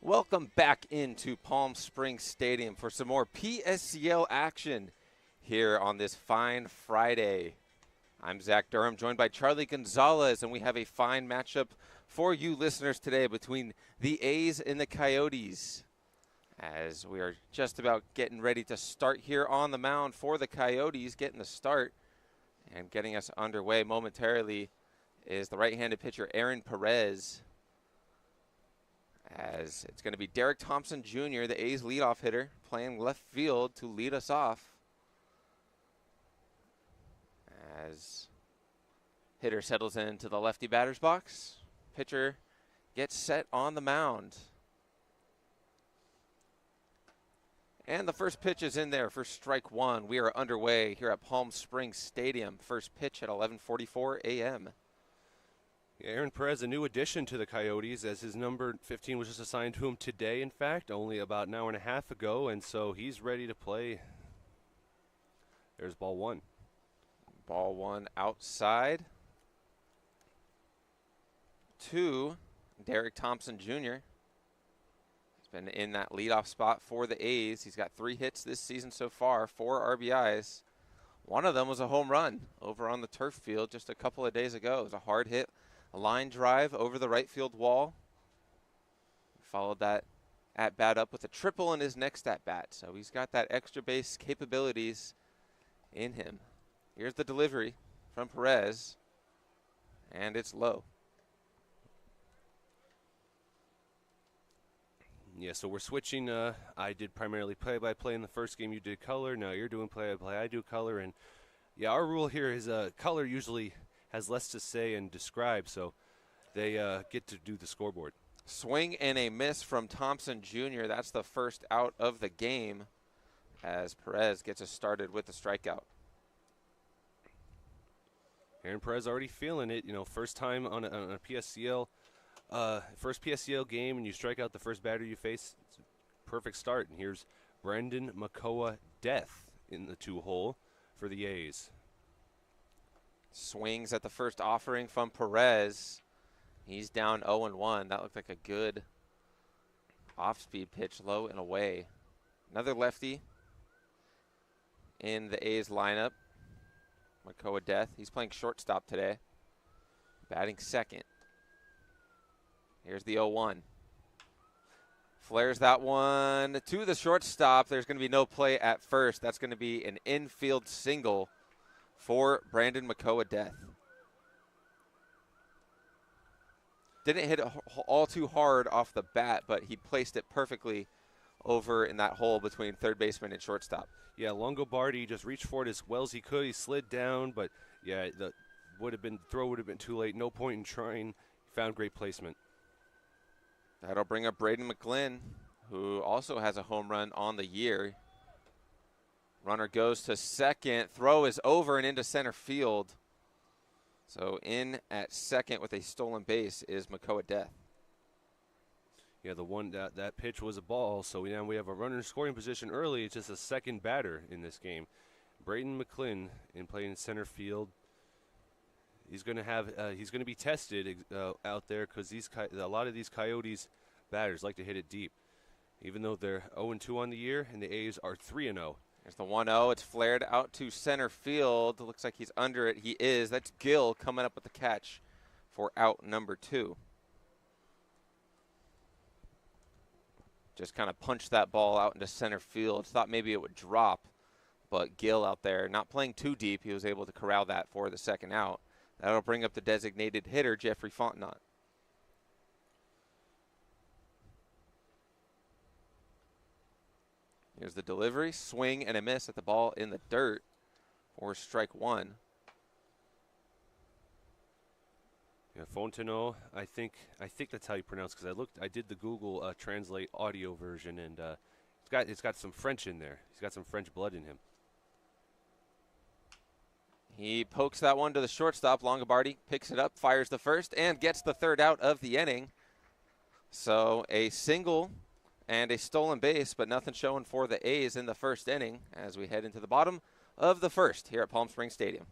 Welcome back into Palm Springs Stadium for some more PSCL action here on this fine Friday. I'm Zach Durham, joined by Charlie Gonzalez, and we have a fine matchup for you listeners today between the A's and the Coyotes, as we are just about getting ready to start here on the mound for the Coyotes. Getting the start and getting us underway momentarily is the right-handed pitcher Aaron Perez, as it's going to be Derek Thompson Jr., the A's leadoff hitter, playing left field to lead us off. As hitter settles into the lefty batter's box, pitcher gets set on the mound. And the first pitch is in there for strike one. We are underway here at Palm Springs Stadium. First pitch at 11:44 a.m. Aaron Perez, a new addition to the Coyotes, as his number 15 was just assigned to him today, in fact, only about an hour and a half ago, and so he's ready to play. There's ball one. Ball one outside to Derek Thompson Jr. He's been in that leadoff spot for the A's. He's got 3 hits this season so far, 4 RBIs. One of them was a home run over on the turf field just a couple of days ago. It was a hard hit. A line drive over the right field wall. Followed that at-bat up with a triple in his next at-bat. So he's got that extra base capabilities in him. Here's the delivery from Perez, and it's low. Yeah, so we're switching. I did primarily play-by-play in the first game. You did color. Now you're doing play-by-play. I do color. And, yeah, our rule here is color usually has less to say and describe, so they get to do the scoreboard. Swing and a miss from Thompson Jr. That's the first out of the game, as Perez gets us started with the strikeout. Aaron Perez already feeling it. You know, first time on a PSCL, first PSCL game, and you strike out the first batter you face. It's a perfect start. And here's Brandon McCoa Death in the 2-hole for the A's. Swings at the first offering from Perez. He's down 0-1. That looked like a good off-speed pitch, low and away. Another lefty in the A's lineup, McCoa Death. He's playing shortstop today, batting second. Here's the 0-1. Flares that one to the shortstop. There's going to be no play at first. That's going to be an infield single for Brandon McCoa Death. Didn't hit it all too hard off the bat, but he placed it perfectly over in that hole between third baseman and shortstop. Yeah, Longobardi just reached for it as well as he could. He slid down, but yeah, the throw would have been too late. No point in trying. He found great placement. That'll bring up Braden McGlynn, who also has a home run on the year. Runner goes to second. Throw is over and into center field. So in at second with a stolen base is McCoa Death. Yeah, the one that pitch was a ball. So now we have a runner in scoring position early. It's just a second batter in this game. Braden McGlynn in playing center field. He's going to have he's going to be tested out there because a lot of these Coyotes batters like to hit it deep, even though they're 0-2 on the year and the A's are 3-0. There's the 1-0. It's flared out to center field. Looks like he's under it. He is. That's Gill coming up with the catch for out number 2. Just kind of punched that ball out into center field. Thought maybe it would drop, but Gill out there, not playing too deep, he was able to corral that for the second out. That'll bring up the designated hitter, Jeffrey Fontenot. Here's the delivery, swing and a miss at the ball in the dirt for strike one. Yeah, Fontenot, I think that's how you pronounce, because I did the Google Translate audio version, and it's got some French in there. He's got some French blood in him. He pokes that one to the shortstop. Longobardi picks it up, fires the first, and gets the third out of the inning. So a single and a stolen base, but nothing showing for the A's in the first inning as we head into the bottom of the first here at Palm Springs Stadium.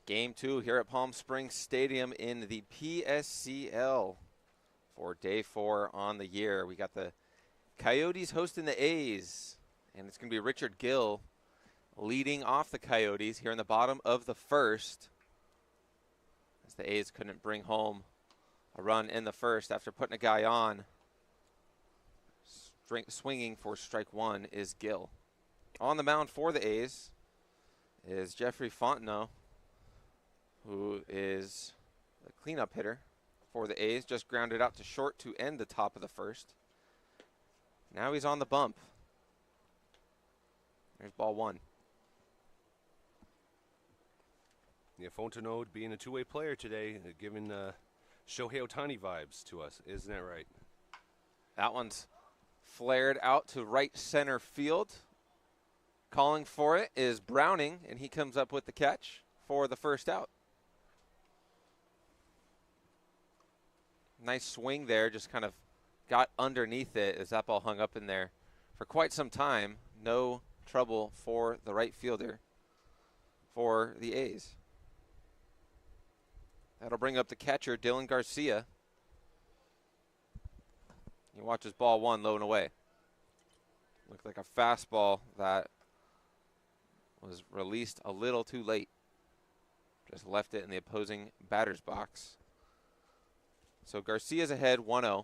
Game 2 here at Palm Springs Stadium in the PSCL for day 4 on the year. We got the Coyotes hosting the A's, and it's going to be Richard Gill leading off the Coyotes here in the bottom of the first, as the A's couldn't bring home a run in the first after putting a guy on. Swinging for strike 1 is Gill. On the mound for the A's is Jeffrey Fontenot, who is the cleanup hitter for the A's. Just grounded out to short to end the top of the first. Now he's on the bump. There's ball 1. Yeah, Fontenot being a two-way player today, giving Shohei Ohtani vibes to us. Isn't that right? That one's flared out to right center field. Calling for it is Browning, and he comes up with the catch for the first out. Nice swing there, just kind of got underneath it as that ball hung up in there for quite some time. No trouble for the right fielder for the A's. That'll bring up the catcher, Dylan Garcia. He watches ball 1 low and away. Looked like a fastball that was released a little too late. Just left it in the opposing batter's box. So Garcia's ahead 1-0.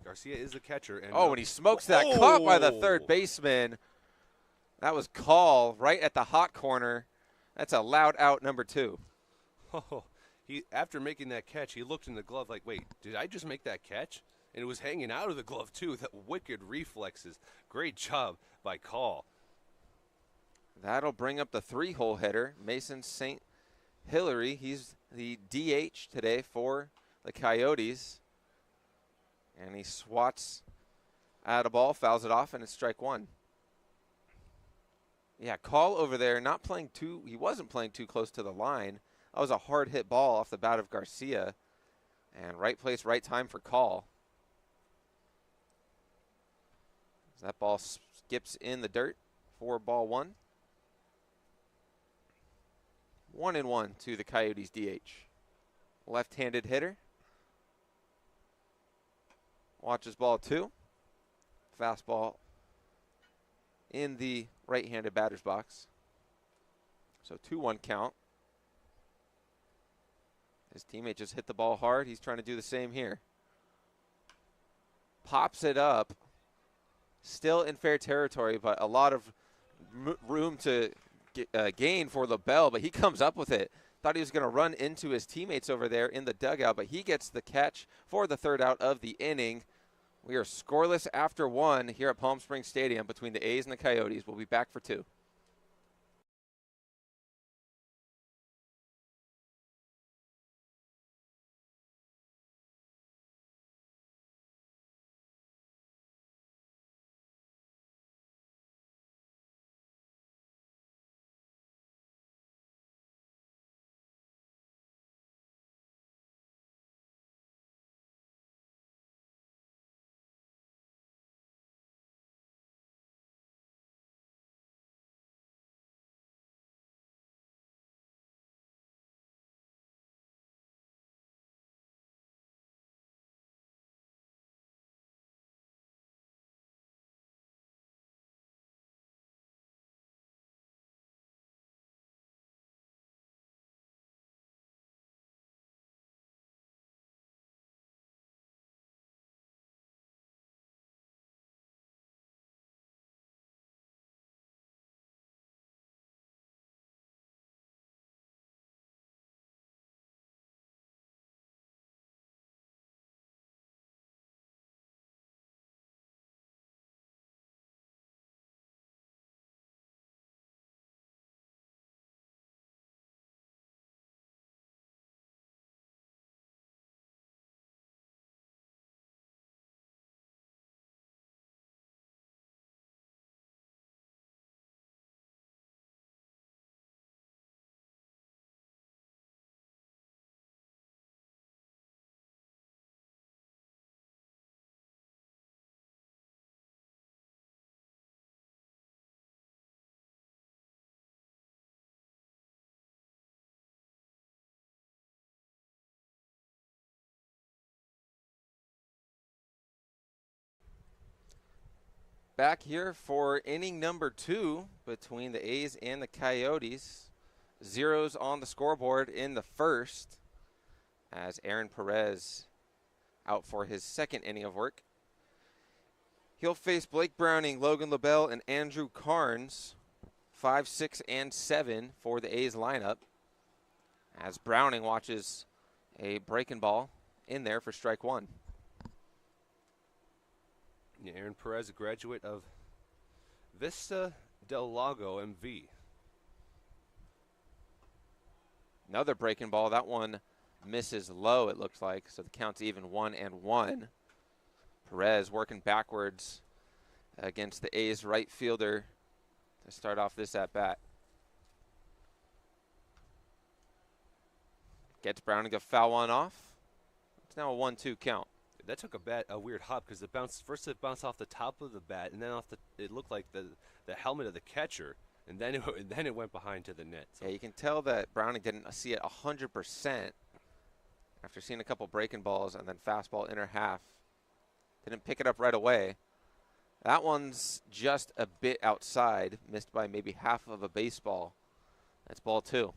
Garcia is the catcher. And when he smokes that, caught by the third baseman. That was call right at the hot corner. That's a loud out, number 2. Oh, after making that catch, he looked in the glove like, wait, did I just make that catch? And it was hanging out of the glove, too. That wicked reflexes. Great job by Call. That'll bring up the 3-hole hitter, Mason St. Hilary. He's the DH today for the Coyotes. And he swats at a ball, fouls it off, and it's strike 1. Yeah, Call over there, not playing too, he wasn't playing too close to the line. That was a hard hit ball off the bat of Garcia. And right place, right time for Call. That ball skips in the dirt for ball 1. 1-1 to the Coyotes DH. Left-handed hitter. Watches ball 2. Fastball in the right-handed batter's box. So 2-1 count. His teammate just hit the ball hard. He's trying to do the same here. Pops it up. Still in fair territory, but a lot of room to gain for LaBelle, but he comes up with it. Thought he was going to run into his teammates over there in the dugout, but he gets the catch for the third out of the inning. We are scoreless after 1 here at Palm Springs Stadium between the A's and the Coyotes. We'll be back for 2. back here for inning number 2 between the A's and the Coyotes. Zeros on the scoreboard in the first as Aaron Perez out for his second inning of work. He'll face Blake Browning, Logan LaBelle, and Andrew Carnes, 5, 6, and 7 for the A's lineup. As Browning watches a breaking ball in there for strike 1. Yeah, Aaron Perez, a graduate of Vista del Lago MV. Another breaking ball. That one misses low, it looks like. So the count's even 1-1. Perez working backwards against the A's right fielder to start off this at-bat. Gets Browning to foul one off. It's now a 1-2 count. That took a weird hop because it bounced off the top of the bat, and then it looked like the helmet of the catcher, and then it went behind to the net. So. Yeah, you can tell that Browning didn't see it 100% after seeing a couple breaking balls and then fastball inner half. Didn't pick it up right away. That one's just a bit outside, missed by maybe half of a baseball. That's ball 2.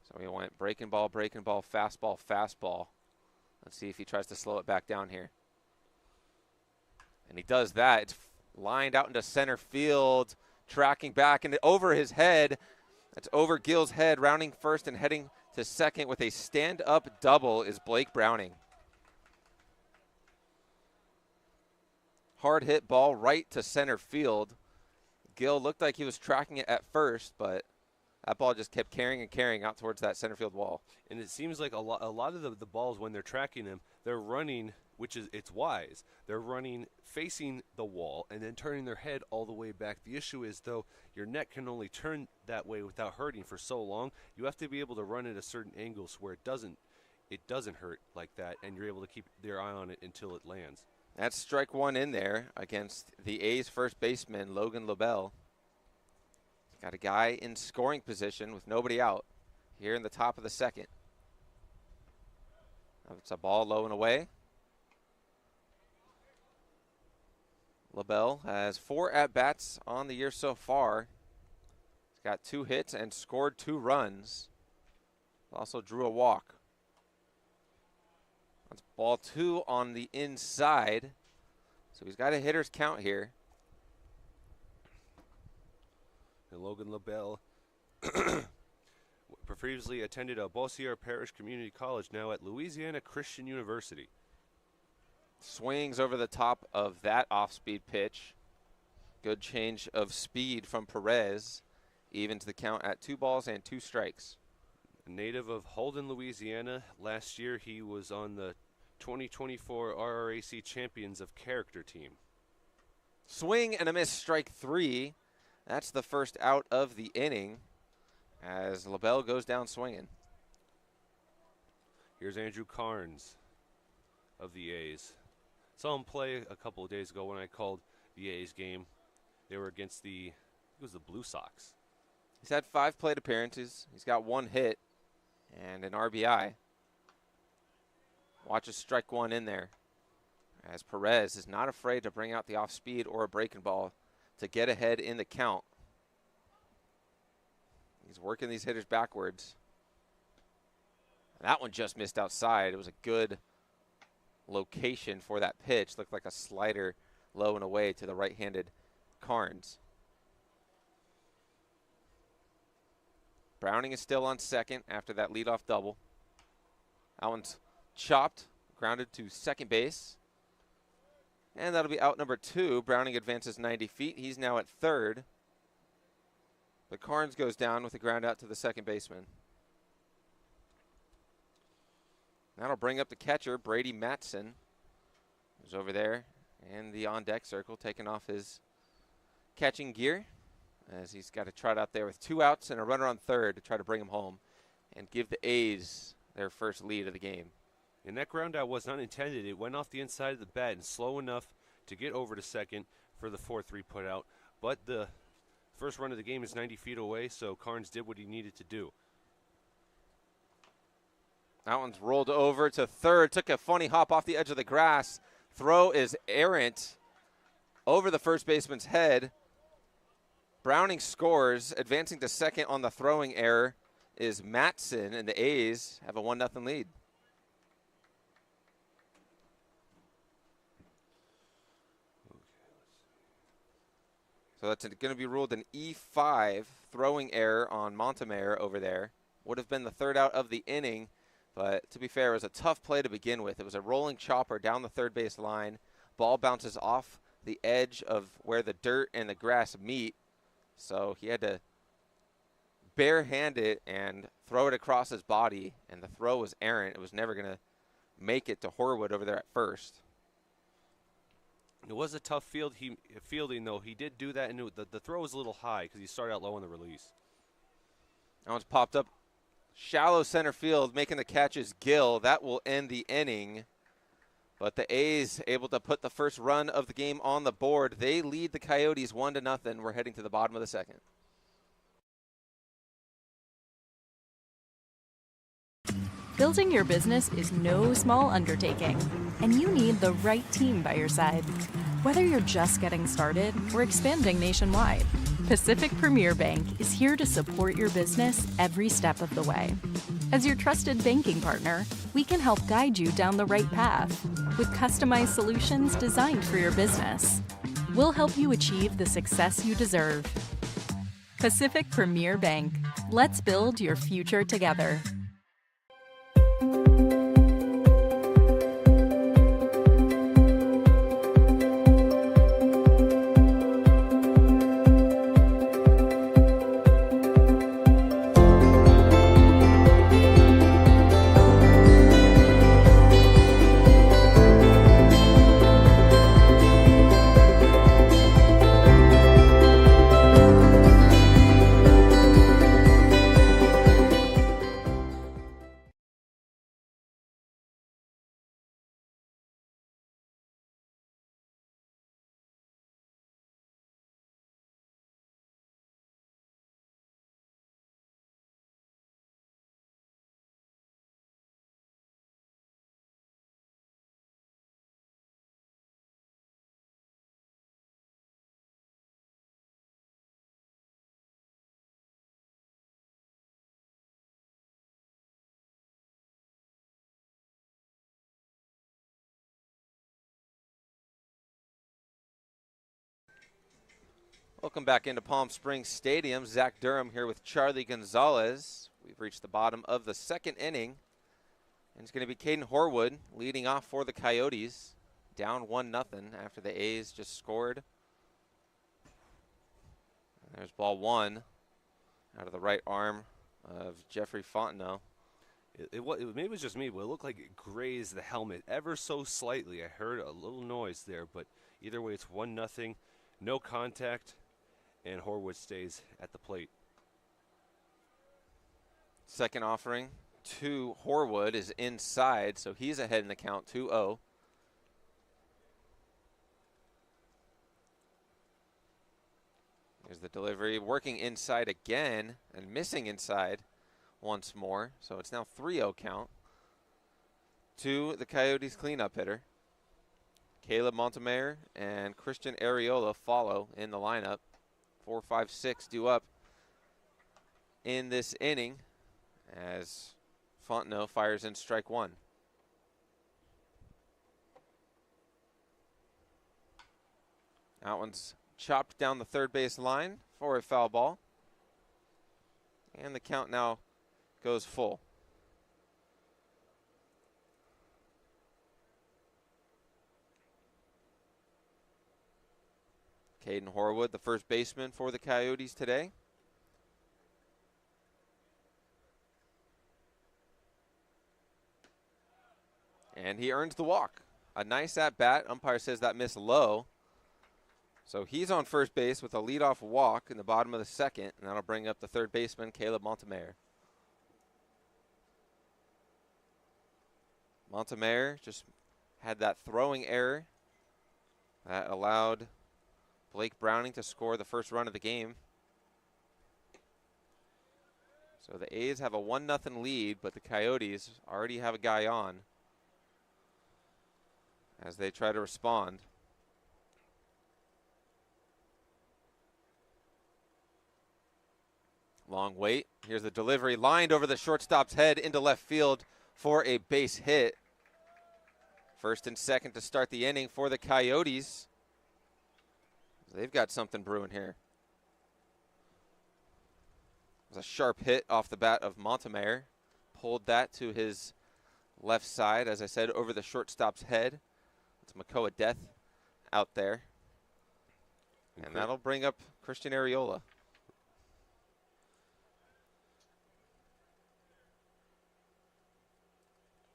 So we went breaking ball, fastball, fastball. Let's see if he tries to slow it back down here. And he does that. It's lined out into center field, tracking back and over his head. That's over Gill's head, rounding first and heading to second with a stand-up double is Blake Browning. Hard hit ball right to center field. Gill looked like he was tracking it at first, but that ball just kept carrying and carrying out towards that center field wall. And it seems like a lot of the balls, when they're tracking them, they're running, it's wise. They're running facing the wall and then turning their head all the way back. The issue is, though, your neck can only turn that way without hurting for so long. You have to be able to run at a certain angle so where it doesn't hurt like that, and you're able to keep your eye on it until it lands. That's strike 1 in there against the A's first baseman, Logan LaBelle. Got a guy in scoring position with nobody out here in the top of the second. It's a ball low and away. LaBelle has 4 at-bats on the year so far. He's got 2 hits and scored 2 runs. Also drew a walk. That's ball 2 on the inside. So he's got a hitter's count here. And Logan LaBelle previously attended Bossier Parish Community College, now at Louisiana Christian University. Swings over the top of that off-speed pitch. Good change of speed from Perez. Evens the count at 2 balls and 2 strikes. A native of Holden, Louisiana. Last year he was on the 2024 RRAC Champions of Character team. Swing and a miss, strike 3. That's the first out of the inning as LaBelle goes down swinging. Here's Andrew Carnes of the A's. Saw him play a couple of days ago when I called the A's game. They were against the Blue Sox. He's had 5 plate appearances. He's got 1 hit and an RBI. Watch us strike 1 in there as Perez is not afraid to bring out the off speed or a breaking ball to get ahead in the count. He's working these hitters backwards. That one just missed outside. It was a good location for that pitch. Looked like a slider low and away to the right-handed Carnes. Browning is still on second after that leadoff double. That one's chopped, grounded to second base. And that'll be out number 2. Browning advances 90 feet. He's now at third. But Carnes goes down with a ground out to the second baseman. That'll bring up the catcher, Brady Matson, who's over there in the on-deck circle, taking off his catching gear as he's got to trot out there with 2 outs and a runner on third to try to bring him home and give the A's their first lead of the game. And that ground out was not intended. It went off the inside of the bat and slow enough to get over to second for the 4-3 put out. But the first run of the game is 90 feet away, so Carnes did what he needed to do. That one's rolled over to third. Took a funny hop off the edge of the grass. Throw is errant over the first baseman's head. Browning scores. Advancing to second on the throwing error is Matson, and the A's have a 1-0 lead. So that's going to be ruled an E5 throwing error on Montemayor over there. Would have been the third out of the inning, but to be fair, it was a tough play to begin with. It was a rolling chopper down the third base line. Ball bounces off the edge of where the dirt and the grass meet, so he had to barehand it and throw it across his body, and the throw was errant. It was never going to make it to Horwood over there at first. It was a tough fielding, though. He did do that, and the throw was a little high because he started out low on the release. That one's popped up shallow center field. Making the catch is Gill. That will end the inning. But the A's able to put the first run of the game on the board. They lead the Coyotes 1-0. We're heading to the bottom of the second. Building your business is no small undertaking, and you need the right team by your side. Whether you're just getting started or expanding nationwide, Pacific Premier Bank is here to support your business every step of the way. As your trusted banking partner, we can help guide you down the right path with customized solutions designed for your business. We'll help you achieve the success you deserve. Pacific Premier Bank. Let's build your future together. Welcome back into Palm Springs Stadium. Zach Durham here with Charlie Gonzalez. We've reached the bottom of the second inning. And it's going to be Caden Horwood leading off for the Coyotes. Down 1-0 after the A's just scored. And there's ball one out of the right arm of Jeffrey Fontenot. Maybe it was just me, but it looked like it grazed the helmet ever so slightly. I heard a little noise there, but either way, it's 1-0. No contact, and Horwood stays at the plate. Second offering to Horwood is inside, so he's ahead in the count 2-0. Here's the delivery, working inside again and missing inside once more. So it's now 3-0 count to the Coyotes cleanup hitter. Caleb Montemayor and Christian Areola follow in the lineup. 4, 5, 6 due up in this inning as Fontenot fires in strike one. That one's chopped down the third base line for a foul ball. And the count now goes full. Caden Horwood, the first baseman for the Coyotes today. And he earns the walk. A nice at-bat. Umpire says that missed low. So he's on first base with a leadoff walk in the bottom of the second, and that'll bring up the third baseman, Caleb Montemayor. Montemayor just had that throwing error that allowed Blake Browning to score the first run of the game. So the A's have a 1-0 lead, but the Coyotes already have a guy on as they try to respond. Long wait. Here's the delivery, lined over the shortstop's head into left field for a base hit. First and second to start the inning for the Coyotes. They've got something brewing here. It was a sharp hit off the bat of Montemayor. Pulled that to his left side, as I said, over the shortstop's head. It's Makoa Death out there. And that'll bring up Christian Arriola.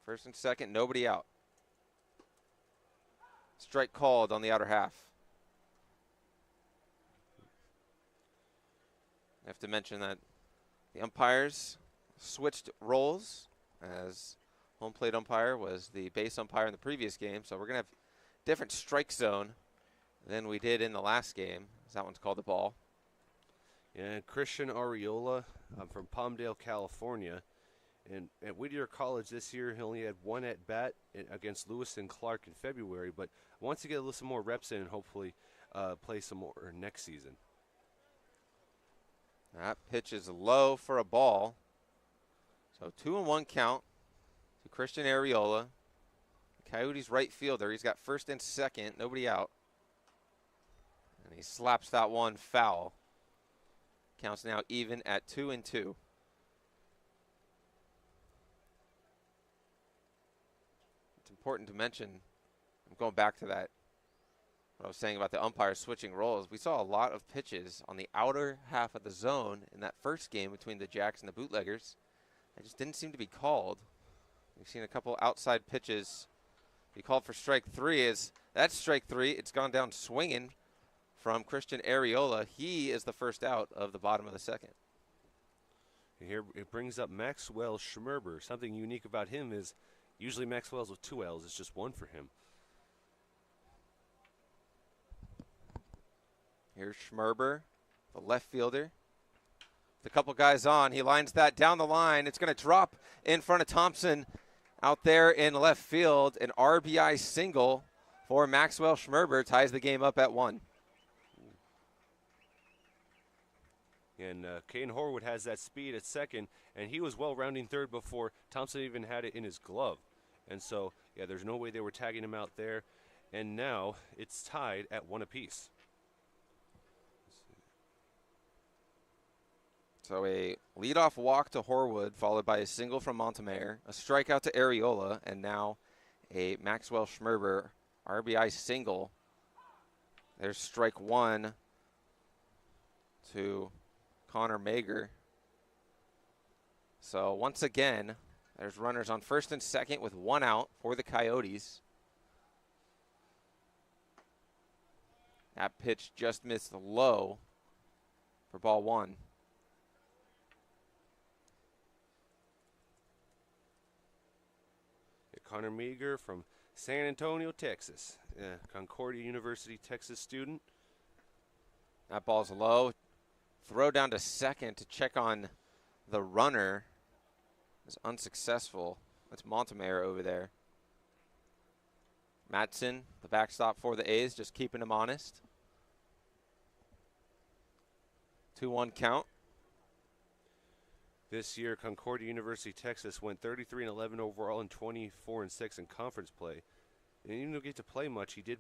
First and second, nobody out. Strike called on the outer half. I have to mention that the umpires switched roles, as home plate umpire was the base umpire in the previous game. So we're going to have different strike zone than we did in the last game, as that one's called the ball. Yeah, Christian Arriola from Palmdale, California. And at Whittier College this year, he only had one at-bat against Lewis and Clark in February, but wants to get a little some more reps in and hopefully play some more next season. That pitch is low for a ball. So 2-1 count to Christian Arriola. Coyotes right fielder. He's got first and second, nobody out. And he slaps that one foul. Counts now even at 2-2. It's important to mention, I'm going back to that, what I was saying about the umpires switching roles. We saw a lot of pitches on the outer half of the zone in that first game between the Jacks and the Bootleggers. It just didn't seem to be called. We've seen a couple outside pitches be called for strike three. That's strike three. It's gone down swinging from Christian Arriola. He is the first out of the bottom of the second. Here it brings up Maxwell Schmerber. Something unique about him is usually Maxwell's with 2 L's. It's just one for him. Here's Schmerber, the left fielder. The couple guys on, he lines that down the line. It's going to drop in front of Thompson out there in left field. An RBI single for Maxwell Schmerber ties the game up at 1. And Caden Horwood has that speed at second, and he was well rounding third before Thompson even had it in his glove. And so, yeah, there's no way they were tagging him out there. And now it's tied at 1 apiece. So a leadoff walk to Horwood, followed by a single from Montemayor, a strikeout to Arriola, and now a Maxwell Schmerber RBI single. There's strike one to Connor Mager. So once again, there's runners on first and second with 1 out for the Coyotes. That pitch just missed low for ball 1. Connor Meager from San Antonio, Texas. Concordia University, Texas student. That ball's low. Throw down to second to check on the runner. Is unsuccessful. That's Montemayor over there. Matson, the backstop for the A's, just keeping him honest. 2-1 count. This year, Concordia University, Texas went 33-11 overall and 24-6 in conference play. And even though he didn't get to play much, he did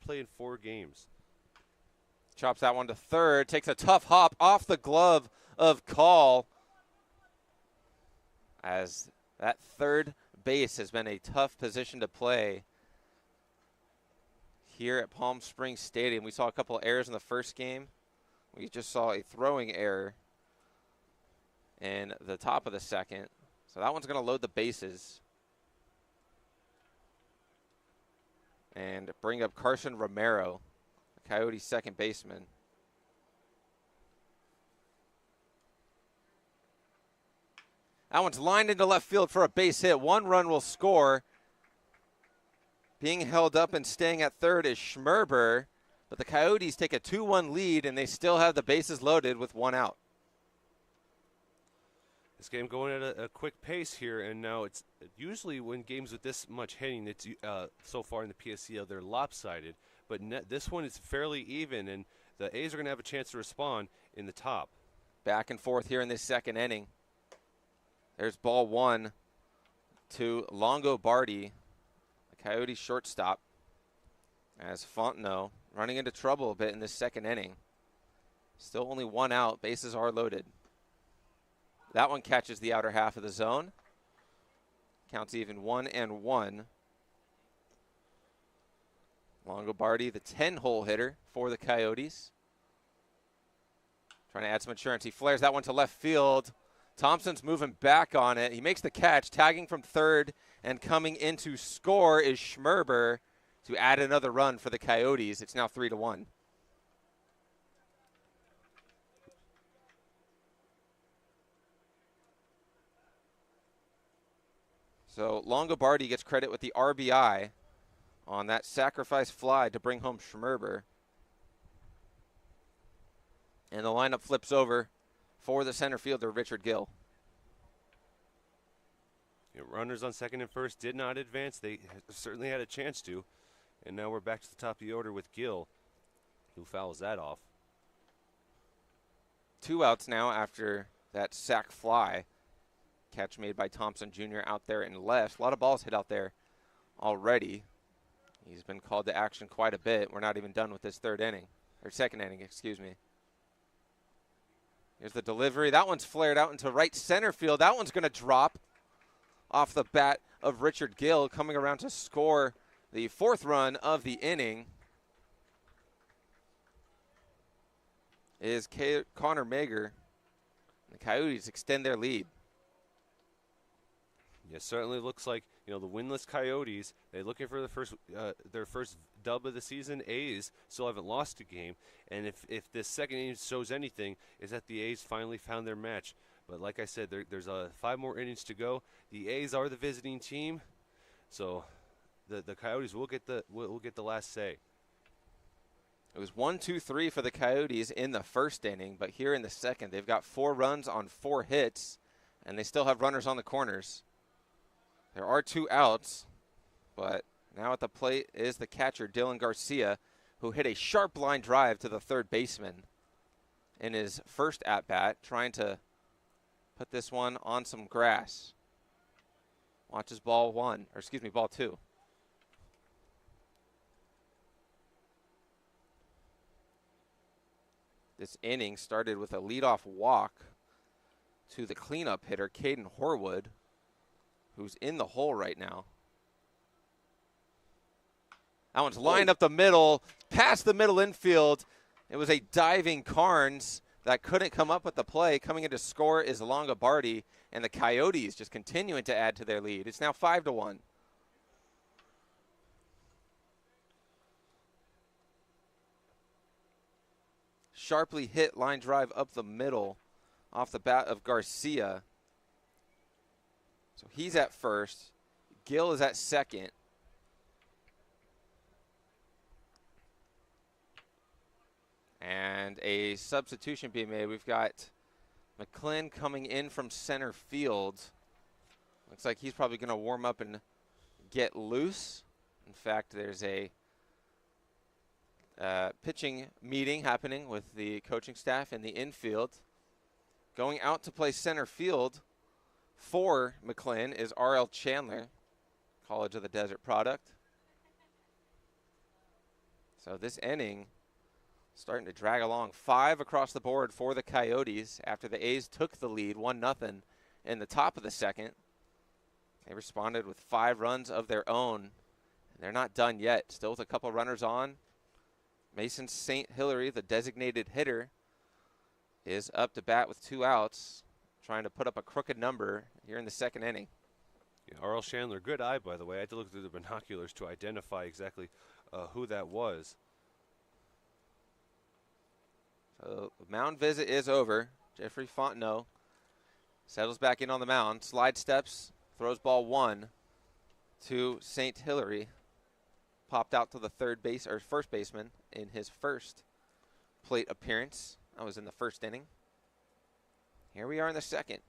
play in 4 games. Chops that one to third. Takes a tough hop off the glove of Call. As that third base has been a tough position to play here at Palm Springs Stadium. We saw a couple of errors in the first game. We just saw a throwing error in the top of the second. So that one's going to load the bases and bring up Carson Romero, the Coyotes' second baseman. That one's lined into left field for a base hit. 1 run will score. Being held up and staying at third is Schmerber, but the Coyotes take a 2-1 lead, and they still have the bases loaded with 1 out. This game going at a quick pace here, and now it's usually when games with this much hitting, it's so far in the PSCL they're lopsided, but this one is fairly even, and the A's are going to have a chance to respond in the top. Back and forth here in this second inning. There's ball 1 to Longobardi, the Coyotes shortstop, as Fontenot running into trouble a bit in this second inning. Still only 1 out. Bases are loaded. That one catches the outer half of the zone. Counts even 1-1. Longobardi, the 10-hole hitter for the Coyotes. Trying to add some insurance. He flares that one to left field. Thompson's moving back on it. He makes the catch, tagging from third, and coming in to score is Schmerber to add another run for the Coyotes. It's now 3-1. So Longobardi gets credit with the RBI on that sacrifice fly to bring home Schmerber. And the lineup flips over for the center fielder, Richard Gill. Runners on second and first did not advance. They certainly had a chance to. And now we're back to the top of the order with Gill, who fouls that off. 2 outs now after that sac fly. Catch made by Thompson Jr. out there in left. A lot of balls hit out there already. He's been called to action quite a bit. We're not even done with this second inning, excuse me. Here's the delivery. That one's flared out into right center field. That one's going to drop off the bat of Richard Gill, coming around to score the 4th run of the inning is Connor Mager. The Coyotes extend their lead. Yeah, certainly looks like, the winless Coyotes, they're looking for their first dub of the season. A's still haven't lost a game, and if this second inning shows anything, is that the A's finally found their match. But like I said, there's 5 more innings to go. The A's are the visiting team, so the Coyotes will get the last say. It was 1-2-3 for the Coyotes in the first inning, but here in the second, they've got 4 runs on 4 hits, and they still have runners on the corners. There are 2 outs, but now at the plate is the catcher, Dylan Garcia, who hit a sharp line drive to the third baseman in his first at-bat, trying to put this one on some grass. Watches ball 2. This inning started with a leadoff walk to the cleanup hitter, Caden Horwood, who's in the hole right now. That one's lined up the middle, past the middle infield. It was a diving Carnes that couldn't come up with the play. Coming in to score is Longobardi, and the Coyotes just continuing to add to their lead. It's now 5-1. Sharply hit line drive up the middle off the bat of Garcia. So he's at first. Gill is at second. And a substitution being made. We've got McClin coming in from center field. Looks like he's probably going to warm up and get loose. In fact, there's a pitching meeting happening with the coaching staff in the infield. Going out to play center field for McClin is R.L. Chandler, College of the Desert product. So this inning starting to drag along. 5 across the board for the Coyotes after the A's took the lead 1-0 in the top of the second. They responded with 5 runs of their own. They're not done yet. Still with a couple runners on. Mason St. Hilary, the designated hitter, is up to bat with 2 outs, trying to put up a crooked number here in the second inning. Yeah, R.L. Chandler, good eye, by the way. I had to look through the binoculars to identify exactly who that was. So the mound visit is over. Jeffrey Fontenot settles back in on the mound, slide steps, throws ball 1 to St. Hilary. Popped out to the first baseman in his first plate appearance. That was in the first inning. Here we are in the second.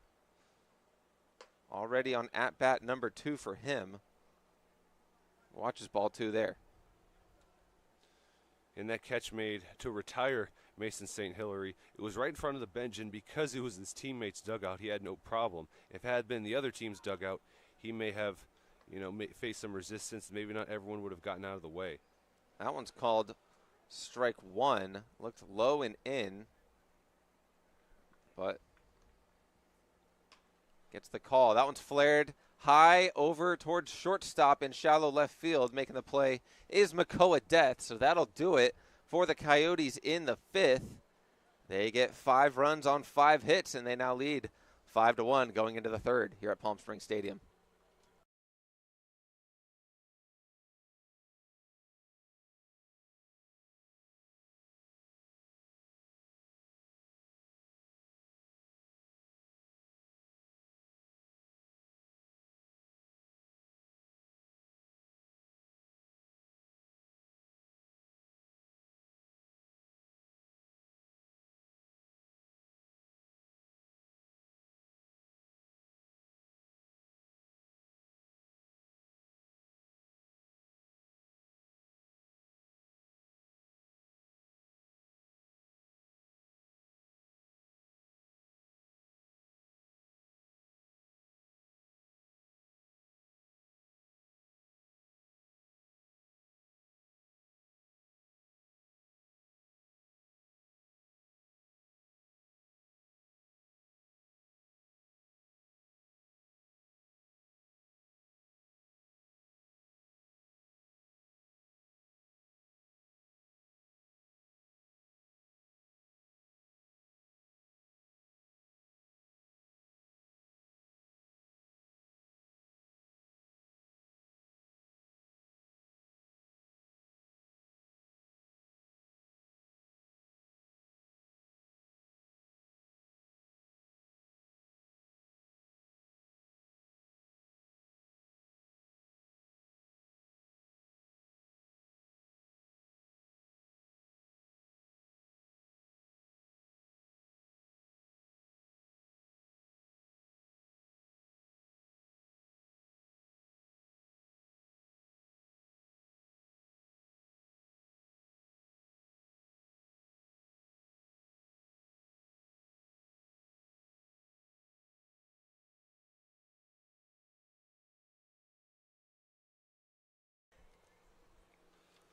Already on at-bat number 2 for him. Watches ball 2 there. And that catch made to retire Mason St. Hilary. It was right in front of the bench, and because it was his teammate's dugout, he had no problem. If it had been the other team's dugout, he may have, faced some resistance. Maybe not everyone would have gotten out of the way. That one's called strike one. Looked low and in, but gets the call. That one's flared high over towards shortstop in shallow left field. Making the play is Makoa Death, so that'll do it for the Coyotes in the fifth. They get 5 runs on 5 hits, and they now lead 5-1 going into the third here at Palm Springs Stadium.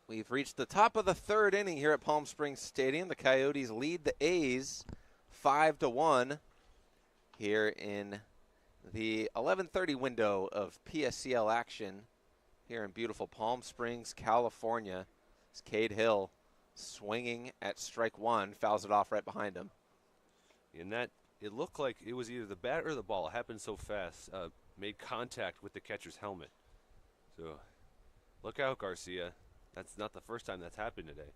We've reached the top of the third inning here at Palm Springs Stadium. The Coyotes lead the A's 5-1 here in the 11:30 window of PSCL action here in beautiful Palm Springs, California. It's Cade Hill swinging at strike one, fouls it off right behind him. And that, it looked like it was either the bat or the ball. It happened so fast, made contact with the catcher's helmet. So look out, Garcia. That's not the first time that's happened today.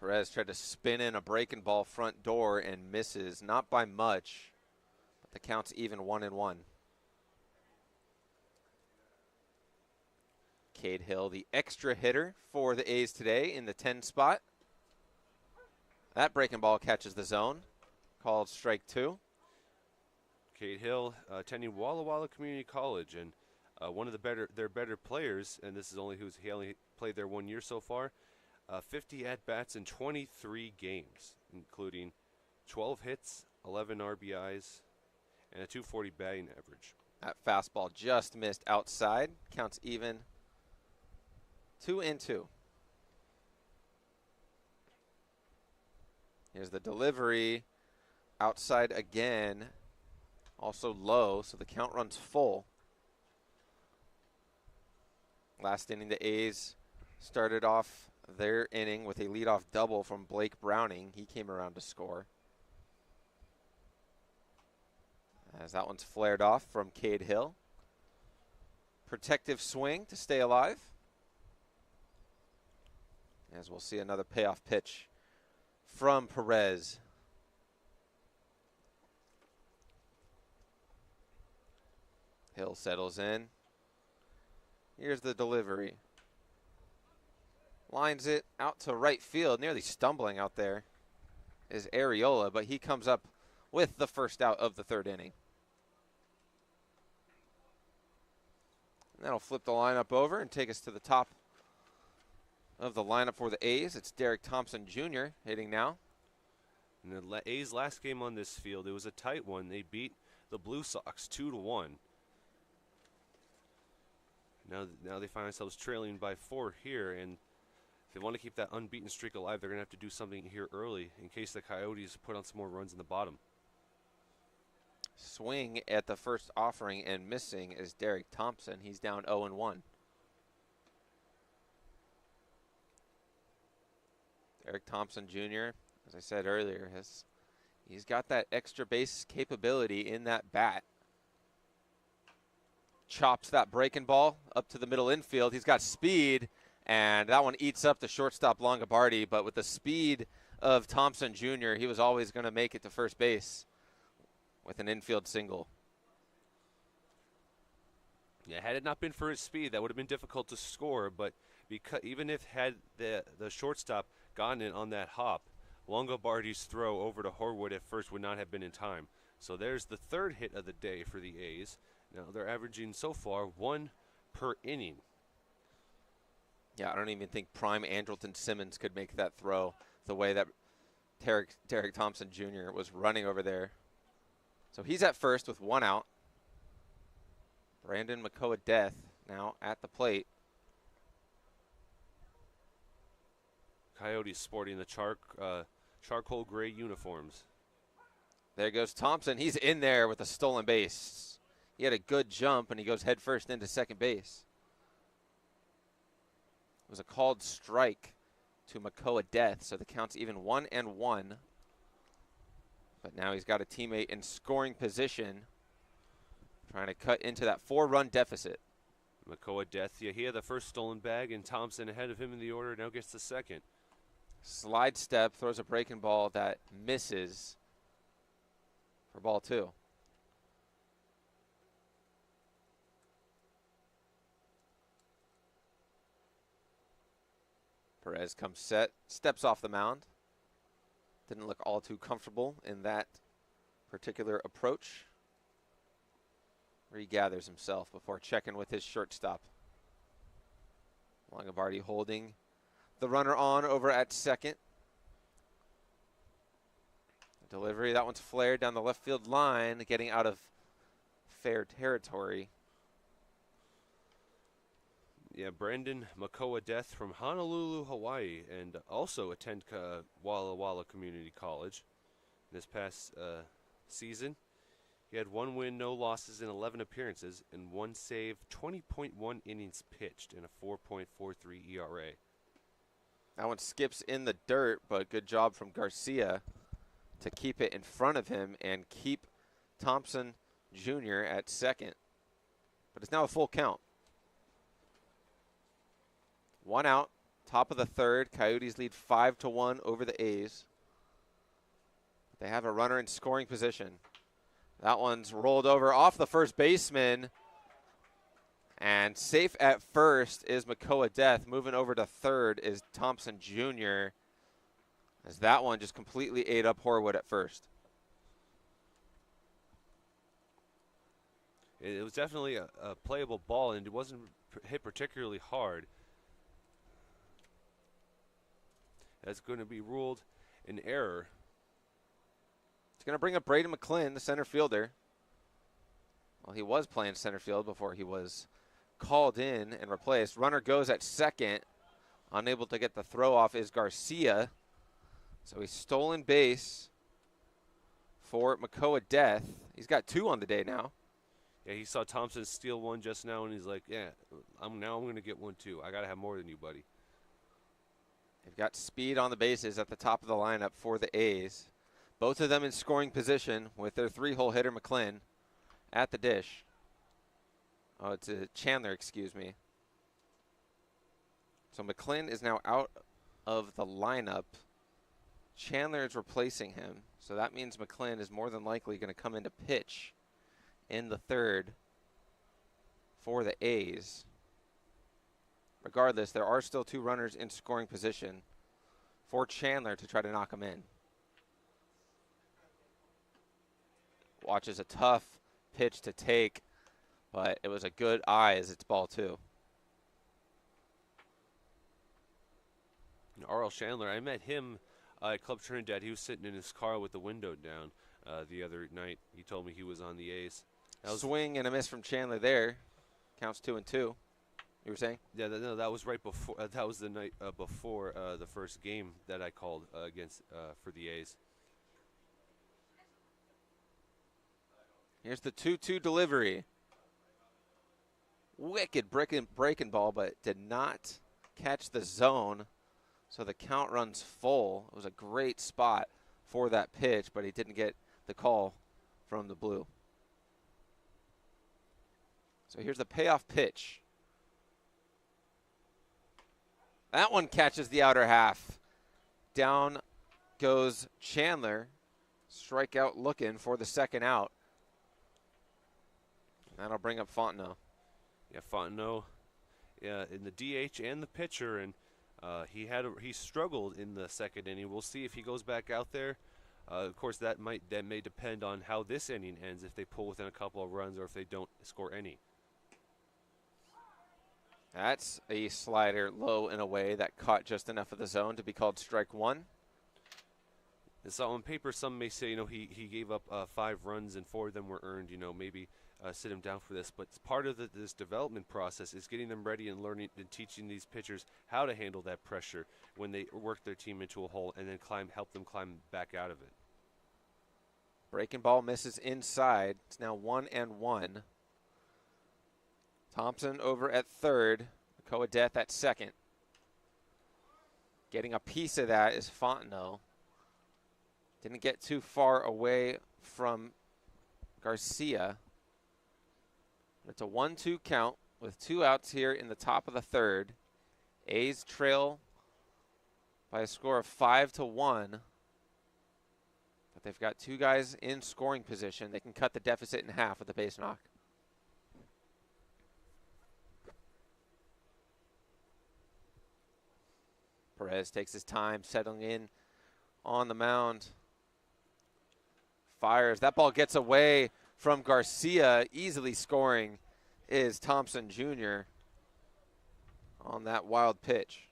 Perez tried to spin in a breaking ball front door and misses, not by much, but the count's even 1-1. Cade Hill, the extra hitter for the A's today in the 10 spot. That breaking ball catches the zone, called strike 2. Cade Hill attending Walla Walla Community College, and one of their better players, and this is he only played there 1 year so far. 50 at-bats in 23 games, including 12 hits, 11 RBIs, and a 240 batting average. That fastball just missed outside. Counts even 2-2. Here's the delivery. Outside again. Also low, so the count runs full. Last inning, the A's started off their inning with a leadoff double from Blake Browning. He came around to score. As that one's flared off from Cade Hill. Protective swing to stay alive. As we'll see another payoff pitch from Perez. Hill settles in. Here's the delivery. Lines it out to right field, nearly stumbling out there is Arriola, but he comes up with the first out of the third inning. And that'll flip the lineup over and take us to the top of the lineup for the A's. It's Derek Thompson Jr. hitting now. In the A's last game on this field, it was a tight one. They beat the Blue Sox 2-1. Now they find themselves trailing by 4 here, and if they want to keep that unbeaten streak alive, they're going to have to do something here early in case the Coyotes put on some more runs in the bottom. Swing at the first offering and missing is Derek Thompson. He's down 0-1. Derek Thompson Jr., as I said earlier, he's got that extra base capability in that bat. Chops that breaking ball up to the middle infield. He's got speed, and that one eats up the shortstop Longobardi. But with the speed of Thompson Jr., he was always going to make it to first base with an infield single. Yeah, had it not been for his speed, that would have been difficult to score. But because even if had the shortstop gotten it on that hop, Longobardi's throw over to Horwood at first would not have been in time. So there's the third hit of the day for the A's. Now they're averaging so far 1 per inning. Yeah, I don't even think prime Andrelton Simmons could make that throw the way that Derek Thompson Jr. was running over there. So he's at first with 1 out. Brandon McCoa-Death now at the plate. Coyotes sporting the charcoal gray uniforms. There goes Thompson. He's in there with a stolen base. He had a good jump, and he goes head first into second base. It was a called strike to McCoa-Death, so the count's even 1-1. But now he's got a teammate in scoring position, trying to cut into that 4-run deficit. McCoa-Death, yeah, he had the first stolen bag, and Thompson ahead of him in the order, now gets the second. Slide step, throws a breaking ball that misses for ball 2. Perez comes set, steps off the mound. Didn't look all too comfortable in that particular approach. Regathers himself before checking with his shortstop. Longobardi holding the runner on over at second. Delivery, that one's flared down the left field line, getting out of fair territory. Yeah, Brandon McCoa-Death from Honolulu, Hawaii, and also attend Walla Walla Community College. This past season, he had 1 win, no losses in 11 appearances, and 1 save, 20.1 innings pitched, and a 4.43 ERA. That one skips in the dirt, but good job from Garcia to keep it in front of him and keep Thompson Jr. at second. But it's now a full count. 1 out, top of the third. Coyotes lead 5-1 over the A's. They have a runner in scoring position. That one's rolled over off the first baseman. And safe at first is McCoa-Death. Moving over to third is Thompson Jr. As that one just completely ate up Horwood at first. It was definitely a playable ball, and it wasn't hit particularly hard. That's going to be ruled an error. It's going to bring up Braden McClin, the center fielder. Well, he was playing center field before he was called in and replaced. Runner goes at second. Unable to get the throw off is Garcia. So he's stolen base for McCoa-Death. He's got 2 on the day now. Yeah, he saw Thompson steal one just now, and he's like, yeah, I'm going to get one too. I got to have more than you, buddy. They've got speed on the bases at the top of the lineup for the A's. Both of them in scoring position with their 3-hole hitter McClin at the dish. Oh, it's Chandler, excuse me. So McClin is now out of the lineup. Chandler is replacing him. So that means McClin is more than likely going to come into pitch in the third for the A's. Regardless, there are still 2 runners in scoring position for Chandler to try to knock him in. Watches a tough pitch to take, but it was a good eye as it's ball 2. R.L. Chandler, I met him at Club Trinidad. He was sitting in his car with the window down the other night. He told me he was on the A's. Swing and a miss from Chandler there. Counts 2-2. You were saying? Yeah, no, that was right before. That was the night before the first game that I called against for the A's. Here's the 2-2 delivery. Wicked breaking ball, but did not catch the zone. So the count runs full. It was a great spot for that pitch, but he didn't get the call from the blue. So here's the payoff pitch. That one catches the outer half. Down goes Chandler. Strikeout looking for the second out. That'll bring up Fontenot. Yeah, Fontenot, yeah, in the DH and the pitcher, and he struggled in the second inning. We'll see if he goes back out there. Of course, that may depend on how this inning ends. If they pull within a couple of runs, or if they don't score any. That's a slider low and away that caught just enough of the zone to be called strike one. And so on paper, some may say, he gave up 5 runs and 4 of them were earned. Maybe sit him down for this. But part of this development process is getting them ready and learning and teaching these pitchers how to handle that pressure when they work their team into a hole and then help them climb back out of it. Breaking ball misses inside. It's now 1-1. Thompson over at third. Coyotes at second. Getting a piece of that is Fontenot. Didn't get too far away from Garcia. It's a 1-2 count with 2 outs here in the top of the third. A's trail by a score of 5-1. But they've got 2 guys in scoring position. They can cut the deficit in half with a base knock. Perez takes his time settling in on the mound. Fires. That ball gets away from Garcia. Easily scoring is Thompson Jr. on that wild pitch.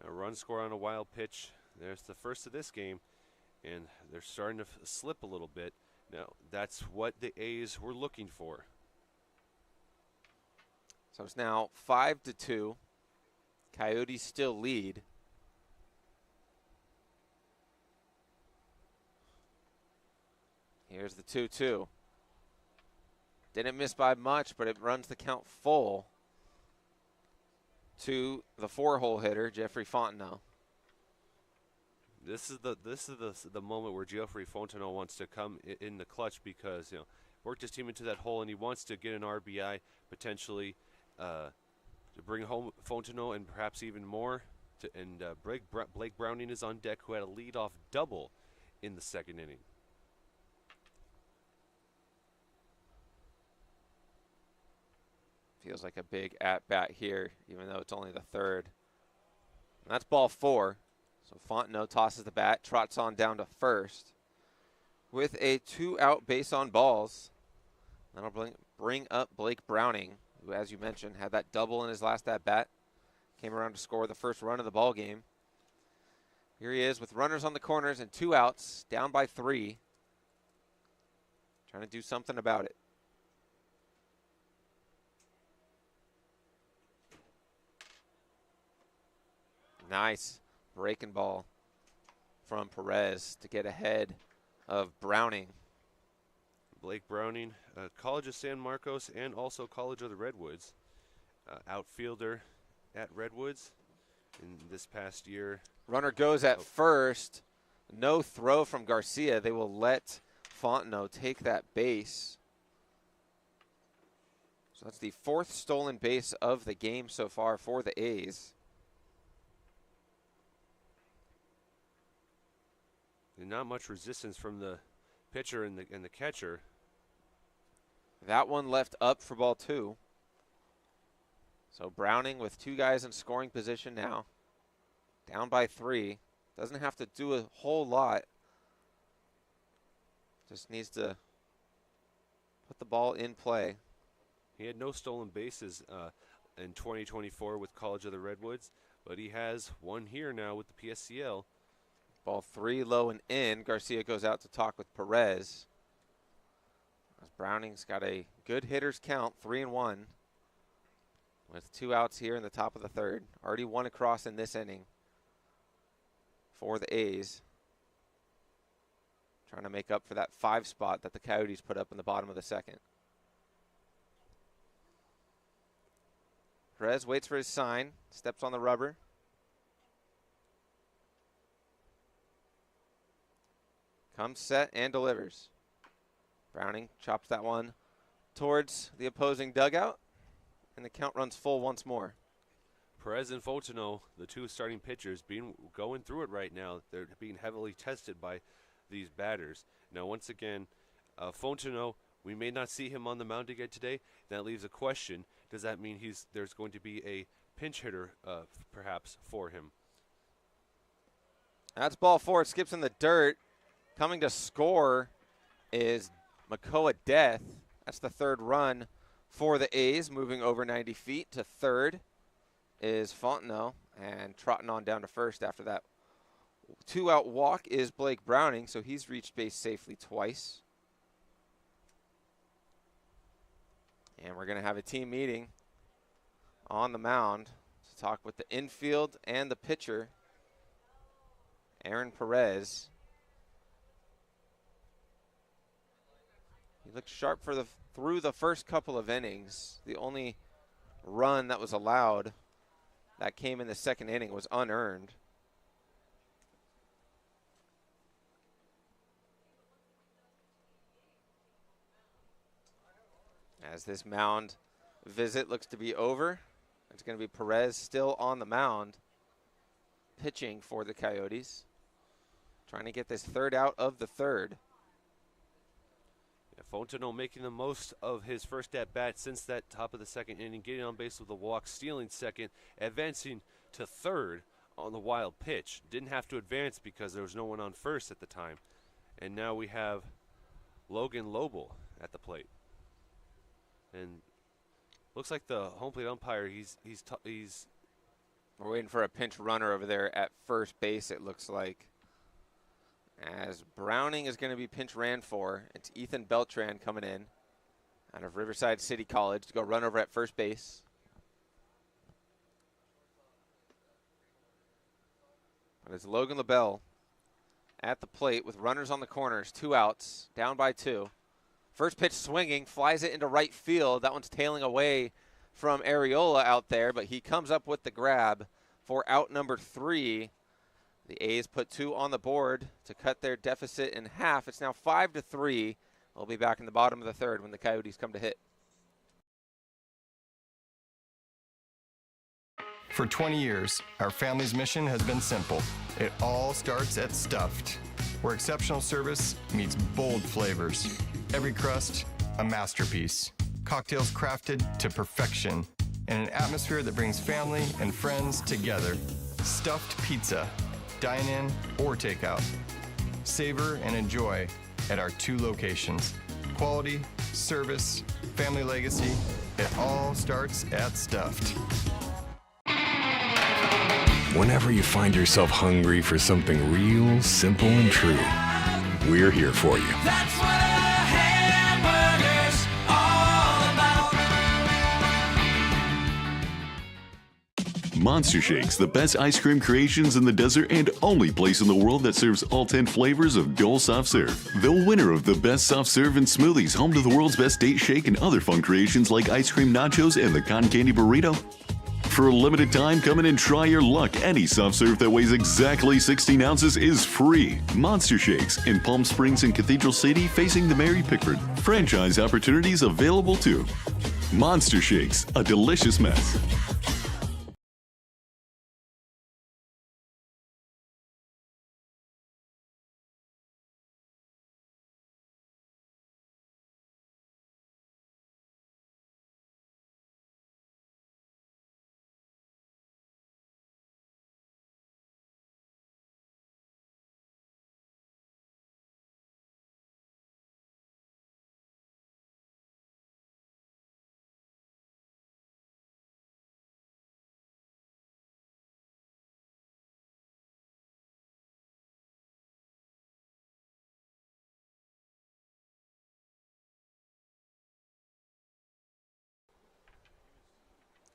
A run score on a wild pitch. There's the first of this game, and they're starting to slip a little bit. Now, that's what the A's were looking for. So it's now 5-2. Coyotes still lead. Here's the 2-2. Didn't miss by much, but it runs the count full to the 4-hole hitter, Jeffrey Fontenot. This is the moment where Geoffrey Fontenot wants to come in the clutch because worked his team into that hole and he wants to get an RBI potentially to bring home Fontenot and perhaps even more. Blake Browning is on deck, who had a leadoff double in the second inning. Feels like a big at-bat here, even though it's only the third. And that's ball 4. So Fontenot tosses the bat, trots on down to first with a 2-out base on balls. That'll bring up Blake Browning, who, as you mentioned, had that double in his last at-bat. Came around to score the first run of the ball game. Here he is with runners on the corners and 2 outs, down by 3. Trying to do something about it. Nice breaking ball from Perez to get ahead of Browning. Blake Browning, College of San Marcos and also College of the Redwoods. Outfielder at Redwoods in this past year. Runner goes at first. No throw from Garcia. They will let Fontenot take that base. So that's the 4th stolen base of the game so far for the A's. And not much resistance from the pitcher and the catcher. That one left up for ball 2. So Browning with 2 guys in scoring position now. Down by 3. Doesn't have to do a whole lot. Just needs to put the ball in play. He had no stolen bases in 2024 with College of the Redwoods, but he has one here now with the PSCL. Ball 3 low and in. Garcia goes out to talk with Perez. As Browning's got a good hitter's count, 3-1. With 2 outs here in the top of the third. Already 1 across in this inning for the A's. Trying to make up for that 5 spot that the Coyotes put up in the bottom of the second. Perez waits for his sign, steps on the rubber. Comes set and delivers. Browning chops that one towards the opposing dugout, and the count runs full once more. Perez and Fontenot, the 2 starting pitchers, going through it right now. They're being heavily tested by these batters. Now, once again, Fontenot, we may not see him on the mound again today. That leaves a question. Does that mean there's going to be a pinch hitter perhaps for him? That's ball 4. It skips in the dirt. Coming to score is Makoa Death. That's the 3rd run for the A's. Moving over 90 feet to 3rd is Fontenot. And trotting on down to 1st after that 2-out walk is Blake Browning. So he's reached base safely twice. And we're going to have a team meeting on the mound to talk with the infield and the pitcher, Aaron Perez. He looked sharp through the first couple of innings. The only run that was allowed that came in the second inning was unearned. As this mound visit looks to be over, it's going to be Perez still on the mound, pitching for the Coyotes, trying to get this 3rd out of the 3rd. Fontenot making the most of his first at-bat since that top of the second inning, getting on base with a walk, stealing second, advancing to 3rd on the wild pitch. Didn't have to advance because there was no one on first at the time. And now we have Logan Lobel at the plate. And looks like the home plate umpire, he's We're waiting for a pinch runner over there at first base, it looks like. As Browning is going to be pinch ran for, it's Ethan Beltran coming in out of Riverside City College to go run over at first base. But it's Logan LaBelle at the plate with runners on the corners, 2 outs, down by 2. First pitch swinging, flies it into right field. That one's tailing away from Arriola out there, but he comes up with the grab for out number 3. The A's put 2 on the board to cut their deficit in half. It's now 5-3. We'll be back in the bottom of the 3rd when the Coyotes come to hit. For 20 years, our family's mission has been simple. It all starts at Stuffed, where exceptional service meets bold flavors. Every crust, a masterpiece. Cocktails crafted to perfection in an atmosphere that brings family and friends together. Stuffed pizza. Dine in or take out. Savor and enjoy at our 2 locations. Quality, service, family legacy, it all starts at Stuffed. Whenever you find yourself hungry for something real, simple, and true, we're here for you. That's what a hamburger's all about. Monster Shakes, the best ice cream creations in the desert and only place in the world that serves all 10 flavors of Dole Soft Serve. The winner of the best soft serve and smoothies, home to the world's best date shake and other fun creations like ice cream nachos and the cotton candy burrito. For a limited time, come in and try your luck. Any soft serve that weighs exactly 16 ounces is free. Monster Shakes in Palm Springs and Cathedral City facing the Mary Pickford. Franchise opportunities available too. Monster Shakes, a delicious mess.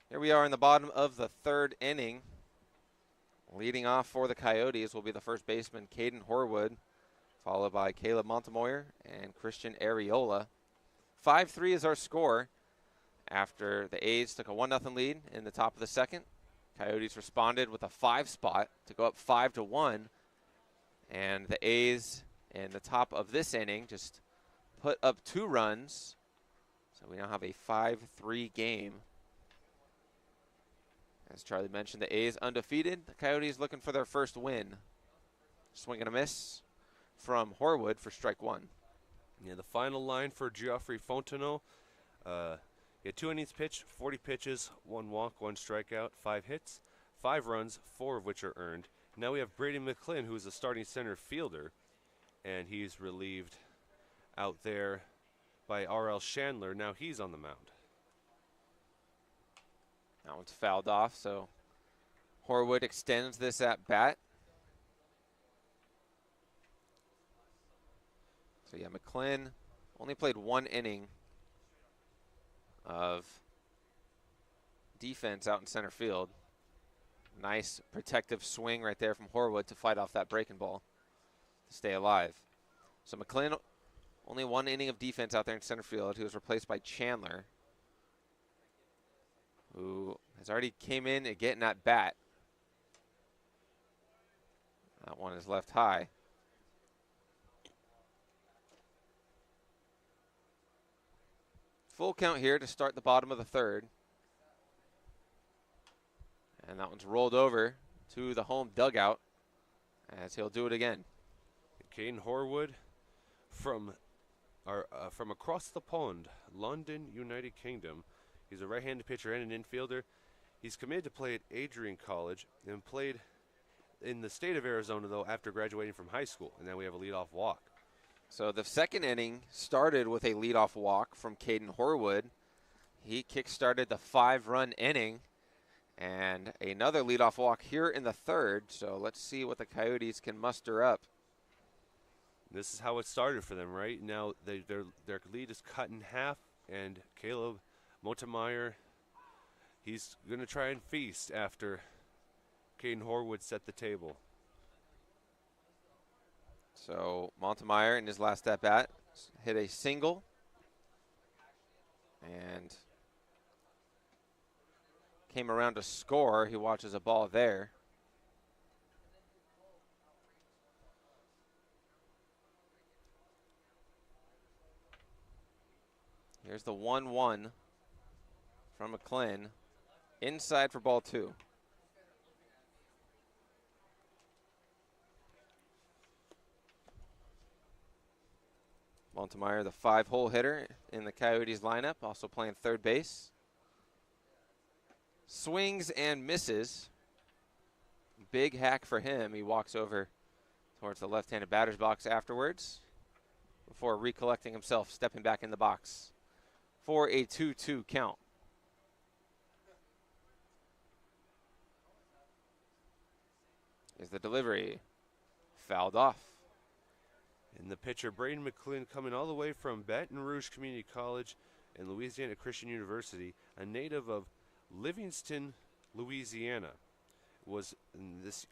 Here we are in the bottom of the third inning. Leading off for the Coyotes will be the first baseman, Caden Horwood, followed by Caleb Montemoyer and Christian Areola. 5-3 is our score after the A's took a 1-0 lead in the top of the second. Coyotes responded with a 5 spot to go up 5-1. And the A's in the top of this inning just put up 2 runs. So we now have a 5-3 game. As Charlie mentioned, the A's undefeated. The Coyotes looking for their first win. Swing and a miss from Horwood for strike 1. Yeah, the final line for Geoffrey Fontenot. He had 2 innings pitched, 40 pitches, 1 walk, 1 strikeout, 5 hits, 5 runs, 4 of which are earned. Now we have Brady McClin, who is a starting center fielder, and he's relieved out there by R.L. Chandler. Now he's on the mound. That one's fouled off, so Horwood extends this at bat. So yeah, McClin only played 1 inning of defense out in center field. Nice protective swing right there from Horwood to fight off that breaking ball to stay alive. So McClin, only 1 inning of defense out there in center field. He was replaced by Chandler, who has already came in and getting that bat. That one is left high. Full count here to start the bottom of the third. And that one's rolled over to the home dugout as he'll do it again. Caden Horwood from across the pond, London, United Kingdom. He's a right-handed pitcher and an infielder. He's committed to play at Adrian College and played in the state of Arizona, though, after graduating from high school. And then we have a leadoff walk. So the second inning started with a leadoff walk from Caden Horwood. He kick-started the 5-run inning. And another leadoff walk here in the third. So let's see what the Coyotes can muster up. This is how it started for them, right? Now their lead is cut in half, and Caleb Montemeyer, he's going to try and feast after Caden Horwood set the table. So Montemeyer in his last at-bat hit a single. And came around to score. He watches a ball there. Here's the 1-1 from McClin. Inside for ball 2. Montemeyer, the 5-hole hitter in the Coyotes lineup, also playing third base. Swings and misses. Big hack for him. He walks over towards the left-handed batter's box afterwards before recollecting himself, stepping back in the box for a 2-2 count. Is the delivery fouled off. And the pitcher, Braden McClin, coming all the way from Baton Rouge Community College and Louisiana Christian University, a native of Livingston, Louisiana, was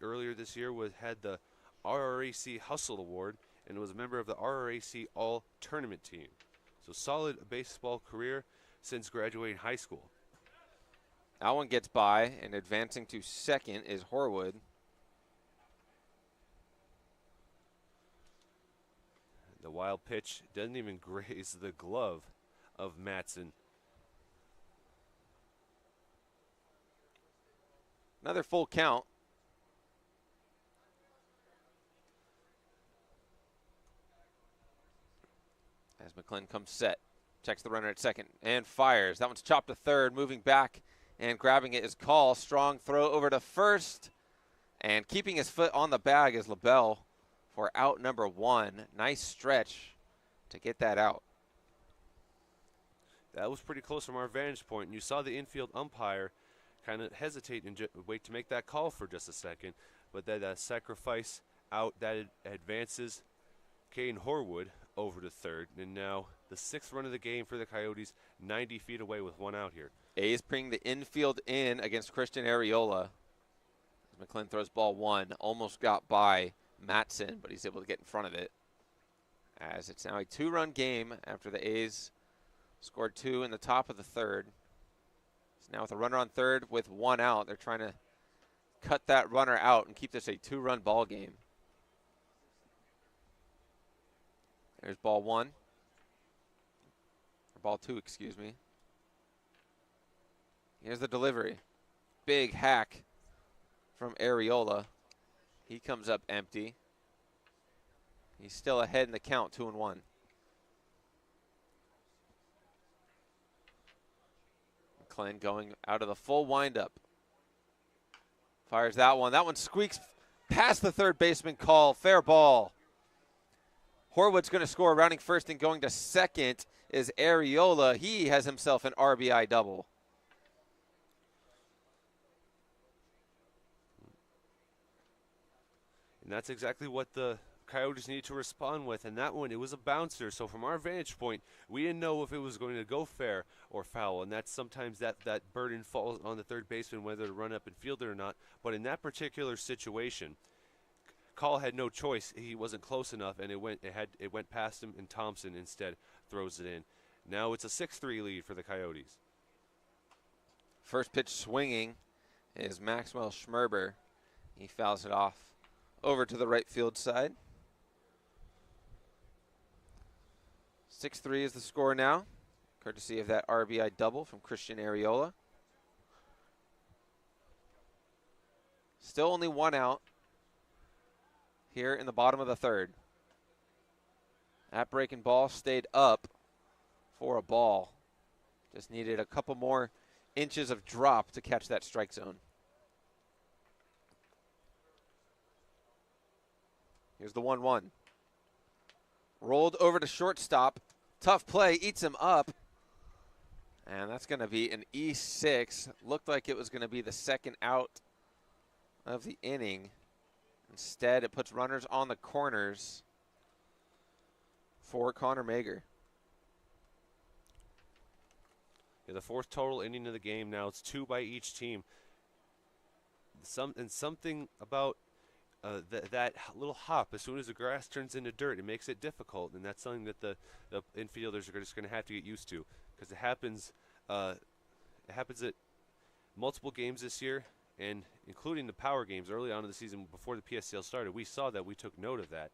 earlier this year had the RRAC Hustle Award and was a member of the RRAC All Tournament team. So solid baseball career since graduating high school. That one gets by, and advancing to second is Horwood. The wild pitch doesn't even graze the glove of Matson. Another full count. As McClin comes set, checks the runner at second and fires. That one's chopped to third, moving back and grabbing it is Call. Strong throw over to first, and keeping his foot on the bag is LaBelle for out number 1. Nice stretch to get that out. That was pretty close from our vantage point, and you saw the infield umpire kind of hesitate and wait to make that call for just a second, but that sacrifice out that advances Caden Horwood over to third, and now the 6th run of the game for the Coyotes, 90 feet away with 1 out here. A's bring the infield in against Christian Arriola. McClin throws ball 1, almost got by Matson, but he's able to get in front of it. As it's now a 2-run game after the A's scored 2 in the top of the third. So now with a runner on third with 1 out, they're trying to cut that runner out and keep this a 2-run ball game. There's ball 1. Or ball 2, excuse me. Here's the delivery. Big hack from Arriola. He comes up empty. He's still ahead in the count, 2-1. McClin going out of the full windup. Fires that one. That one squeaks past the third baseman call. Fair ball. Horwood's going to score. Rounding first and going to second is Arriola. He has himself an RBI double. And that's exactly what the Coyotes need to respond with. And that one, it was a bouncer. So from our vantage point, we didn't know if it was going to go fair or foul. And that's sometimes that burden falls on the third baseman, whether to run up and field it or not. But in that particular situation, Call had no choice. He wasn't close enough, and it went past him, and Thompson instead throws it in. Now it's a 6-3 lead for the Coyotes. First pitch swinging is Maxwell Schmerber. He fouls it off over to the right field side. 6-3 is the score now, courtesy of that RBI double from Christian Arriola. Still only 1 out here in the bottom of the third. That breaking ball stayed up for a ball. Just needed a couple more inches of drop to catch that strike zone. Here's the 1-1. Rolled over to shortstop. Tough play, eats him up. And that's going to be an E6. Looked like it was going to be the second out of the inning. Instead, it puts runners on the corners for Connor Mager. Yeah, the 4th total inning of the game. Now it's 2 by each team. Something about that little hop, as soon as the grass turns into dirt, it makes it difficult, and that's something that the infielders are just going to have to get used to, because it happens at multiple games this year, and including the power games early on in the season before the PSCL started. We saw that, we took note of that,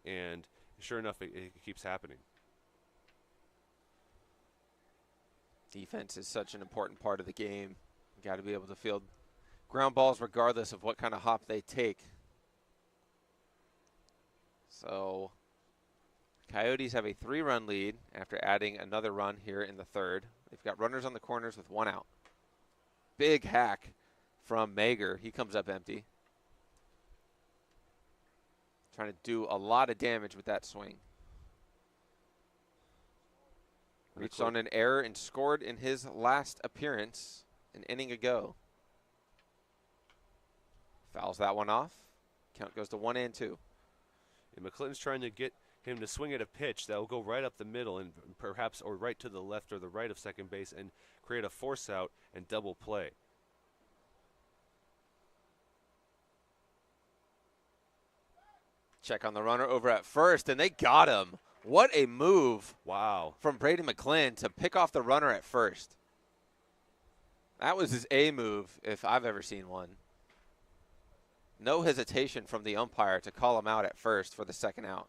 and sure enough, it keeps happening. Defense is such an important part of the game. You got to be able to field ground balls regardless of what kind of hop they take. So Coyotes have a 3-run lead after adding another run here in the third. They've got runners on the corners with 1 out. Big hack from Mager. He comes up empty. Trying to do a lot of damage with that swing. Reached on an error and scored in his last appearance an inning ago. Fouls that one off. Count goes to 1-2. And McClinton's trying to get him to swing at a pitch that will go right up the middle and perhaps or right to the left or the right of second base and create a force out and double play. Check on the runner over at first, and they got him. What a move. Wow. From Braden McClin to pick off the runner at first. That was his A move, if I've ever seen one. No hesitation from the umpire to call him out at first for the second out.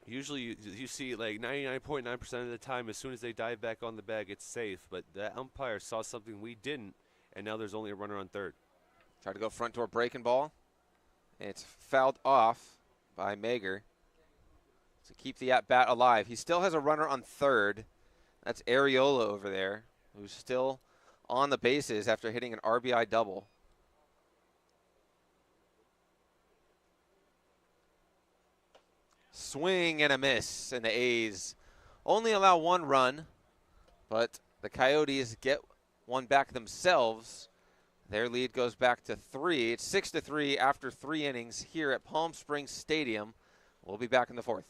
Usually you see like 99.9% of the time, as soon as they dive back on the bag, it's safe. But that umpire saw something we didn't, and now there's only a runner on third. Try to go front door breaking ball. And it's fouled off by Mager to keep the at-bat alive. He still has a runner on third. That's Arriola over there, who's still on the bases after hitting an RBI double. Swing and a miss, and the A's only allow 1 run, but the Coyotes get one back themselves. Their lead goes back to 3. It's 6-3 after 3 innings here at Palm Springs Stadium. We'll be back in the 4th.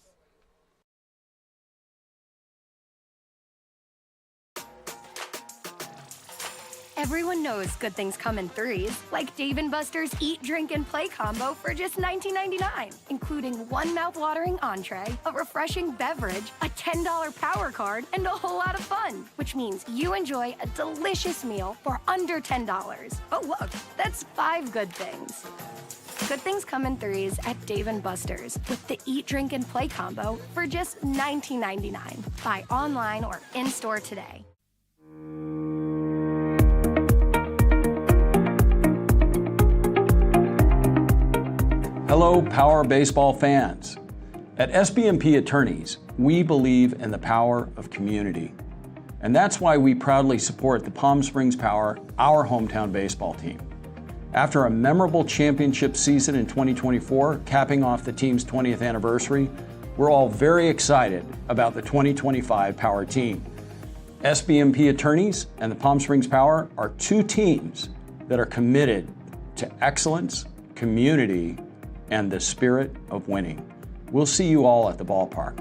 Everyone knows good things come in threes, like Dave & Buster's Eat, Drink, and Play combo for just $19.99, including one mouth-watering entree, a refreshing beverage, a $10 power card, and a whole lot of fun, which means you enjoy a delicious meal for under $10. Oh, look, that's 5 good things. Good things come in threes at Dave & Buster's with the Eat, Drink, and Play combo for just $19.99. Buy online or in-store today. Hello, Power Baseball fans. At SBMP Attorneys, we believe in the power of community. And that's why we proudly support the Palm Springs Power, our hometown baseball team. After a memorable championship season in 2024, capping off the team's 20th anniversary, we're all very excited about the 2025 Power team. SBMP Attorneys and the Palm Springs Power are two teams that are committed to excellence, community, and the spirit of winning. We'll see you all at the ballpark.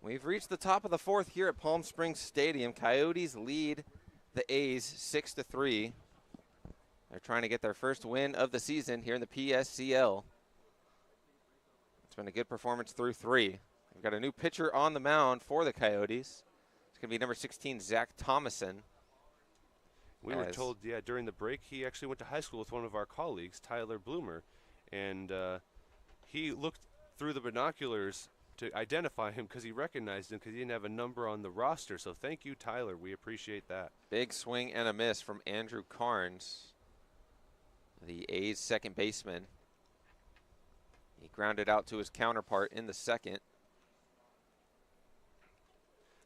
We've reached the top of the fourth here at Palm Springs Stadium. Coyotes lead the A's 6-3. They're trying to get their first win of the season here in the PSCL. It's been a good performance through 3. We've got a new pitcher on the mound for the Coyotes. It's going to be number 16, Zach Thomason. We were told, during the break, he actually went to high school with one of our colleagues, Tyler Bloomer, and he looked through the binoculars to identify him because he recognized him because he didn't have a number on the roster. So thank you, Tyler. We appreciate that. Big swing and a miss from Andrew Carnes, the A's second baseman. He grounded out to his counterpart in the second.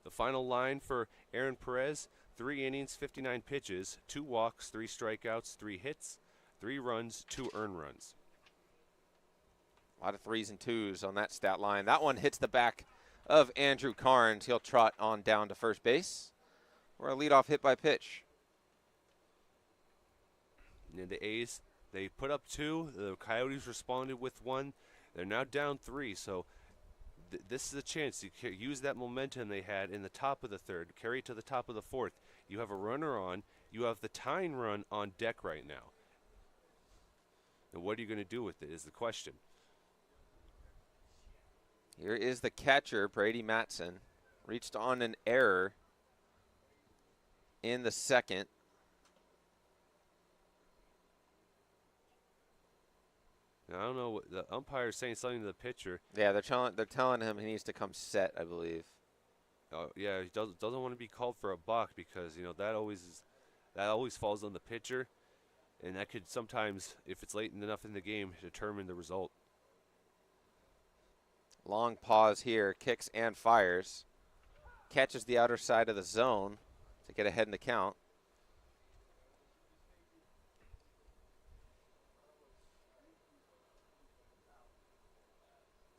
The final line for Aaron Perez, 3 innings, 59 pitches, 2 walks, 3 strikeouts, 3 hits, 3 runs, 2 earned runs. A lot of 3s and 2s on that stat line. That one hits the back of Andrew Carnes. He'll trot on down to first base for a leadoff hit by pitch. And the A's, they put up 2. The Coyotes responded with 1. They're now down 3. So this is a chance to use that momentum they had in the top of the third, carry it to the top of the fourth. You have a runner on. You have the tying run on deck right now. And what are you going to do with it is the question. Here is the catcher, Brady Matson. Reached on an error in the second. Now, I don't know. The umpire is saying something to the pitcher. Yeah, they're telling him he needs to come set, I believe. Yeah, he doesn't want to be called for a balk because that always falls on the pitcher, and that could sometimes, if it's late enough in the game, determine the result. Long pause here, kicks and fires. Catches the outer side of the zone to get ahead in the count.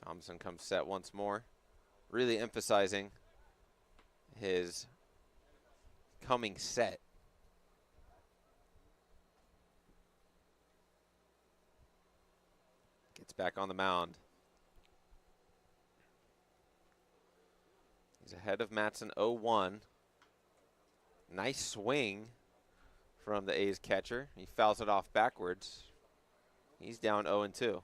Thompson comes set once more, really emphasizing his coming set. Gets back on the mound. He's ahead of Matson 0-1. Nice swing from the A's catcher. He fouls it off backwards. He's down 0-2.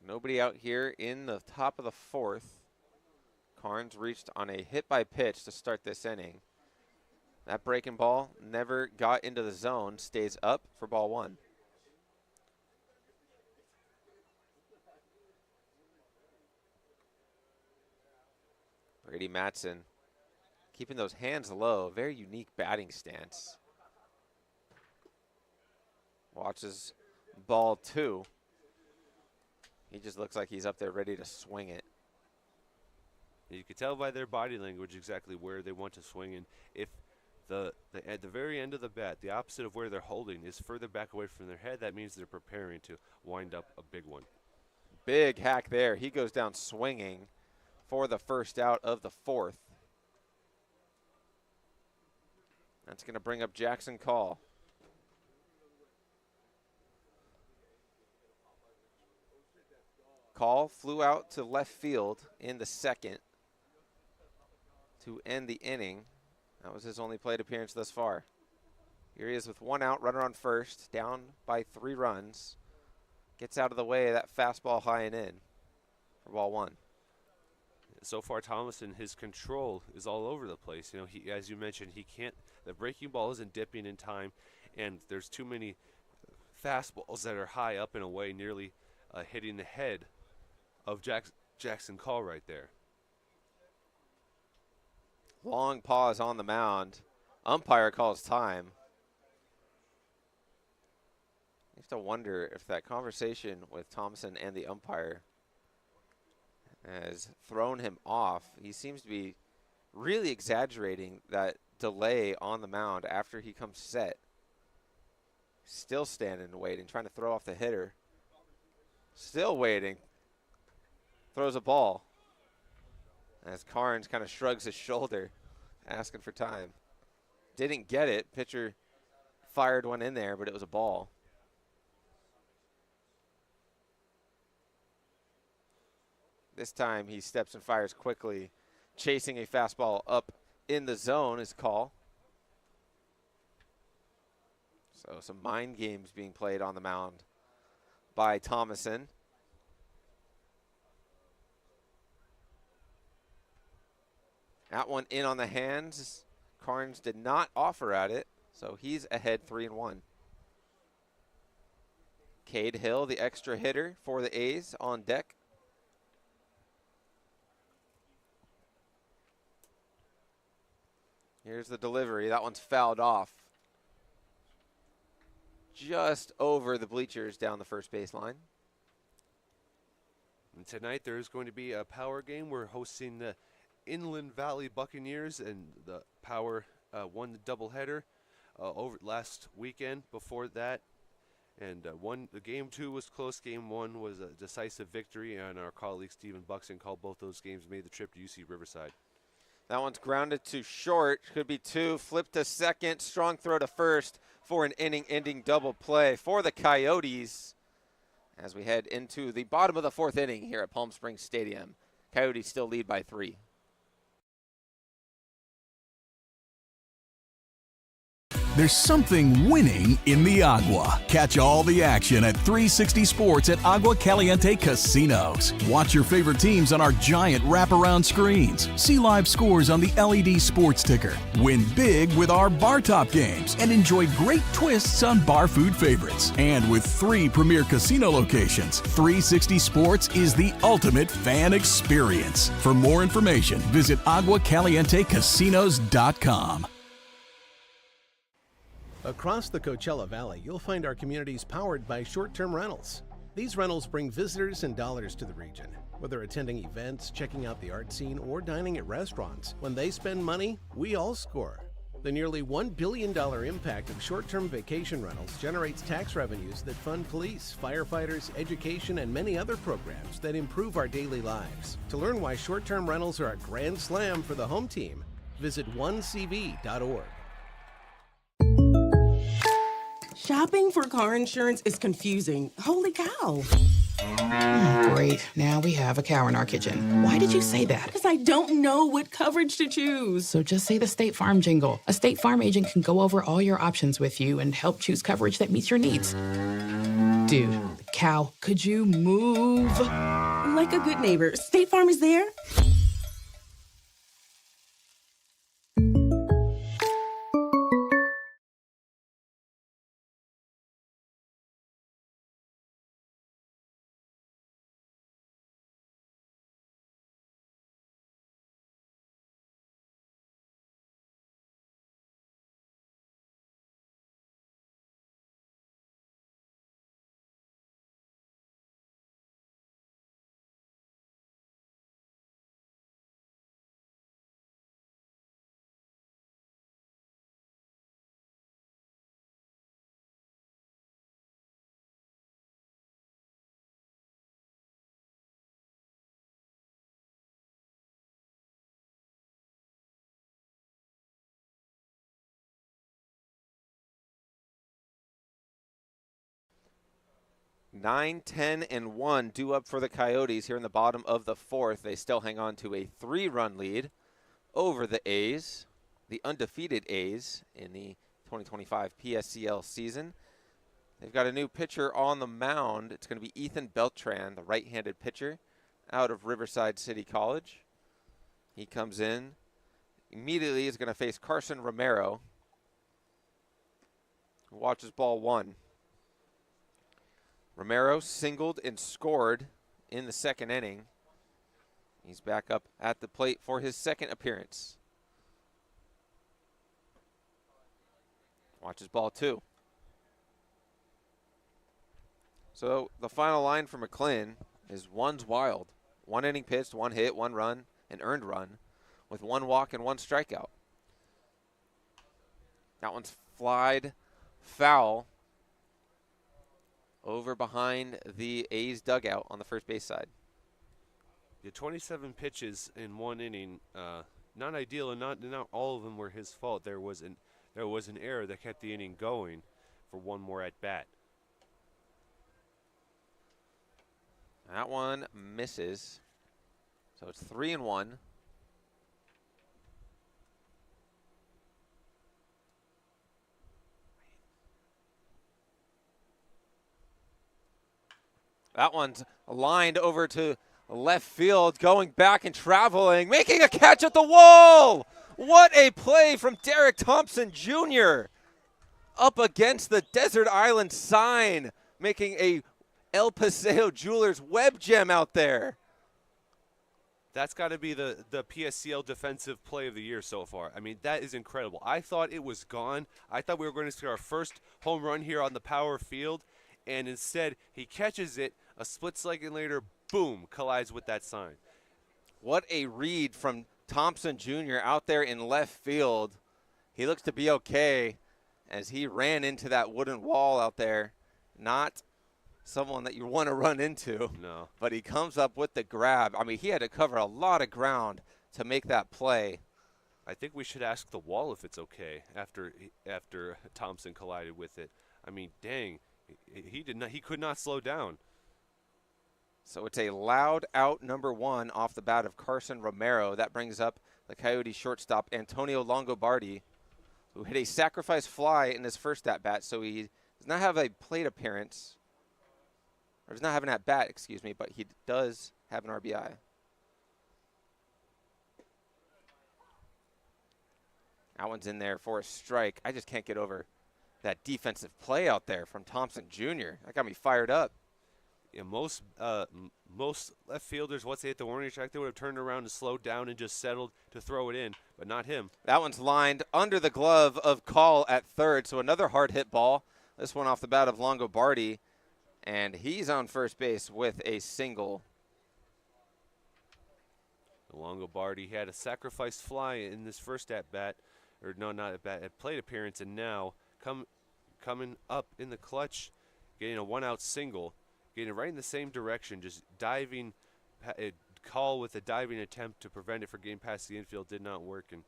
Nobody out here in the top of the fourth. Carnes reached on a hit by pitch to start this inning. That breaking ball never got into the zone, stays up for ball one. Brady Matson keeping those hands low, very unique batting stance. Watches ball two. He just looks like he's up there ready to swing it. You can tell by their body language exactly where they want to swing. And if at the very end of the bat, the opposite of where they're holding is further back away from their head, that means they're preparing to wind up a big one. Big hack there. He goes down swinging for the first out of the fourth. That's going to bring up Jackson Call. Call flew out to left field in the second to end the inning. That was his only plate appearance thus far. Here he is with one out, runner on first, down by 3 runs. Gets out of the way of that fastball high and in for ball one. So far, Thomason, his control is all over the place. You know, he, as you mentioned, he can't. The breaking ball isn't dipping in time, and there's too many fastballs that are high up and away, nearly hitting the head of Jackson Call right there. Long pause on the mound. Umpire calls time. You have to wonder if that conversation with Thompson and the umpire has thrown him off. He seems to be really exaggerating that delay on the mound after he comes set. Still standing and waiting, trying to throw off the hitter. Still waiting. Throws a ball. As Carnes kind of shrugs his shoulder, asking for time. Didn't get it. Pitcher fired one in there, but it was a ball. This time he steps and fires quickly, chasing a fastball up in the zone is call. So some mind games being played on the mound by Thomason. That one in on the hands. Carnes did not offer at it, so he's ahead 3-1. Cade Hill, the extra hitter for the A's, on deck. Here's the delivery. That one's fouled off. Just over the bleachers down the first baseline. And tonight there is going to be a power game. We're hosting the Inland Valley Buccaneers, and the Power won the doubleheader over last weekend. Before that, and the game 2 was close. Game 1 was a decisive victory, and our colleague Stephen Buxton called both those games. Made the trip to UC Riverside. That one's grounded to short. Could be 2. Flip to second. Strong throw to first for an inning-ending double play for the Coyotes as we head into the bottom of the 4th inning here at Palm Springs Stadium. Coyotes still lead by 3. There's something winning in the agua. Catch all the action at 360 Sports at Agua Caliente Casinos. Watch your favorite teams on our giant wraparound screens. See live scores on the LED sports ticker. Win big with our bar top games and enjoy great twists on bar food favorites. And with 3 premier casino locations, 360 Sports is the ultimate fan experience. For more information, visit aguacalientecasinos.com. Across the Coachella Valley, you'll find our communities powered by short-term rentals. These rentals bring visitors and dollars to the region. Whether attending events, checking out the art scene, or dining at restaurants, when they spend money, we all score. The nearly $1 billion impact of short-term vacation rentals generates tax revenues that fund police, firefighters, education, and many other programs that improve our daily lives. To learn why short-term rentals are a grand slam for the home team, visit onecv.org. Shopping for car insurance is confusing. Holy cow. Great. Now we have a cow in our kitchen. Why did you say that? Because I don't know what coverage to choose. So just say the State Farm jingle. A State Farm agent can go over all your options with you and help choose coverage that meets your needs. Dude, cow, could you move? Like a good neighbor, State Farm is there. Nine, 10, and 1 due up for the Coyotes here in the bottom of the fourth. They still hang on to a 3-run lead over the A's, the undefeated A's in the 2025 PSCL season. They've got a new pitcher on the mound. It's going to be Ethan Beltran, the right-handed pitcher out of Riverside City College. He comes in. Immediately is going to face Carson Romero, who watches ball 1. Romero singled and scored in the second inning. He's back up at the plate for his second appearance. Watches ball 2. So the final line for McClin is one's wild. 1 inning pitched, 1 hit, 1 run, an earned run, with 1 walk and 1 strikeout. That one's flied foul over behind the A's dugout on the first base side. Yeah, 27 pitches in 1 inning, not ideal, and not all of them were his fault. There was an error that kept the inning going for 1 more at bat. That one misses. So it's 3-1. That one's lined over to left field, going back and traveling, making a catch at the wall. What a play from Derek Thompson Jr. Up against the Desert Island sign, making a El Paseo Jewelers web gem out there. That's got to be the PSCL defensive play of the year so far. I mean, that is incredible. I thought it was gone. I thought we were going to see our first home run here on the power field, and instead he catches it. A split second later, boom, collides with that sign. What a read from Thompson Jr. out there in left field. He looks to be okay as he ran into that wooden wall out there. Not someone that you want to run into. No. But he comes up with the grab. I mean, he had to cover a lot of ground to make that play. I think we should ask the wall if it's okay after Thompson collided with it. I mean, dang, he could not slow down. So it's a loud out number 1 off the bat of Carson Romero. That brings up the Coyotes shortstop Antonio Longobardi, who hit a sacrifice fly in his first at-bat. So he does not have a plate appearance, or does not have an at-bat, excuse me, but he does have an RBI. That one's in there for a strike. I just can't get over that defensive play out there from Thompson Jr. That got me fired up. Yeah, most left fielders, once they hit the warning track, they would have turned around and slowed down and just settled to throw it in, but not him. That one's lined under the glove of Call at third, so another hard hit ball. This one off the bat of Longobardi, and he's on first base with a single. Longobardi had a sacrifice fly in this first at-bat, or no, not at-bat, at plate appearance, and now coming up in the clutch, getting a 1-out single. Getting right in the same direction, just diving. Call with a diving attempt to prevent it from getting past the infield did not work. And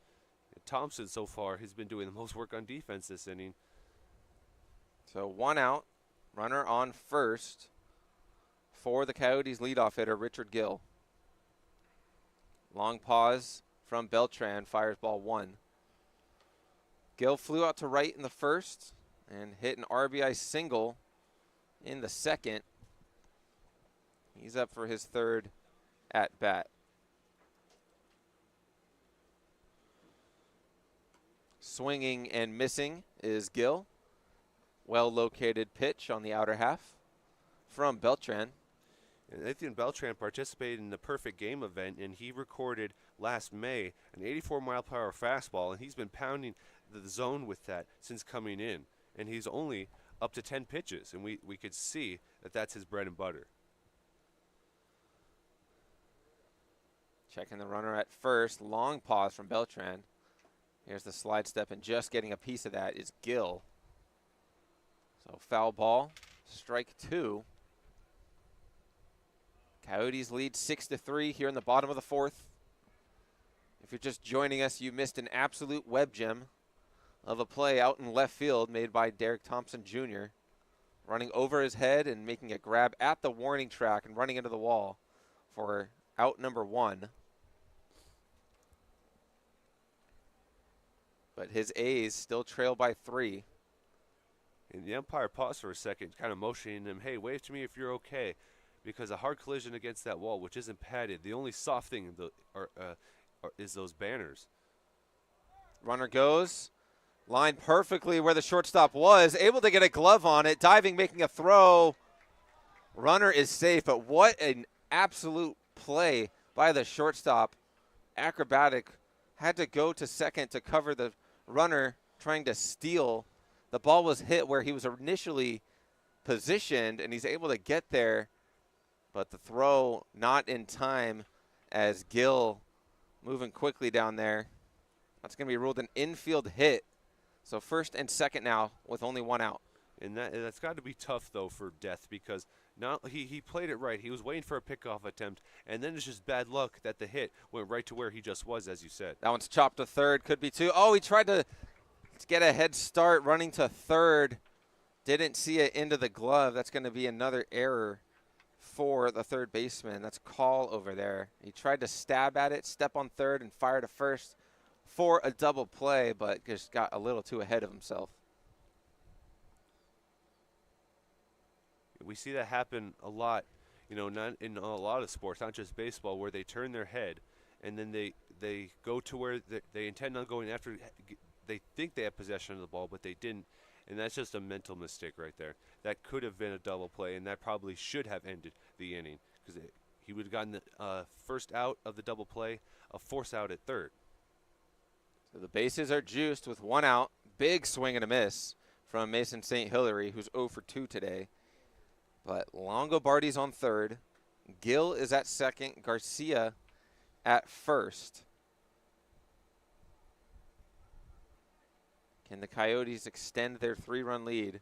Thompson so far has been doing the most work on defense this inning. So 1 out, runner on first for the Coyotes leadoff hitter, Richard Gill. Long pause from Beltran, fires ball 1. Gill flew out to right in the first and hit an RBI single in the second. He's up for his third at bat. Swinging and missing is Gill. Well-located pitch on the outer half from Beltran. And Nathan Beltran participated in the Perfect Game event, and he recorded last May an 84-mile-per-hour fastball, and he's been pounding the zone with that since coming in. And he's only up to 10 pitches, and we could see that that's his bread and butter. Checking the runner at first. Long pause from Beltran. Here's the slide step, and just getting a piece of that is Gill. So foul ball, strike 2. Coyotes lead 6-3 here in the bottom of the 4th. If you're just joining us, you missed an absolute web gem of a play out in left field made by Derek Thompson Jr. Running over his head and making a grab at the warning track and running into the wall for out number 1. But his A's still trail by 3. And the umpire paused for a second, kind of motioning him, hey, wave to me if you're okay. Because a hard collision against that wall, which isn't padded, the only soft thing is those banners. Runner goes, lined perfectly where the shortstop was, able to get a glove on it, diving, making a throw. Runner is safe, but what an absolute play by the shortstop. Acrobatic, had to go to second to cover the runner trying to steal. The ball was hit where he was initially positioned, and he's able to get there. But the throw not in time as Gill moving quickly down there. That's going to be ruled an infield hit. So first and second now with only 1 out. And that's got to be tough, though, for Death because he played it right. He was waiting for a pickoff attempt, and then it's just bad luck that the hit went right to where he just was, as you said. That one's chopped to third. Could be 2. Oh, he tried to get a head start running to third. Didn't see it into the glove. That's going to be another error for the third baseman. That's call over there. He tried to stab at it, step on third, and fire to first for a double play, but just got a little too ahead of himself. We see that happen a lot, not in a lot of sports, not just baseball, where they turn their head and then they go to where they intend on going after. They think they have possession of the ball, but they didn't. And that's just a mental mistake right there. That could have been a double play, and that probably should have ended the inning because he would have gotten the first out of the double play, a force out at third. So the bases are juiced with 1 out. Big swing and a miss from Mason St. Hilary, who's 0 for 2 today. But Longobardi's on third. Gill is at second. Garcia at first. Can the Coyotes extend their 3-run lead?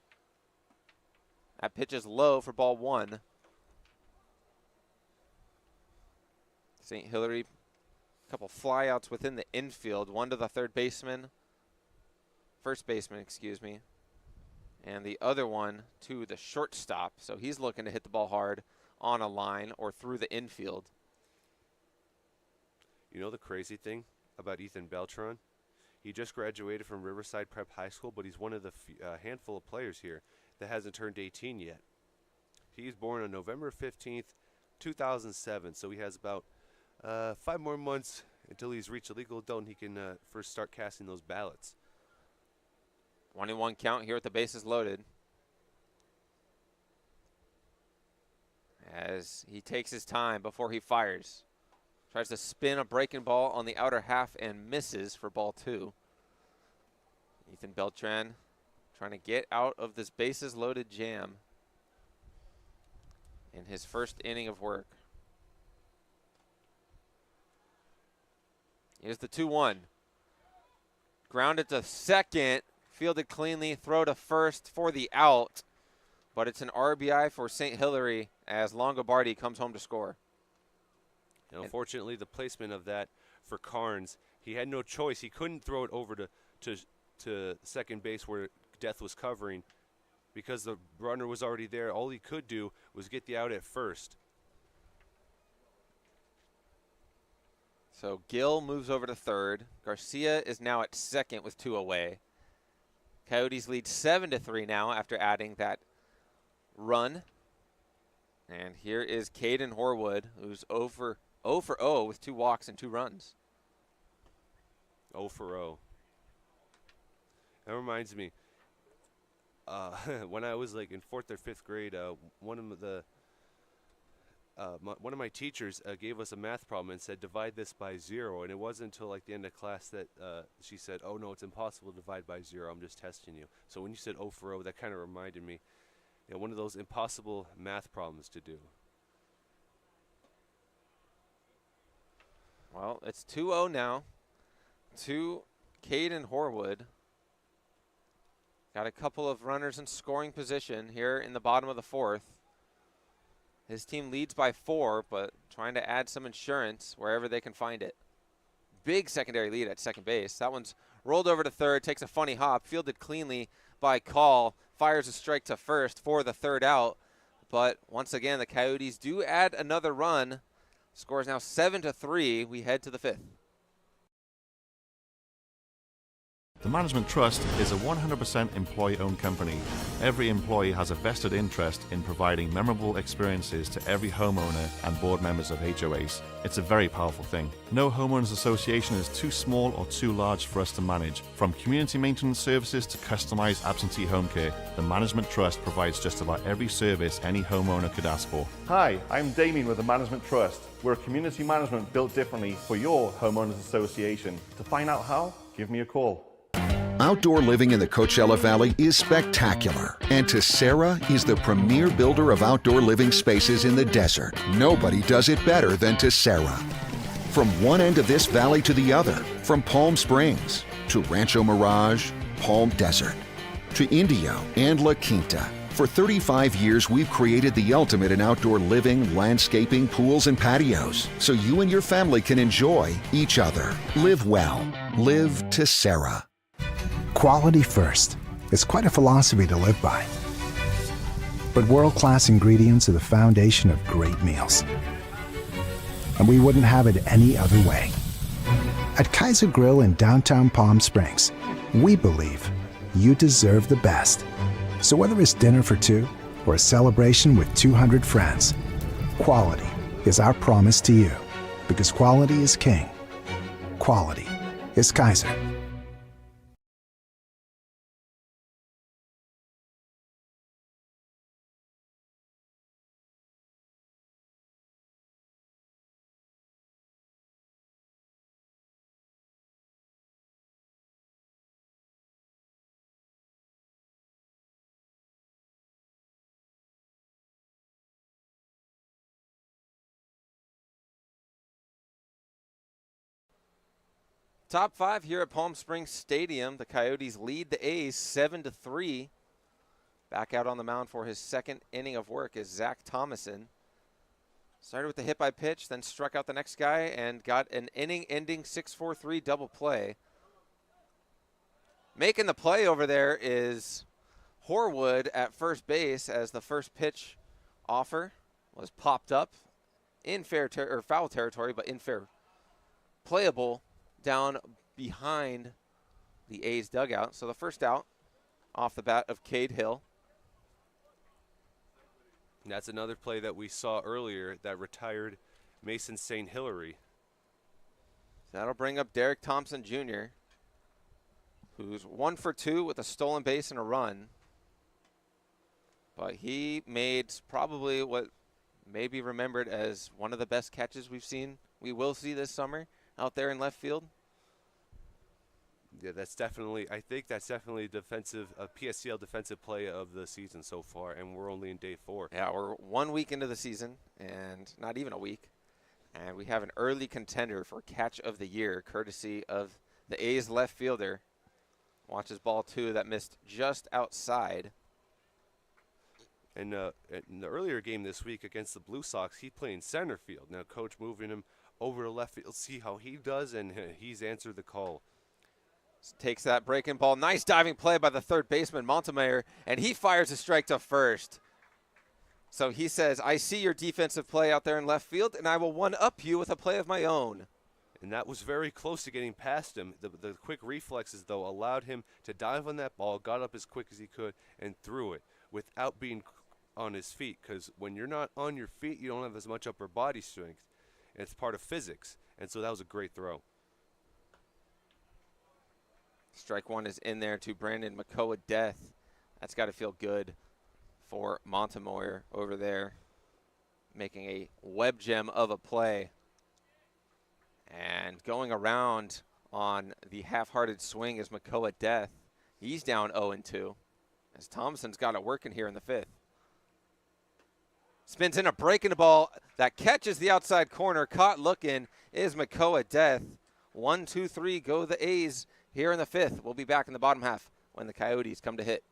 That pitch is low for ball 1. St. Hilary, a couple flyouts within the infield. One to the first baseman, excuse me. And the other one to the shortstop. So he's looking to hit the ball hard on a line or through the infield. You know the crazy thing about Ethan Beltran? He just graduated from Riverside Prep High School, but he's one of the handful of players here that hasn't turned 18 yet. He's born on November 15th, 2007, so he has about 5 more months until he's reached a legal adult and he can first start casting those ballots. 1-1 count here with the bases loaded. As he takes his time before he fires. Tries to spin a breaking ball on the outer half and misses for ball 2. Ethan Beltran trying to get out of this bases loaded jam in his first inning of work. Here's the 2-1. Grounded to second, fielded cleanly, throw to first for the out. But it's an RBI for St. Hilary as Longobardi comes home to score. And unfortunately, the placement of that for Carnes, he had no choice. He couldn't throw it over to second base where Death was covering because the runner was already there. All he could do was get the out at first. So Gill moves over to third. Garcia is now at second with 2 away. Coyotes lead 7-3 now after adding that run. And here is Caden Horwood, who's 0 for 0 with 2 walks and 2 runs. 0 for 0. That reminds me, when I was like in 4th or 5th grade, one of my teachers gave us a math problem and said divide this by 0, and it wasn't until like the end of class that she said, "Oh no, it's impossible to divide by 0. I'm just testing you." So when you said 0 for 0, that kind of reminded me, one of those impossible math problems to do. Well, it's 2-0 now to Caden Horwood. Got a couple of runners in scoring position here in the bottom of the 4th. His team leads by 4, but trying to add some insurance wherever they can find it. Big secondary lead at second base. That one's rolled over to third, takes a funny hop, fielded cleanly by Call, fires a strike to first for the 3rd out. But once again, the Coyotes do add another run. Score is now 7-3. We head to the 5th. The Management Trust is a 100% employee-owned company. Every employee has a vested interest in providing memorable experiences to every homeowner and board members of HOAs. It's a very powerful thing. No homeowners association is too small or too large for us to manage. From community maintenance services to customized absentee home care, the Management Trust provides just about every service any homeowner could ask for. Hi, I'm Damien with the Management Trust. We're a community management built differently for your homeowners association. To find out how, give me a call. Outdoor living in the Coachella Valley is spectacular, and Tessera is the premier builder of outdoor living spaces in the desert. Nobody does it better than Tessera. From one end of this valley to the other, from Palm Springs to Rancho Mirage, Palm Desert, to Indio and La Quinta. For 35 years, we've created the ultimate in outdoor living, landscaping, pools, and patios, so you and your family can enjoy each other. Live well. Live Tessera. Quality first. It's quite a philosophy to live by. But world-class ingredients are the foundation of great meals. And we wouldn't have it any other way. At Kaiser Grill in downtown Palm Springs, we believe you deserve the best. So whether it's dinner for 2 or a celebration with 200 friends, quality is our promise to you. Because quality is king. Quality is Kaiser. Top 5 here at Palm Springs Stadium. The Coyotes lead the A's 7-3. Back out on the mound for his 2nd inning of work is Zach Thomason. Started with the hit by pitch, then struck out the next guy and got an inning-ending 6-4-3 double play. Making the play over there is Horwood at first base as the first pitch offer was popped up in foul territory, but in fair playable down behind the A's dugout. So the first out off the bat of Cade Hill. And that's another play that we saw earlier that retired Mason St. Hilary. That'll bring up Derek Thompson Jr., who's 1 for 2 with a stolen base and a run. But he made probably what may be remembered as one of the best catches we will see this summer out there in left field. Yeah, I think that's definitely a PSCL defensive play of the season so far, and we're only in day 4. Yeah, we're 1 week into the season, and not even a week. And we have an early contender for catch of the year, courtesy of the A's left fielder. Watches ball 2 that missed just outside. And in the earlier game this week against the Blue Sox, he played in center field. Now, coach moving him over to left field, see how he does, and he's answered the call. Takes that breaking ball. Nice diving play by the third baseman, Montemayor, and he fires a strike to first. So he says, I see your defensive play out there in left field, and I will one-up you with a play of my own. And that was very close to getting past him. The quick reflexes, though, allowed him to dive on that ball, got up as quick as he could, and threw it without being on his feet. Because when you're not on your feet, you don't have as much upper body strength. And it's part of physics. And so that was a great throw. Strike one is in there to Brandon McCoa Death. That's got to feel good for Montemayor over there, making a web gem of a play. And going around on the half-hearted swing is McCoa Death. He's down 0-2 as Thompson's got it working here in the fifth. Spins in a breaking ball that catches the outside corner. Caught looking is McCoa Death. 1, 2, 3 go the A's here in the fifth. We'll be back in the bottom half when the Coyotes come to hit.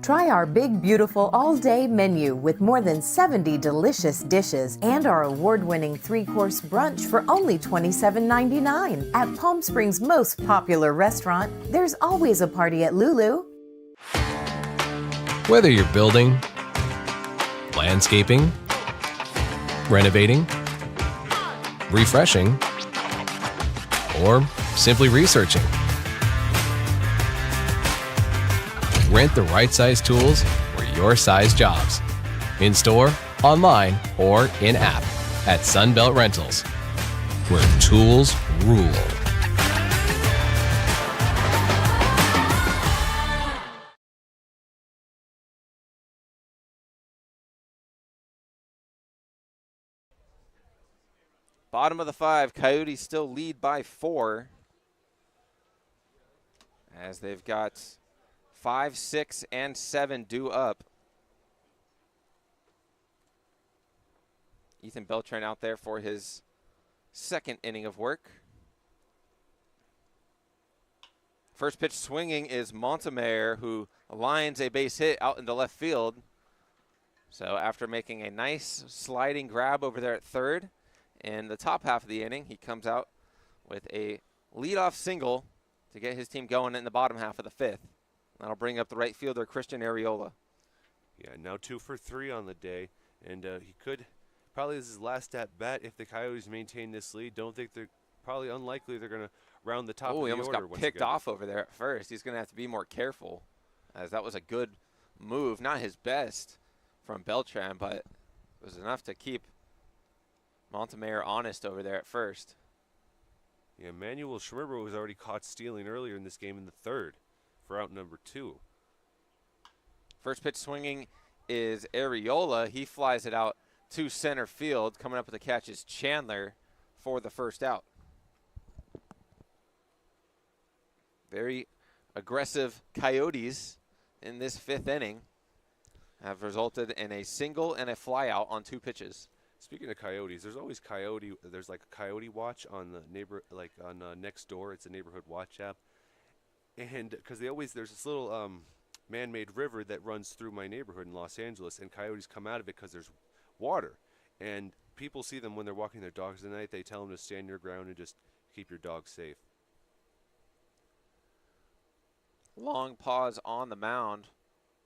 Try our big, beautiful all-day menu with more than 70 delicious dishes and our award-winning 3-course brunch for only $27.99. At Palm Springs' most popular restaurant, there's always a party at Lulu. Whether you're building, landscaping, renovating, refreshing, or simply researching, rent the right size tools for your size jobs. In store, online, or in app at Sunbelt Rentals, where tools rule. Bottom of the 5, Coyotes still lead by 4 as they've got 5, 6, and 7 due up. Ethan Beltran out there for his second inning of work. First pitch swinging is Montemayor, who lines a base hit out into left field. So after making a nice sliding grab over there at third in the top half of the inning, he comes out with a leadoff single to get his team going in the bottom half of the fifth. That'll bring up the right fielder, Christian Arriola. Yeah, now 2 for 3 on the day, and he could probably this is his last at bat if the Coyotes maintain this lead. Don't think they're probably unlikely they're going to round the top of the order. He almost got picked off over there at first. He's going to have to be more careful, as that was a good move. Not his best from Beltran, but it was enough to keep Montemayor honest over there at first. Yeah, Manuel Schmerber was already caught stealing earlier in this game in the third for out number 2. First pitch swinging is Arriola. He flies it out to center field. Coming up with the catch is Chandler for the first out. Very aggressive Coyotes in this fifth inning have resulted in a single and a fly out on 2 pitches. Speaking of Coyotes, there's always there's like a Coyote watch on the Nextdoor. It's a neighborhood watch app. And because there's this little man-made river that runs through my neighborhood in Los Angeles, and coyotes come out of it because there's water. And people see them when they're walking their dogs at night. They tell them to stand your ground and just keep your dog safe. Long pause on the mound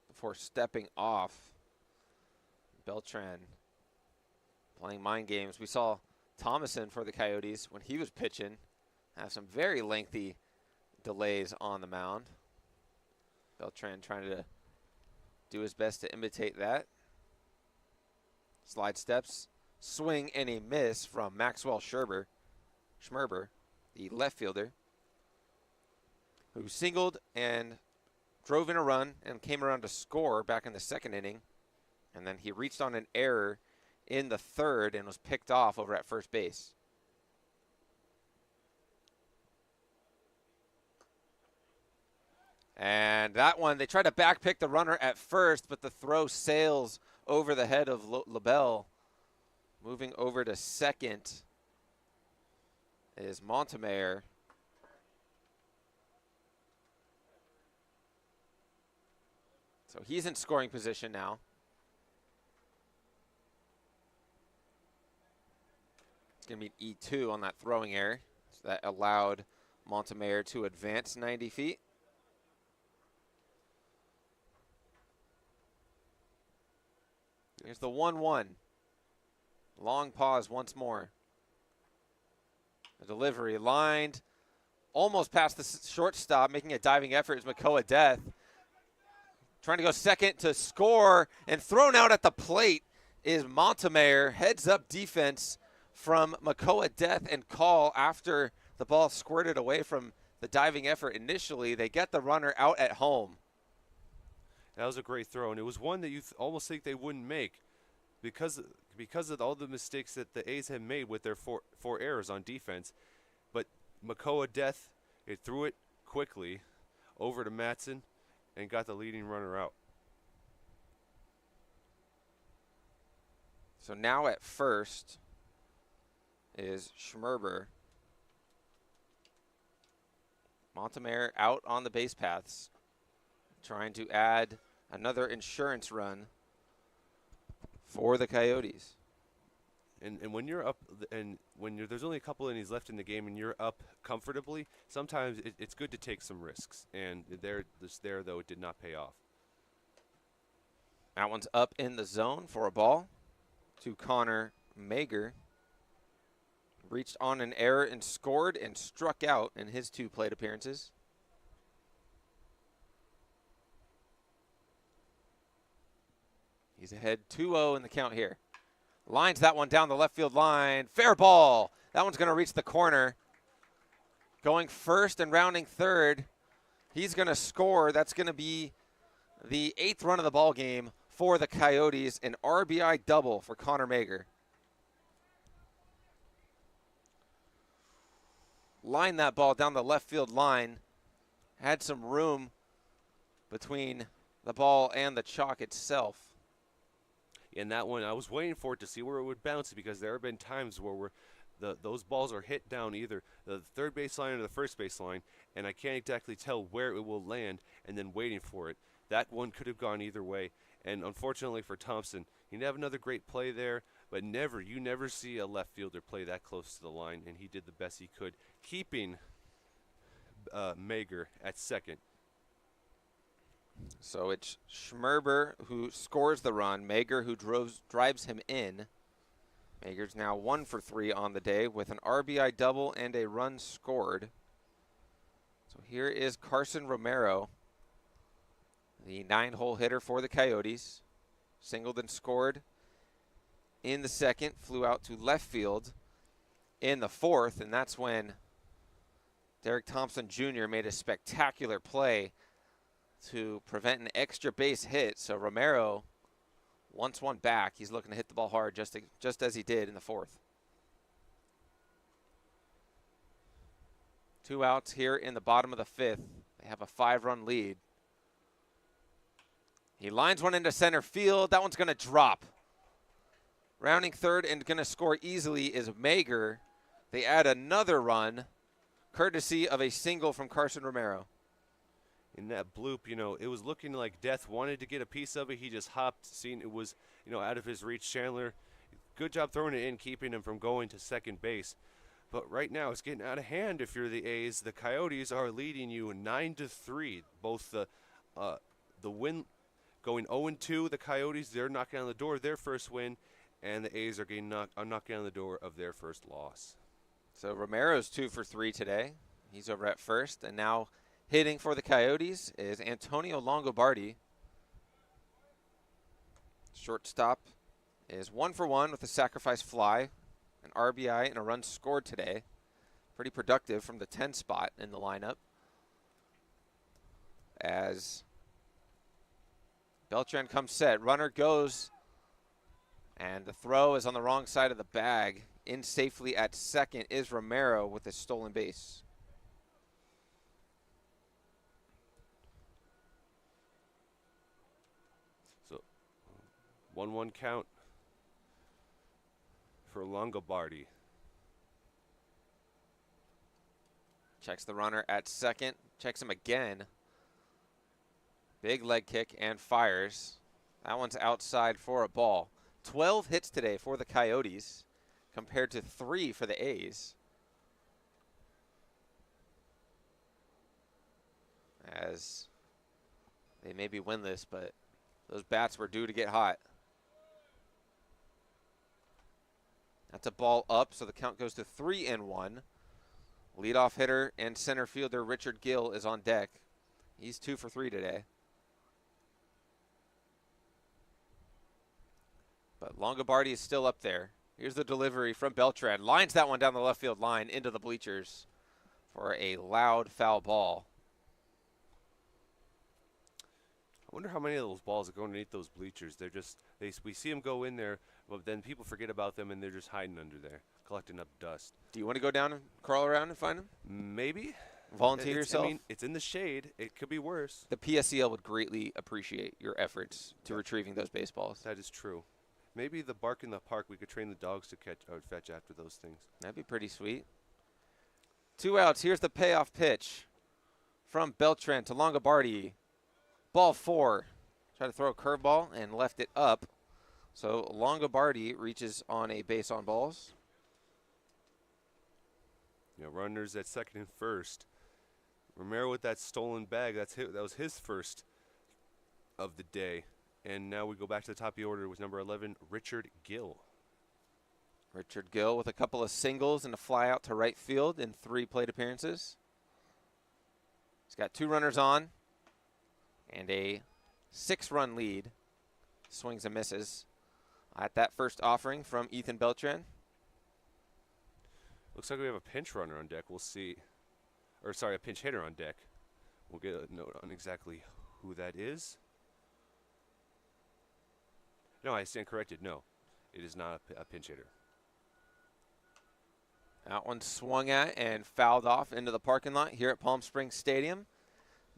before stepping off. Beltran playing mind games. We saw Thomason for the Coyotes when he was pitching have some very lengthy delays on the mound. Beltran trying to do his best to imitate that. Slide steps, swing and a miss from Maxwell Schmerber, the left fielder, who singled and drove in a run and came around to score back in the second inning. And then he reached on an error in the third and was picked off over at first base. And that one, they tried to backpick the runner at first, but the throw sails over the head of LaBelle. Moving over to second is Montemayor. So he's in scoring position now. It's going to be E2 on that throwing error. So that allowed Montemayor to advance 90 feet. Here's the 1-1. Long pause once more. The delivery lined almost past the shortstop, making a diving effort is Makoa Death. Trying to go second to score, and thrown out at the plate is Montemayor. Heads up defense from Makoa Death and call after the ball squirted away from the diving effort initially. They get the runner out at home. That was a great throw, and it was one that you almost think they wouldn't make because of all the mistakes that the A's have made with their four errors on defense. But Makoa Death, it threw it quickly over to Matson and got the leading runner out. So now at first is Schmerber. Montemayor out on the base paths, trying to add another insurance run for the Coyotes. And when you're up, and when there's only a couple innings left in the game, and you're up comfortably, sometimes it's good to take some risks. And there though, it did not pay off. That one's up in the zone for a ball to Connor Mager. Reached on an error and scored and struck out in his 2 plate appearances. He's ahead 2-0 in the count here. Lines that one down the left field line. Fair ball. That one's going to reach the corner. Going first and rounding third. He's going to score. That's going to be the 8th run of the ball game for the Coyotes. An RBI double for Connor Mager. Line that ball down the left field line. Had some room between the ball and the chalk itself. In that one, I was waiting for it to see where it would bounce because there have been times where those balls are hit down either the third baseline or the first baseline, and I can't exactly tell where it will land, and then waiting for it. That one could have gone either way, and unfortunately for Thompson, he didn't have another great play there, but you never see a left fielder play that close to the line, and he did the best he could, keeping Mager at second. So it's Schmerber who scores the run, Mager who drives him in. Mager's now 1 for 3 on the day with an RBI double and a run scored. So here is Carson Romero, the 9-hole hitter for the Coyotes. Singled and scored in the second, flew out to left field in the fourth, and that's when Derek Thompson Jr. made a spectacular play to prevent an extra base hit. So Romero wants one back. He's looking to hit the ball hard just as he did in the fourth. 2 outs here in the bottom of the 5th. They have a 5-run lead. He lines one into center field. That one's going to drop. Rounding third and going to score easily is Mager. They add another run, courtesy of a single from Carson Romero. In that bloop, it was looking like Death wanted to get a piece of it. He just hopped, seeing it was, out of his reach. Chandler, good job throwing it in, keeping him from going to second base. But right now it's getting out of hand if you're the A's. The Coyotes are leading you 9-3. Both the win going 0-2, the Coyotes, they're knocking on the door of their first win, and the A's are knocking on the door of their first loss. So Romero's 2 for 3 today. He's over at first, and now hitting for the Coyotes is Antonio Longobardi. Shortstop is 1 for 1 with a sacrifice fly, an RBI, and a run scored today. Pretty productive from the 10 spot in the lineup. As Beltran comes set, runner goes, and the throw is on the wrong side of the bag. In safely at second is Romero with a stolen base. So 1-1 count for Longobardi. Checks the runner at second, checks him again. Big leg kick and fires. That one's outside for a ball. 12 hits today for the Coyotes compared to 3 for the A's. As they may be winless, but those bats were due to get hot. That's a ball up, so the count goes to 3-1. Leadoff hitter and center fielder Richard Gill is on deck. He's 2 for 3 today. But Longobardi is still up there. Here's the delivery from Beltran. Lines that one down the left field line into the bleachers for a loud foul ball. I wonder how many of those balls are going underneath those bleachers. We see them go in there, but then people forget about them and they're just hiding under there, collecting up dust. Do you want to go down and crawl around and find them? Maybe. Volunteer yourself? I mean, it's in the shade. It could be worse. The PSCL would greatly appreciate your efforts to retrieving those baseballs. That is true. Maybe the bark in the park, we could train the dogs to catch or fetch after those things. That'd be pretty sweet. 2 outs. Here's the payoff pitch from Beltran to Longobardi. Ball 4. Tried to throw a curveball and left it up. So Longobardi reaches on a base on balls. You know, runners at second and first. Romero with that stolen bag. That was his first of the day. And now we go back to the top of the order with number 11, Richard Gill. Richard Gill with a couple of singles and a fly out to right field in 3 plate appearances. He's got 2 runners on and a 6-run lead. Swings and misses at that first offering from Ethan Beltran. Looks like we have a pinch runner on deck. We'll see. Or, sorry, a pinch hitter on deck. We'll get a note on exactly who that is. No, I stand corrected. No, it is not a pinch hitter. That one swung at and fouled off into the parking lot here at Palm Springs Stadium.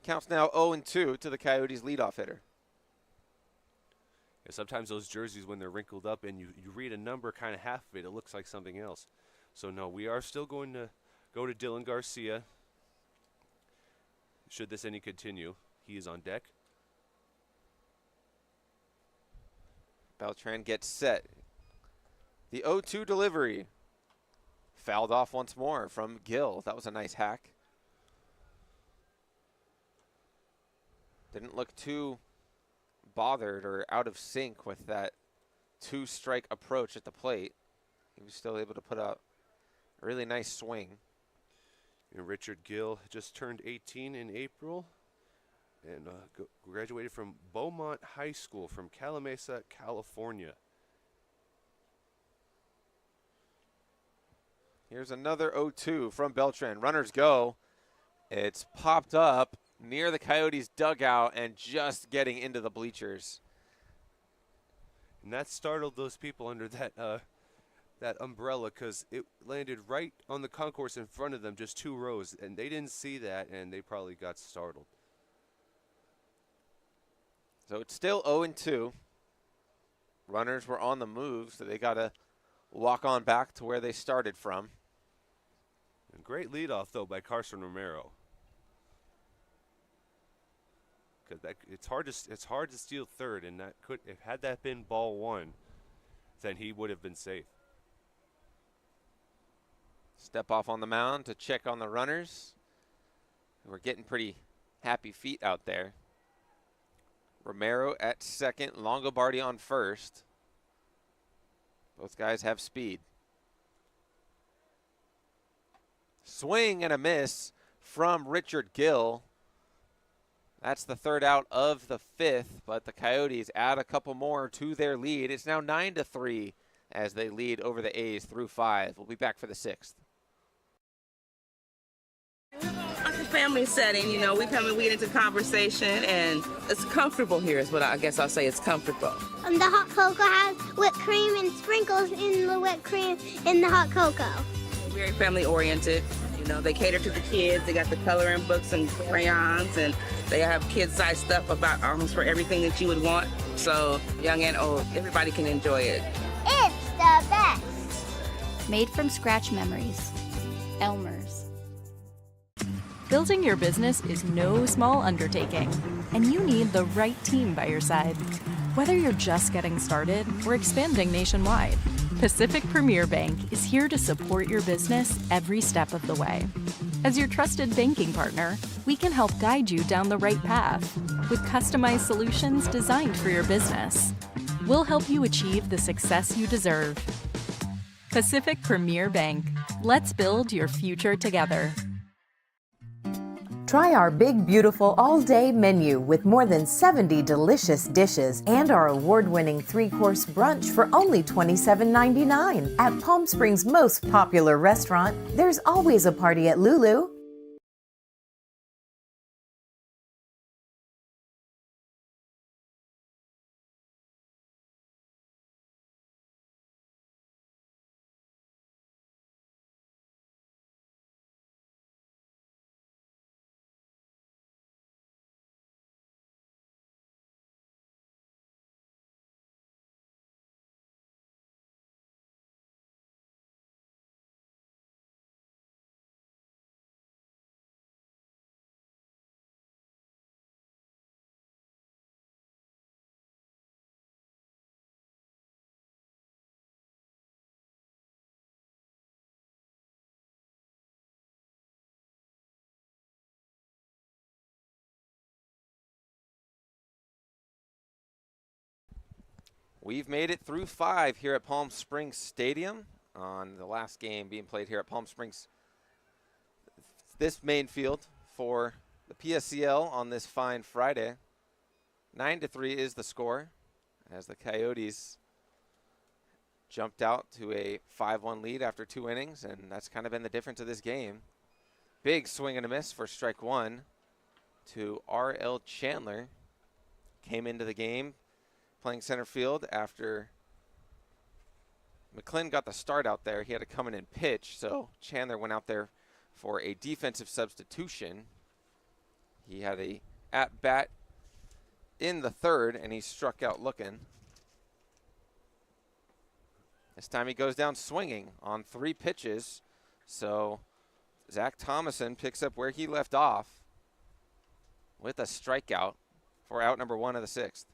Counts now 0-2 to the Coyotes' leadoff hitter. Yeah, sometimes those jerseys, when they're wrinkled up and you read a number, kind of half of it, it looks like something else. So, no, we are still going to go to Dylan Garcia. Should this inning continue, he is on deck. Beltran gets set. The 0-2 delivery. Fouled off once more from Gill. That was a nice hack. Didn't look too bothered or out of sync with that 2-strike approach at the plate. He was still able to put up a really nice swing. And Richard Gill just turned 18 in April and graduated from Beaumont High School from Calamasa, California. Here's another 0-2 from Beltran. Runners go. It's popped up near the Coyotes' dugout and just getting into the bleachers. And that startled those people under that umbrella because it landed right on the concourse in front of them, just 2 rows, and they didn't see that, and they probably got startled. So it's still 0-2. Runners were on the move, so they got to walk on back to where they started from. And great leadoff, though, by Carson Romero. Because it's hard to steal third, and that could, if had that been ball 1, then he would have been safe. step off on the mound to check on the runners. We're getting pretty happy feet out there. Romero at second, Longobardi on first. Both guys have speed. Swing and a miss from Richard Gill. That's the third out of the fifth, but the Coyotes add a couple more to their lead. It's now 9-3 as they lead over the A's through 5. We'll be back for the 6th. It's a family setting, you know, we come and we get into conversation, and it's comfortable here is what I guess I'll say. It's comfortable. The hot cocoa has whipped cream and sprinkles in the whipped cream in the hot cocoa. Very family oriented. You know, they cater to the kids. They got the coloring books and crayons, and they have kid-sized stuff about almost for everything that you would want. So young and old, everybody can enjoy it. It's the best. Made from scratch memories. Elmer's. Building your business is no small undertaking, and you need the right team by your side. Whether you're just getting started or expanding nationwide, Pacific Premier Bank is here to support your business every step of the way. As your trusted banking partner, we can help guide you down the right path with customized solutions designed for your business. We'll help you achieve the success you deserve. Pacific Premier Bank. Let's build your future together. Try our big, beautiful all-day menu with more than 70 delicious dishes and our award-winning 3-course brunch for only $27.99. At Palm Springs' most popular restaurant, there's always a party at Lulu. We've made it through 5 here at Palm Springs Stadium on the last game being played here at Palm Springs. This main field for the PSCL on this fine Friday. 9-3 is the score as the Coyotes jumped out to a 5-1 lead after 2 innings, and that's kind of been the difference of this game. Big swing and a miss for strike 1 to R.L. Chandler. Came into the game playing center field after McClin got the start out there. He had to come in and pitch, so Chandler went out there for a defensive substitution. He had a at-bat in the third, and he struck out looking. This time he goes down swinging on 3 pitches, so Zach Thomason picks up where he left off with a strikeout for out number 1 of the 6th.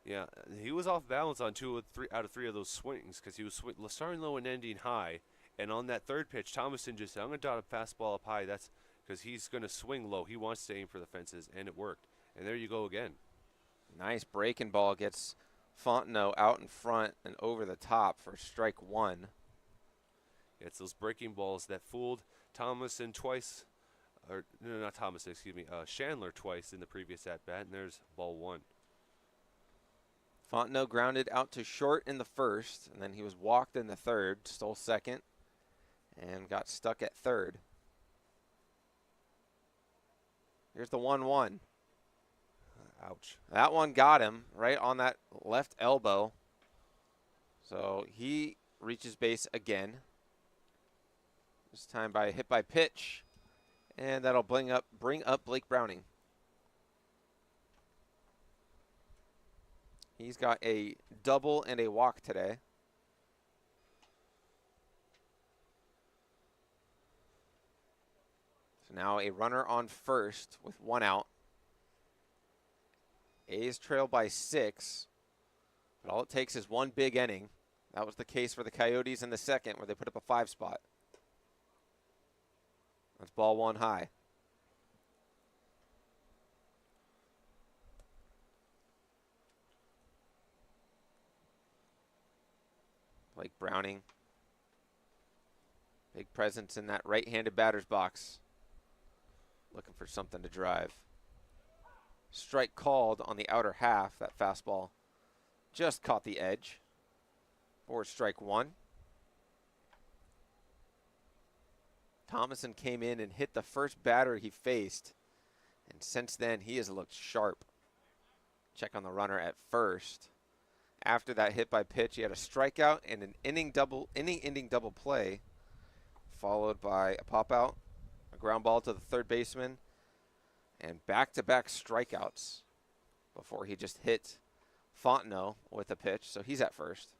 Yeah, he was off balance on 2 out of 3 of those swings because he was starting low and ending high. And on that third pitch, Thomason just said, I'm going to dot a fastball up high. That's because he's going to swing low. He wants to aim for the fences, and it worked. And there you go again. Nice breaking ball gets Fontenot out in front and over the top for strike 1. It's those breaking balls that fooled Thomason twice. Or, no, not Thomason, excuse me. Chandler twice in the previous at-bat, and there's ball 1. Fontenot grounded out to short in the first, and then he was walked in the third, stole second, and got stuck at third. Here's the 1-1. Ouch. That one got him right on that left elbow. So he reaches base again. This time by a hit by pitch, and that'll bring up Blake Browning. He's got a double and a walk today. So now a runner on first with 1 out. A's trail by 6, but all it takes is 1 big inning. That was the case for the Coyotes in the second, where they put up a 5 spot. That's ball one high. Blake Browning. Big presence in that right-handed batter's box. Looking for something to drive. Strike called on the outer half. That fastball just caught the edge. For strike one. Thomason came in and hit the first batter he faced. And since then, he has looked sharp. Check on the runner at first. After that hit by pitch, he had a strikeout and an inning ending double play, followed by a pop out, a ground ball to the third baseman, and back-to-back strikeouts before he just hit Fontenot with a pitch. So he's at first.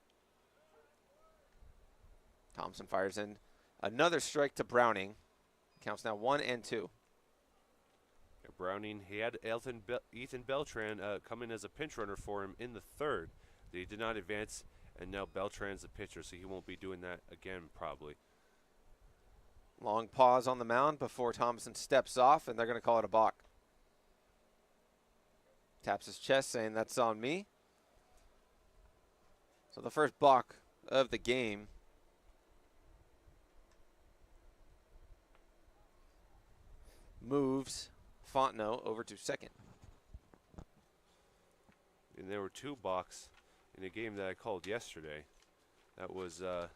Thompson fires in another strike to Browning. Counts now 1-2. Browning, he had Ethan Beltran come in as a pinch runner for him in the third. He did not advance, and now Beltran's the pitcher, so he won't be doing that again probably. Long pause on the mound before Thompson steps off, and they're going to call it a balk. Taps his chest saying, "That's on me." So the first balk of the game. Moves Fontenot over to second. And there were two balks in a game that I called yesterday. That was the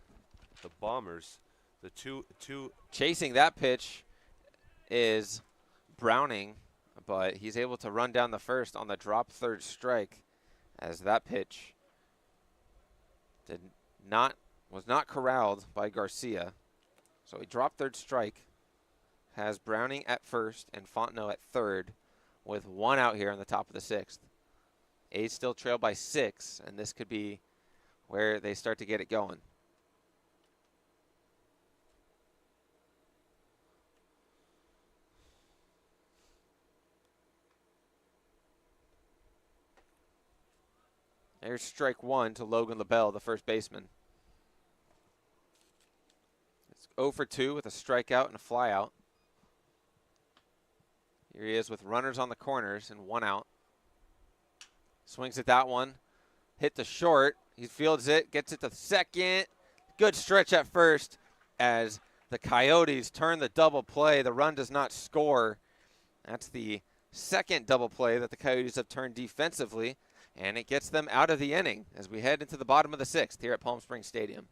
Bombers. The two chasing that pitch is Browning, but he's able to run down the first on the drop third strike, as that pitch was not corralled by Garcia. So he dropped third strike, has Browning at first and Fontenot at third, with one out here on the top of the sixth. A's still trail by 6, and this could be where they start to get it going. There's strike one to Logan LaBelle, the first baseman. It's 0 for 2 with a strikeout and a flyout. Here he is with runners on the corners and one out. Swings at that one. Hit the short. He fields it, gets it to second. Good stretch at first as the Coyotes turn the double play. The run does not score. That's the second double play that the Coyotes have turned defensively, and it gets them out of the inning as we head into the bottom of the sixth here at Palm Springs Stadium.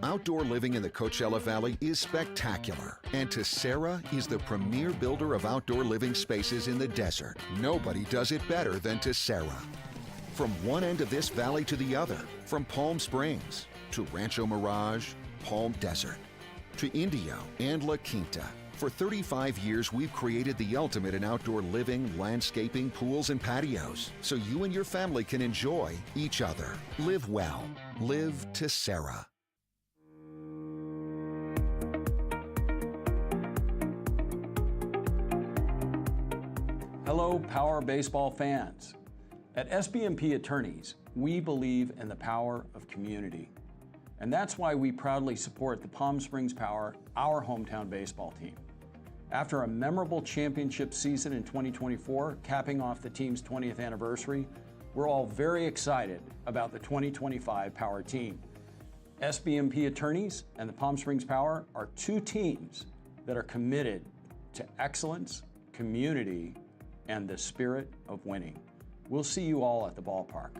Outdoor living in the Coachella Valley is spectacular, and Tessera is the premier builder of outdoor living spaces in the desert. Nobody does it better than Tessera. From one end of this valley to the other, from Palm Springs to Rancho Mirage, Palm Desert, to Indio and La Quinta. For 35 years, we've created the ultimate in outdoor living, landscaping, pools, and patios, so you and your family can enjoy each other. Live well. Live Tessera. Hello, Power Baseball fans. At SBMP Attorneys, we believe in the power of community. And that's why we proudly support the Palm Springs Power, our hometown baseball team. After a memorable championship season in 2024, capping off the team's 20th anniversary, we're all very excited about the 2025 Power team. SBMP Attorneys and the Palm Springs Power are two teams that are committed to excellence, community, and the spirit of winning. We'll see you all at the ballpark.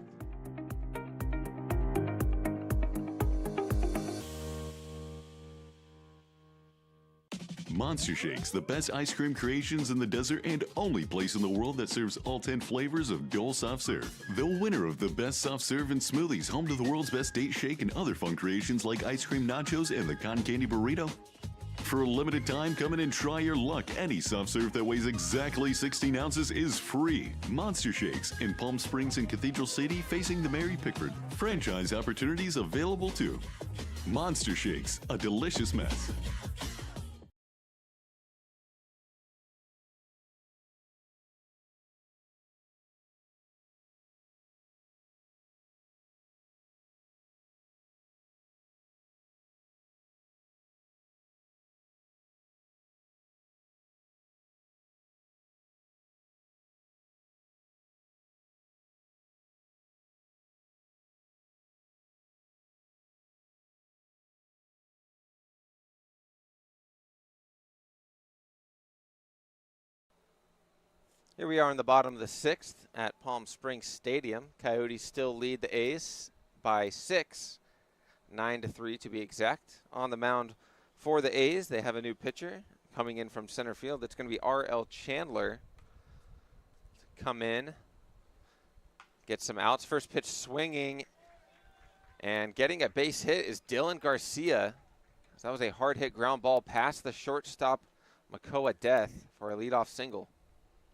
Monster Shakes, the best ice cream creations in the desert and only place in the world that serves all 10 flavors of Dole Soft Serve. The winner of the best soft serve and smoothies, home to the world's best date shake and other fun creations like ice cream nachos and the cotton candy burrito. For a limited time, come in and try your luck. Any soft serve that weighs exactly 16 ounces is free. Monster Shakes in Palm Springs and Cathedral City facing the Mary Pickford. Franchise opportunities available too. Monster Shakes, a delicious mess. Here we are in the bottom of the 6th at Palm Springs Stadium. Coyotes still lead the A's by 6, 9-3 to be exact. On the mound for the A's, they have a new pitcher coming in from center field. It's going to be R.L. Chandler to come in, get some outs. First pitch swinging, and getting a base hit is Dylan Garcia. So that was a hard hit ground ball past the shortstop, Makoa Death, for a leadoff single.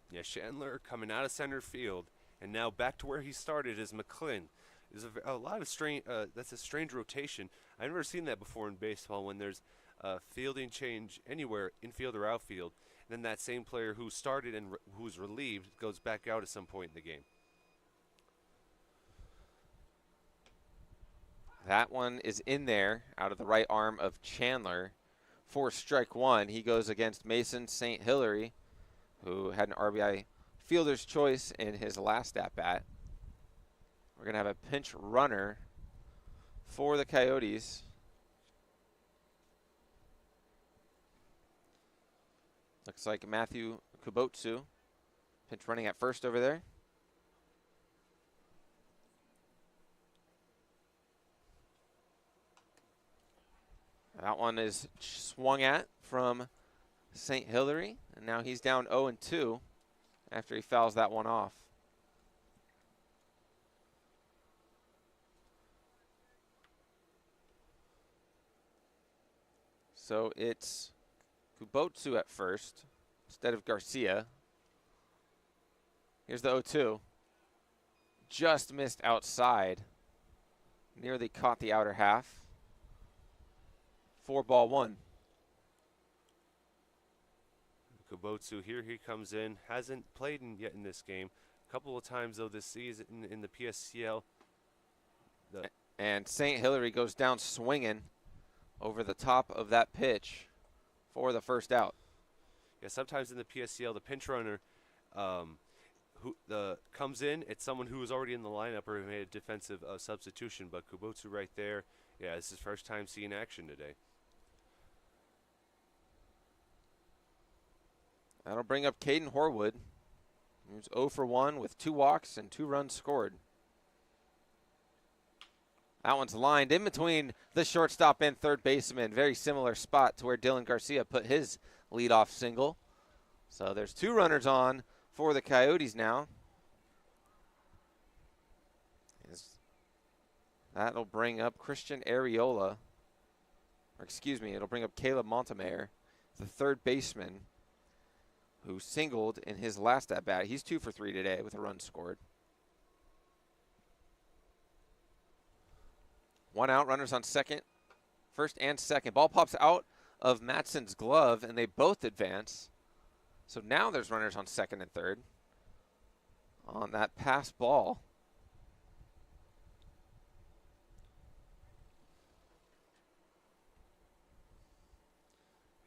Yeah, Chandler coming out of center field, and now back to where he started is McClin. There's a lot of strange. That's a strange rotation. I've never seen that before in baseball. When there's a fielding change anywhere, infield or outfield, and then that same player who started and who's relieved goes back out at some point in the game. That one is in there out of the right arm of Chandler for strike one. He goes against Mason St. Hilary, who had an RBI fielder's choice in his last at-bat. We're going to have a pinch runner for the Coyotes. Looks like Matthew Kubotsu, pinch running at first over there. That one is swung at from St. Hilary, and now he's down 0-2 after he fouls that one off. So it's Kubotsu at first instead of Garcia. Here's the 0-2. Just missed outside. Nearly caught the outer half. 4-1. Kubotsu, here he comes in. Hasn't played yet in this game. A couple of times, though, this season in the PSCL. And St. Hilary goes down swinging over the top of that pitch for the first out. Yeah, sometimes in the PSCL, the pinch runner comes in. It's someone who was already in the lineup or made a defensive substitution. But Kubotsu right there, yeah, it's his first time seeing action today. That'll bring up Caden Horwood, who's 0 for 1 with 2 walks and 2 runs scored. That one's lined in between the shortstop and third baseman. Very similar spot to where Dylan Garcia put his leadoff single. So there's 2 runners on for the Coyotes now. That'll bring up Christian Areola. Or excuse me, it'll bring up Caleb Montemayor, the third baseman, who singled in his last at-bat. He's 2 for 3 today with a run scored. 1 out, runners on second, first and second. Ball pops out of Matson's glove, and they both advance. So now there's runners on second and third on that pass ball.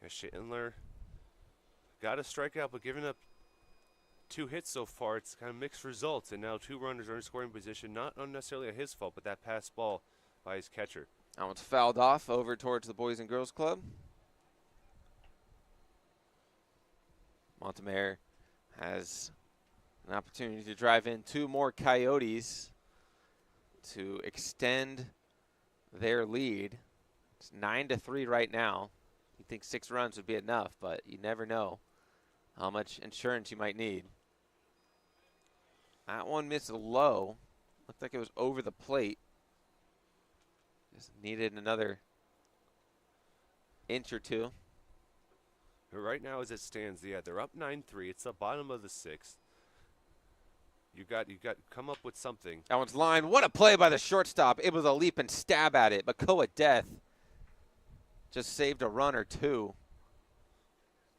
Yeah, Chandler got a strikeout, but giving up 2 hits so far. It's kind of mixed results, and now 2 runners are in scoring position. Not unnecessarily his fault, but that pass ball by his catcher. That one's fouled off over towards the Boys and Girls Club. Montemayor has an opportunity to drive in 2 more Coyotes to extend their lead. It's 9-3 right now. You think 6 runs would be enough, but you never know how much insurance you might need. That one missed low. Looked like it was over the plate. Just needed another inch or 2. Right now, as it stands, yeah, they're up 9-3. It's the bottom of the 6th. You got come up with something. That one's lined. What a play by the shortstop. It was a leap and stab at it. Makoa Death just saved a run or 2.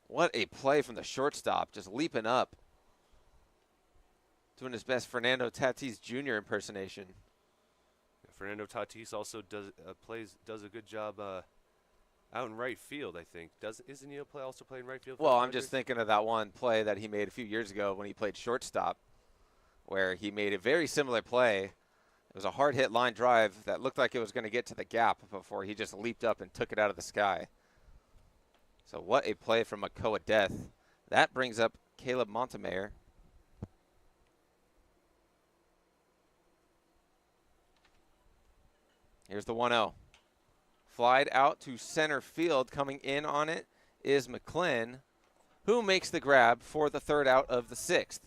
What a play from the shortstop, just leaping up. Doing his best Fernando Tatis Jr. impersonation. Fernando Tatis also does a good job out in right field, I think. Isn't he also playing right field? Well, I'm just thinking of that one play that he made a few years ago when he played shortstop, where he made a very similar play. It was a hard hit line drive that looked like it was going to get to the gap before he just leaped up and took it out of the sky. So what a play from Makoa Death. That brings up Caleb Montemayor. Here's the 1-0. Flied out to center field. Coming in on it is McClin, who makes the grab for the third out of the 6th.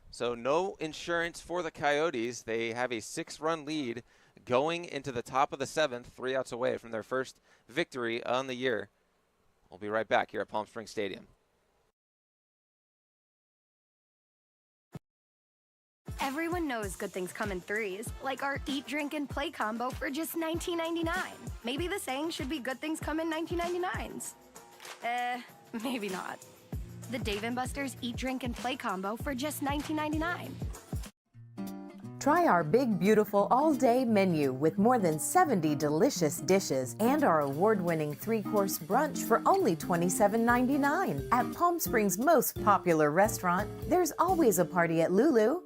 So no insurance for the Coyotes. They have a 6-run lead going into the top of the 7th, 3 outs away from their first victory on the year. We'll be right back here at Palm Springs Stadium. Everyone knows good things come in threes, like our eat, drink, and play combo for just $19.99. Maybe the saying should be good things come in 19.99s. Maybe not. The Dave & Buster's Eat, Drink, and Play combo for just $19.99. Try our big, beautiful all-day menu with more than 70 delicious dishes and our award-winning 3-course brunch for only $27.99. At Palm Springs' most popular restaurant, there's always a party at Lulu.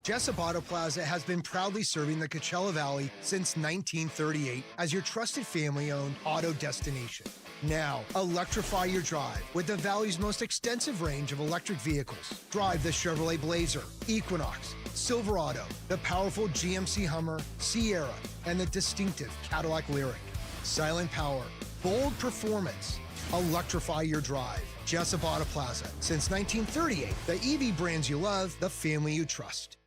Jessup Auto Plaza has been proudly serving the Coachella Valley since 1938 as your trusted family-owned auto destination. Now, electrify your drive with the Valley's most extensive range of electric vehicles. Drive the Chevrolet Blazer, Equinox, Silverado, the powerful GMC Hummer, Sierra, and the distinctive Cadillac Lyriq. Silent power, bold performance. Electrify your drive. Jessup Auto Plaza. Since 1938, the EV brands you love, the family you trust.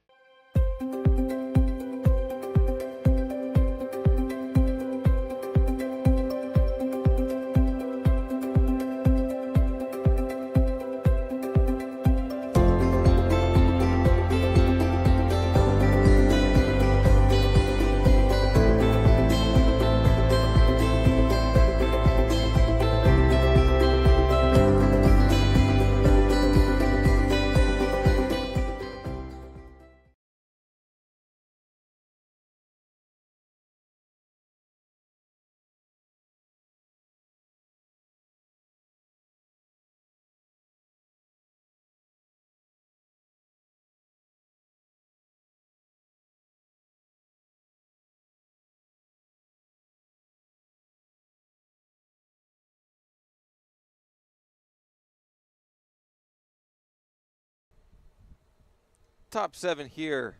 Top 7 here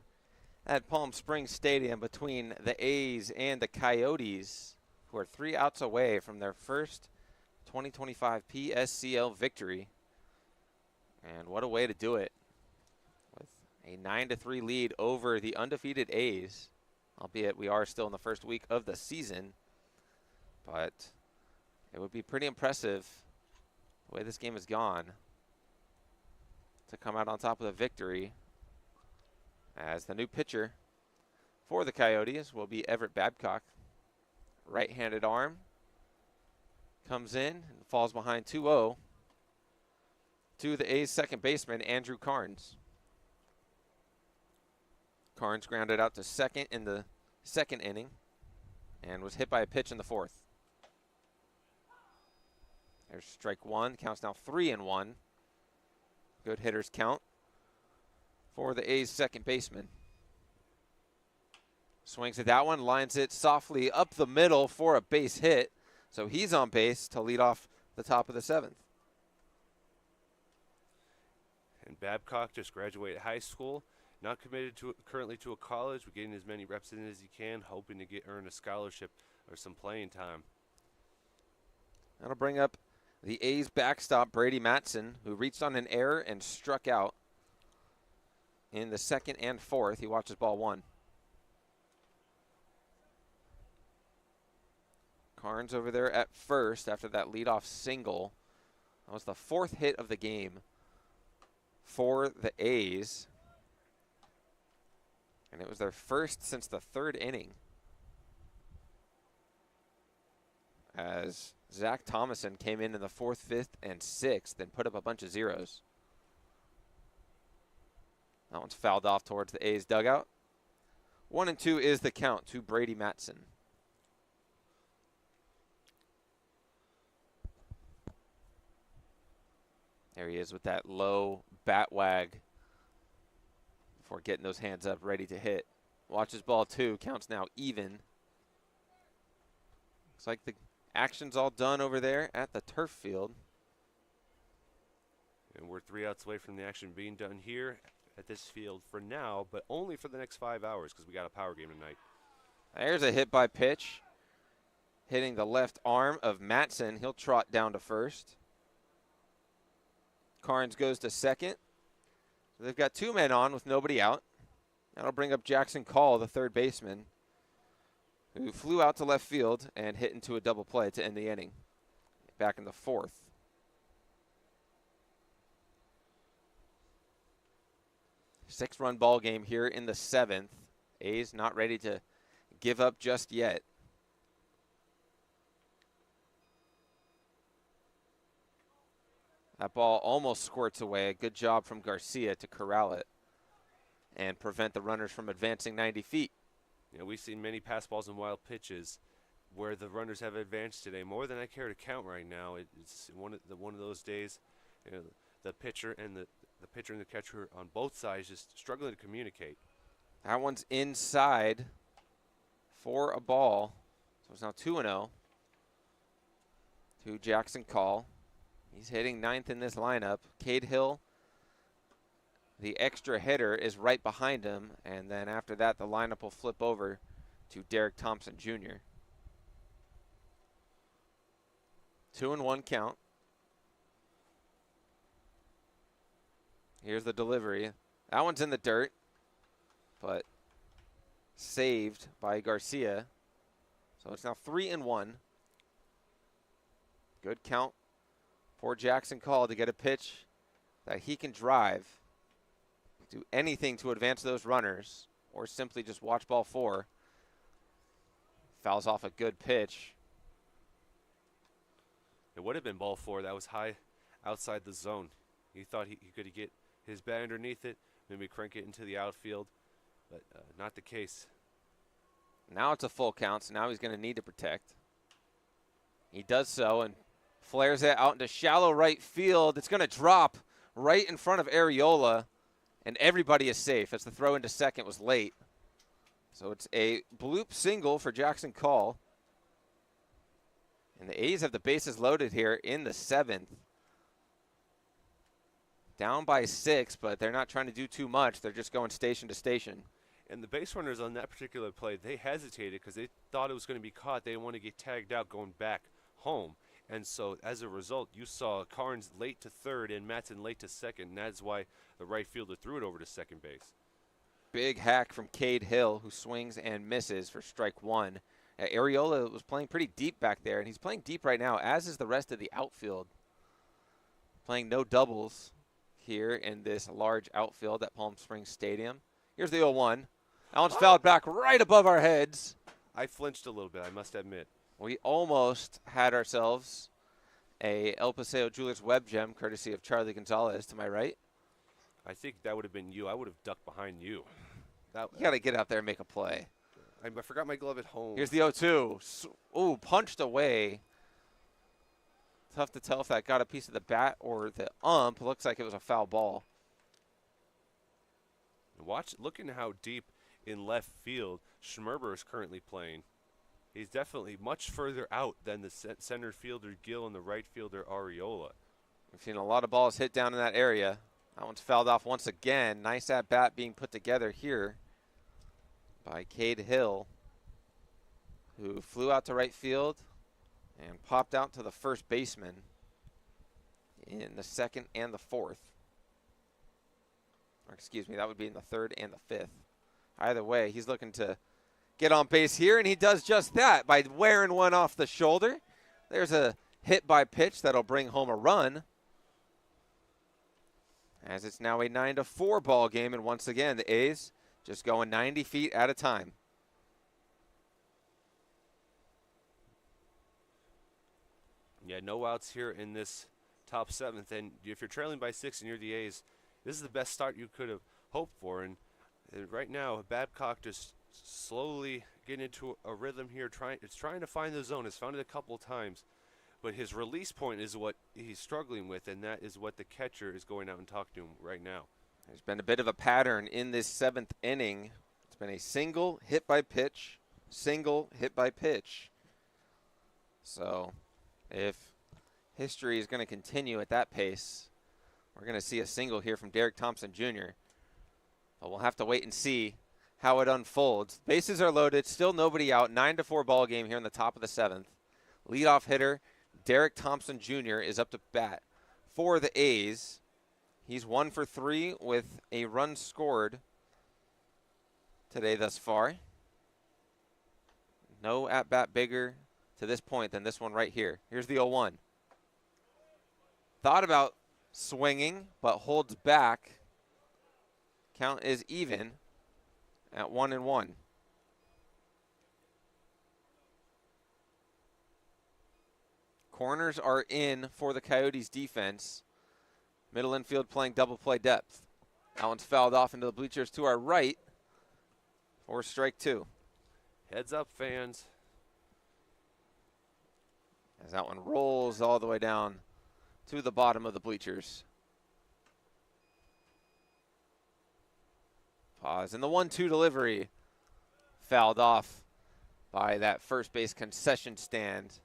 at Palm Springs Stadium between the A's and the Coyotes, who are 3 outs away from their first 2025 PSCL victory. And what a way to do it, with a 9-3 lead over the undefeated A's, albeit we are still in the first week of the season. But it would be pretty impressive the way this game has gone to come out on top of the victory, as the new pitcher for the Coyotes will be Everett Babcock. Right-handed arm, comes in and falls behind 2-0 to the A's second baseman, Andrew Carnes. Carnes grounded out to second in the second inning and was hit by a pitch in the 4th. There's strike 1, counts now 3-1. Good hitters count for the A's second baseman. Swings at that one, lines it softly up the middle for a base hit. So he's on base to lead off the top of the 7th. And Babcock just graduated high school, not committed to currently to a college, but getting as many reps in as he can, hoping to earn a scholarship or some playing time. That'll bring up the A's backstop, Brady Mattson, who reached on an error and struck out in the 2nd and 4th. He watches ball 1. Carnes over there at first after that leadoff single. That was the 4th hit of the game for the A's, and it was their first since the 3rd inning, as Zach Thomason came in the 4th, 5th, and 6th and put up a bunch of zeros. That one's fouled off towards the A's dugout. 1-2 is the count to Brady Mattson. There he is with that low bat wag before getting those hands up ready to hit. Watches ball 2, counts now even. Looks like the action's all done over there at the turf field. And we're 3 outs away from the action being done here at this field for now, but only for the next 5 hours because we got a power game tonight. There's a hit by pitch. hitting the left arm of Matson. He'll trot down to first. Carnes goes to second. So they've got 2 men on with nobody out. That'll bring up Jackson Call, the third baseman, who flew out to left field and hit into a double play to end the inning. Back in the 4th. 6-run ball game here in the 7th. A's not ready to give up just yet. That ball almost squirts away. A good job from Garcia to corral it and prevent the runners from advancing 90 feet. Yeah, we've seen many pass balls and wild pitches where the runners have advanced today, more than I care to count right now. It's one of those days, you know, the pitcher and the catcher on both sides just struggling to communicate. That one's inside for a ball. So it's now 2-0 to Jackson Call. He's hitting 9th in this lineup. Cade Hill, the extra hitter, is right behind him. And then after that, the lineup will flip over to Derek Thompson Jr. 2-1 count. Here's the delivery. That one's in the dirt, but saved by Garcia. So it's now 3-1. Good count for Jackson Call to get a pitch that he can drive, do anything to advance those runners, or simply just watch ball 4. Fouls off a good pitch. It would have been ball 4. That was high outside the zone. He thought he could get his bat underneath it, maybe crank it into the outfield, but not the case. Now it's a full count, so now he's going to need to protect. He does so and flares it out into shallow right field. It's going to drop right in front of Areola, and everybody is safe as the throw into second was late. So it's a bloop single for Jackson Call. And the A's have the bases loaded here in the 7th. Down by 6, but they're not trying to do too much. They're just going station to station. And the base runners on that particular play, they hesitated because they thought it was going to be caught. They didn't want to get tagged out going back home. And so as a result, you saw Carnes late to third and Matson late to second, and that's why the right fielder threw it over to second base. Big hack from Cade Hill, who swings and misses for strike 1. Areola was playing pretty deep back there, and he's playing deep right now, as is the rest of the outfield. Playing no doubles here in this large outfield at Palm Springs Stadium. Here's the 0-1. That one's fouled back right above our heads. I flinched a little bit, I must admit. We almost had ourselves a El Paseo Jewelers web gem, courtesy of Charlie Gonzalez, to my right. I think that would have been you. I would have ducked behind you. You got to get out there and make a play. I forgot my glove at home. Here's the 0-2. Ooh, punched away. Tough to tell if that got a piece of the bat or the ump. Looks like it was a foul ball. Looking how deep in left field Schmerber is currently playing. He's definitely much further out than the center fielder Gill and the right fielder Areola. We've seen a lot of balls hit down in that area. That one's fouled off once again. Nice at-bat being put together here by Cade Hill, who flew out to right field and popped out to the first baseman in the 2nd and the 4th. Or excuse me, that would be in the 3rd and the 5th. Either way, he's looking to get on base here, and he does just that by wearing one off the shoulder. There's a hit by pitch that'll bring home a run, as it's now a 9-4 ball game, and once again, the A's just going 90 feet at a time. Yeah, no outs here in this top 7th, and if you're trailing by 6 and you're the A's, this is the best start you could have hoped for. And right now, Babcock just slowly getting into a rhythm here, trying to find the zone. Has found it a couple of times, but his release point is what he's struggling with, and that is what the catcher is going out and talking to him right now. There's been a bit of a pattern in this 7th inning. It's been a single hit by pitch, single hit by pitch. So if history is going to continue at that pace, we're going to see a single here from Derek Thompson Jr. But we'll have to wait and see how it unfolds. Bases are loaded, still nobody out. 9-4 ball game here in the top of the 7th. leadoff hitter Derek Thompson Jr. is up to bat for the A's. He's 1 for 3 with a run scored today thus far. No at-bat bigger to this point than this one right here. Here's the 0-1. Thought about swinging, but holds back. Count is even at 1-1. Corners are in for the Coyotes defense. Middle infield playing double play depth. That one's fouled off into the bleachers to our right for strike 2. Heads up, fans. As that one rolls all the way down to the bottom of the bleachers. Pause. And the 1-2 delivery fouled off by that first base concession stand.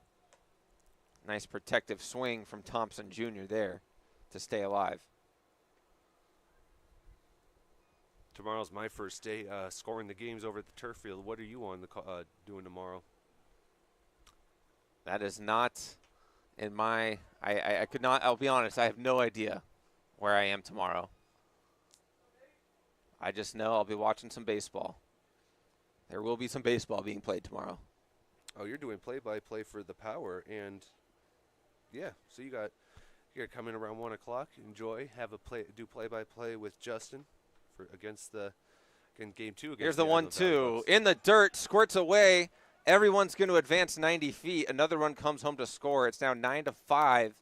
Nice protective swing from Thompson Jr. there to stay alive. Tomorrow's my first day scoring the games over at the turf field. What are you on doing tomorrow? That is not in my, I could not, I'll be honest, I have no idea where I am tomorrow. I just know I'll be watching some baseball. There will be some baseball being played tomorrow. Oh, you're doing play-by-play for the Power, and yeah, so you got come in around 1 o'clock. Enjoy, do play-by-play with Justin against game 2. Against Here's the 1-2 in the dirt, squirts away. Everyone's going to advance 90 feet. Another run comes home to score. It's now 9-5.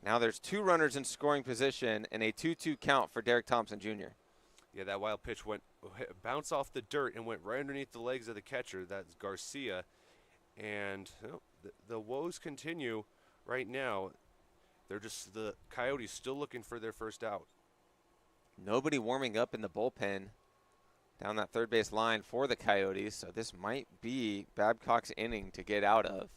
Now there's 2 runners in scoring position and a 2-2 count for Derek Thompson Jr. Yeah, that wild pitch bounced off the dirt and went right underneath the legs of the catcher. That's Garcia. And the woes continue right now. The Coyotes still looking for their first out. Nobody warming up in the bullpen down that third base line for the Coyotes, so this might be Babcock's inning to get out of.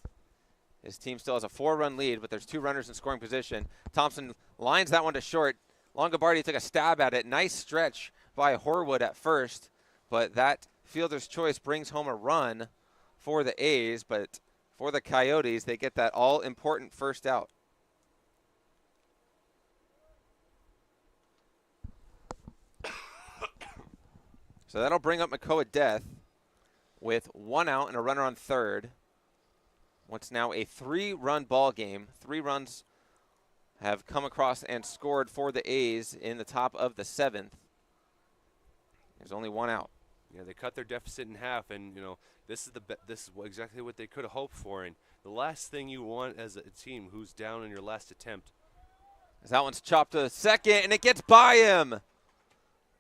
His team still has a 4-run lead, but there's 2 runners in scoring position. Thompson lines that one to short. Longobardi took a stab at it. Nice stretch by Horwood at first, but that fielder's choice brings home a run for the A's, but for the Coyotes, they get that all-important first out. So that'll bring up Makoa Death with 1 out and a runner on third. What's now a 3-run ball game. 3 runs have come across and scored for the A's in the top of the 7th. There's only 1 out. Yeah, they cut their deficit in half, and this is exactly what they could have hoped for. And the last thing you want as a team who's down in your last attempt. As that one's chopped to second, and it gets by him.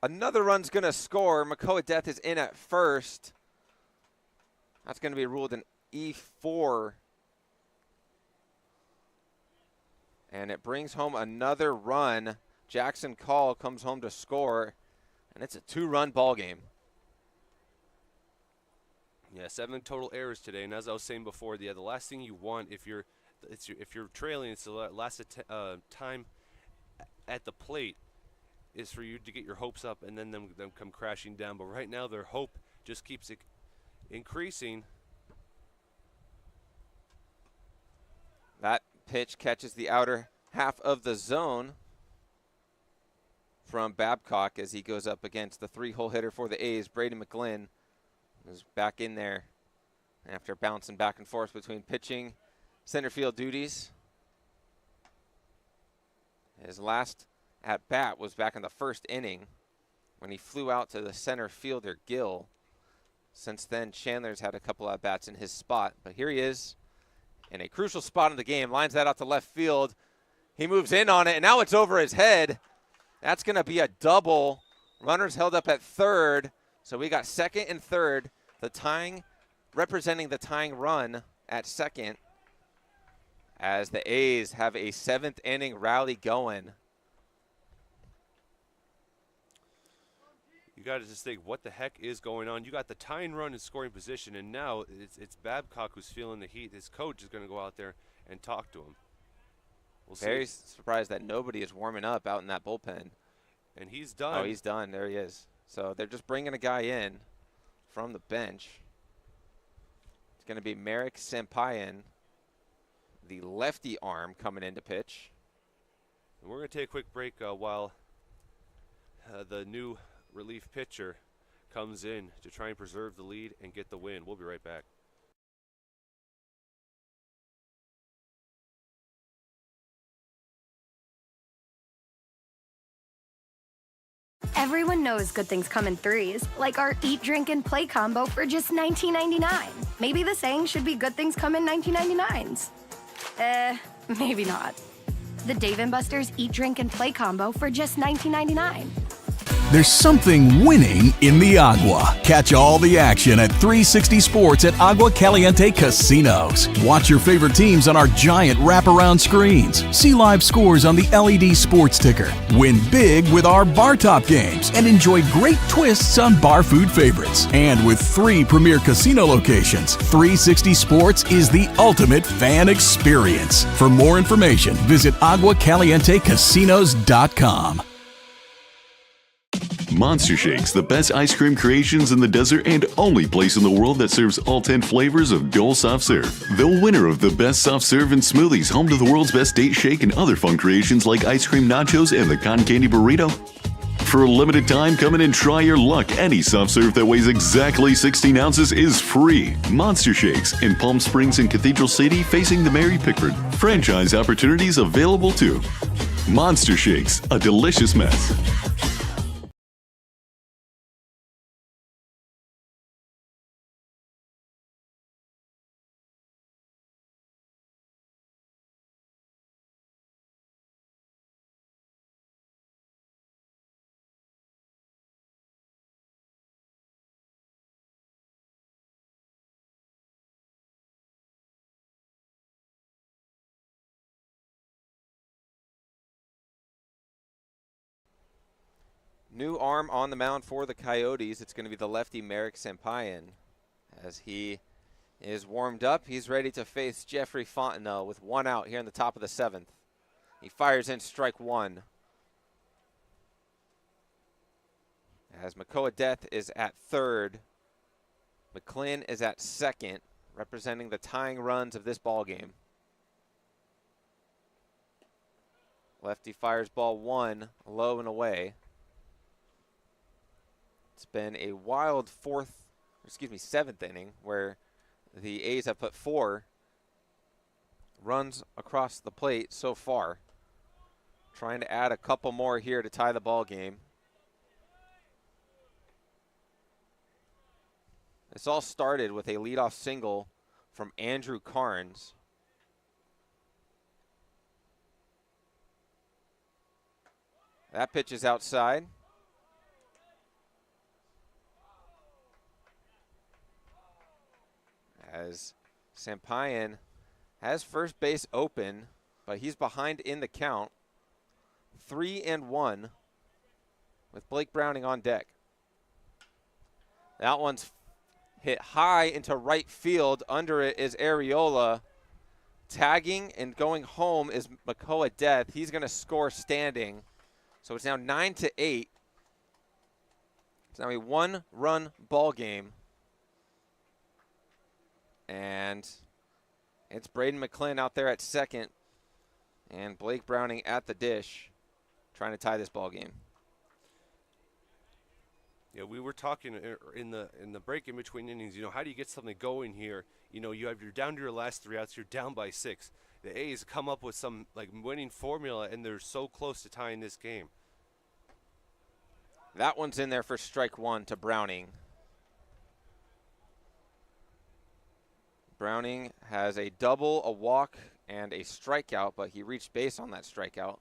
Another run's going to score. Makoa Death is in at first. That's going to be ruled an E4. And it brings home another run. Jackson Call comes home to score, and it's a 2-run ball game. Yeah, 7 total errors today, and as I was saying before, the last thing you want if you're trailing, it's the last time at the plate is for you to get your hopes up and then them come crashing down. But right now their hope just keeps increasing. That pitch catches the outer half of the zone from Babcock as he goes up against the 3-hole hitter for the A's, Brady McGlynn, who's back in there after bouncing back and forth between pitching, center field duties. His last at bat was back in the first inning when he flew out to the center fielder, Gill. Since then, Chandler's had a couple at bats in his spot, but here he is in a crucial spot in the game, lines that out to left field. He moves in on it, and now it's over his head. That's going to be a double. Runners held up at third, so we got second and third, representing the tying run at second, as the A's have a 7th inning rally going. You got to just think, what the heck is going on? You got the tying run in scoring position, and now it's Babcock who's feeling the heat. His coach is going to go out there and talk to him. We'll Very see. surprised that nobody is warming up out in that bullpen. And he's done. Oh, he's done. There he is. So they're just bringing a guy in from the bench. It's going to be Merrick Sampayan, the lefty arm coming into pitch. And we're going to take a quick break while the new relief pitcher comes in to try and preserve the lead and get the win. We'll be right back. Everyone knows good things come in threes, like our eat, drink, and play combo for just $19.99. Maybe the saying should be good things come in 19.99s. Maybe not. The Dave & Buster's Eat, Drink, and Play combo for just $19.99. There's something winning in the Agua. Catch all the action at 360 Sports at Agua Caliente Casinos. Watch your favorite teams on our giant wraparound screens. See live scores on the LED sports ticker. Win big with our bar top games and enjoy great twists on bar food favorites. And with 3 premier casino locations, 360 Sports is the ultimate fan experience. For more information, visit aguacalientecasinos.com. Monster Shakes, the best ice cream creations in the desert and only place in the world that serves all 10 flavors of Dole Soft Serve. The winner of the best soft serve and smoothies, home to the world's best date shake and other fun creations like ice cream nachos and the cotton candy burrito. For a limited time, come in and try your luck. Any soft serve that weighs exactly 16 ounces is free. Monster Shakes in Palm Springs and Cathedral City facing the Mary Pickford. Franchise opportunities available too. Monster Shakes, a delicious mess. New arm on the mound for the Coyotes. It's going to be the lefty Merrick Sampayan. As he is warmed up, he's ready to face Jeffrey Fontenot with 1 out here in the top of the 7th. He fires in strike 1. As Makoa Death is at 3rd, McClin is at 2nd, representing the tying runs of this ball game. Lefty fires ball 1, low and away. It's been a wild 7th inning where the A's have put 4 runs across the plate so far. Trying to add a couple more here to tie the ball game. This all started with a leadoff single from Andrew Carnes. That pitch is outside. As Sampayan has first base open, but he's behind in the count. 3-1 with Blake Browning on deck. That one's hit high into right field. Under it is Arriola. Tagging and going home is Makoa Death. He's going to score standing. So it's now 9-8. It's now a 1-run ball game. And it's Braden McClin out there at 2nd, and Blake Browning at the dish, trying to tie this ball game. Yeah, we were talking in the break in between innings. You know, how do you get something going here? You know, you're down to your last 3 outs. You're down by 6. The A's come up with some winning formula, and they're so close to tying this game. That one's in there for strike 1 to Browning. Browning has a double, a walk, and a strikeout, but he reached base on that strikeout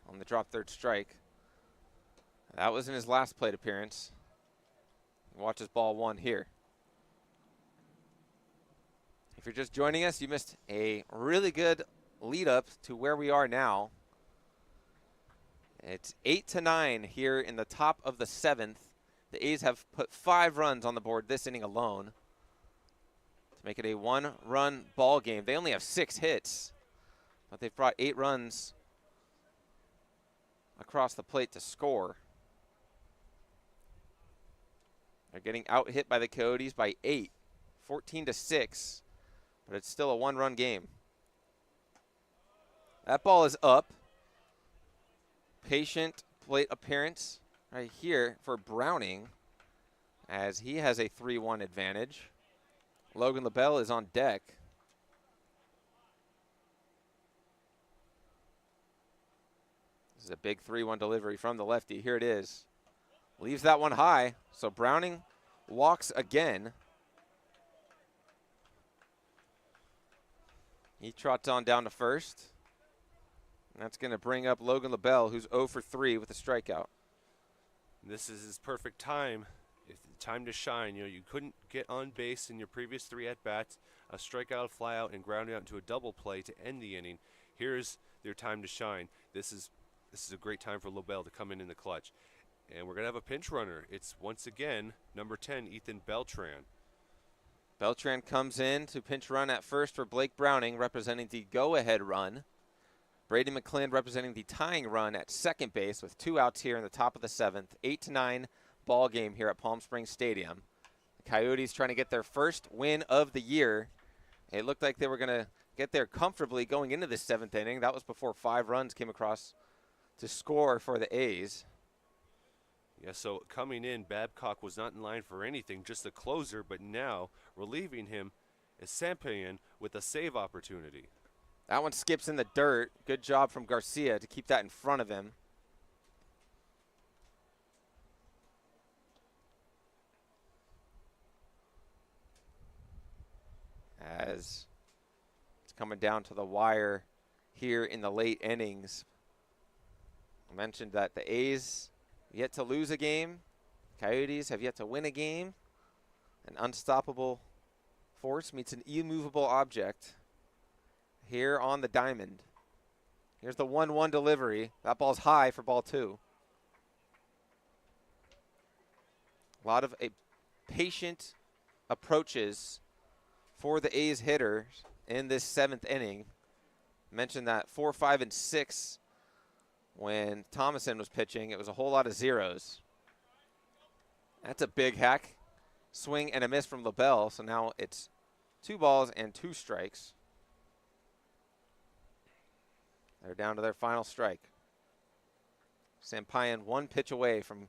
on the drop third strike. That was in his last plate appearance. Watch his ball 1 here. If you're just joining us, you missed a really good lead up to where we are now. It's 8-9 here in the top of the 7th. The A's have put 5 runs on the board this inning alone to make it a 1-run ball game. They only have 6 hits, but they've brought 8 runs across the plate to score. They're getting out hit by the Coyotes by 8, 14-6, but it's still a 1-run game. That ball is up. Patient plate appearance right here for Browning, as he has a 3-1 advantage. Logan LaBelle is on deck. This is a big 3-1 delivery from the lefty. Here it is. Leaves that one high, so Browning walks again. He trots on down to first. And that's going to bring up Logan LaBelle, who's 0 for 3 with a strikeout. This is his perfect time. It's time to shine. You know, you couldn't get on base in your previous 3 at-bats. A strikeout, fly out, and ground out into a double play to end the inning. Here's their time to shine. This is a great time for LaBelle to come in the clutch. And we're going to have a pinch runner. It's once again number 10, Ethan Beltran. Beltran comes in to pinch run at first for Blake Browning, representing the go-ahead run. Brady McClin representing the tying run at second base with 2 outs here in the top of the 7th. 8-9 ball game here at Palm Springs Stadium. The Coyotes trying to get their first win of the year. It looked like they were going to get there comfortably going into the 7th inning. That was before 5 runs came across to score for the A's. Yeah, so coming in, Babcock was not in line for anything, just a closer, but now relieving him is Sampian with a save opportunity. That one skips in the dirt. Good job from Garcia to keep that in front of him. As it's coming down to the wire here in the late innings. I mentioned that the A's yet to lose a game. Coyotes have yet to win a game. An unstoppable force meets an immovable object here on the diamond. Here's the 1-1 delivery. That ball's high for ball 2. A lot of patient approaches for the A's hitters in this 7th inning. Mentioned that 4, 5, and 6 when Thomason was pitching. It was a whole lot of zeros. That's a big hack. Swing and a miss from LaBelle, so now it's 2 balls and 2 strikes. They're down to their final strike. Sampian 1 pitch away from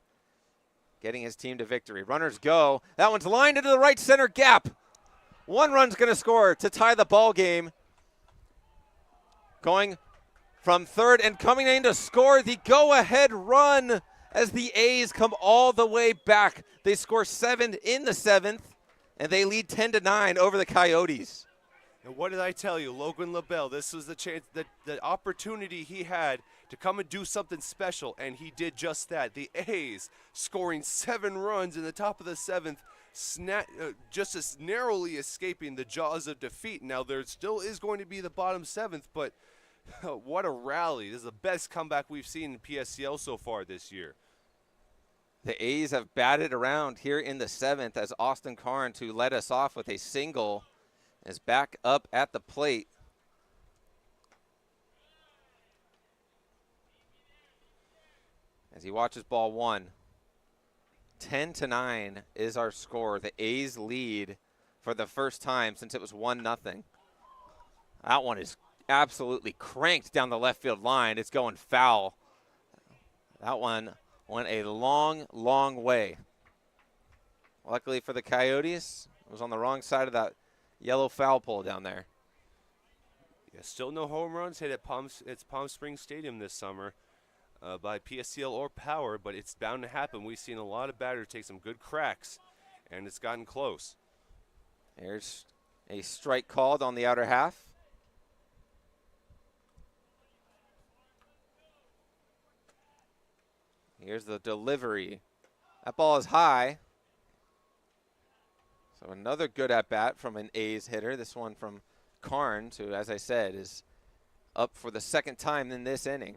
getting his team to victory. Runners go. That one's lined into the right center gap. 1 run's going to score to tie the ball game. Going from third and coming in to score the go-ahead run as the A's come all the way back. They score 7 in the 7th, and they lead 10-9 over the Coyotes. And what did I tell you, Logan LaBelle? This was the chance, the opportunity he had to come and do something special, and he did just that. The A's scoring 7 runs in the top of the 7th, just as narrowly escaping the jaws of defeat. Now, there still is going to be the bottom 7th, but what a rally. This is the best comeback we've seen in PSCL so far this year. The A's have batted around here in the 7th as Austin Carnes, who led us off with a single, is back up at the plate. As he watches ball 1. 10-9 is our score. The A's lead for the first time since it was 1-0. That one is absolutely cranked down the left field line. It's going foul. That one went a long, long way. Luckily for the Coyotes, it was on the wrong side of that yellow foul pole down there. Yeah, still no home runs hit at Palm Springs Stadium this summer by PSCL or Power, but it's bound to happen. We've seen a lot of batters take some good cracks, and it's gotten close. There's a strike called on the outer half. Here's the delivery. That ball is high. So another good at-bat from an A's hitter. This one from Carnes, who, as I said, is up for the 2nd time in this inning.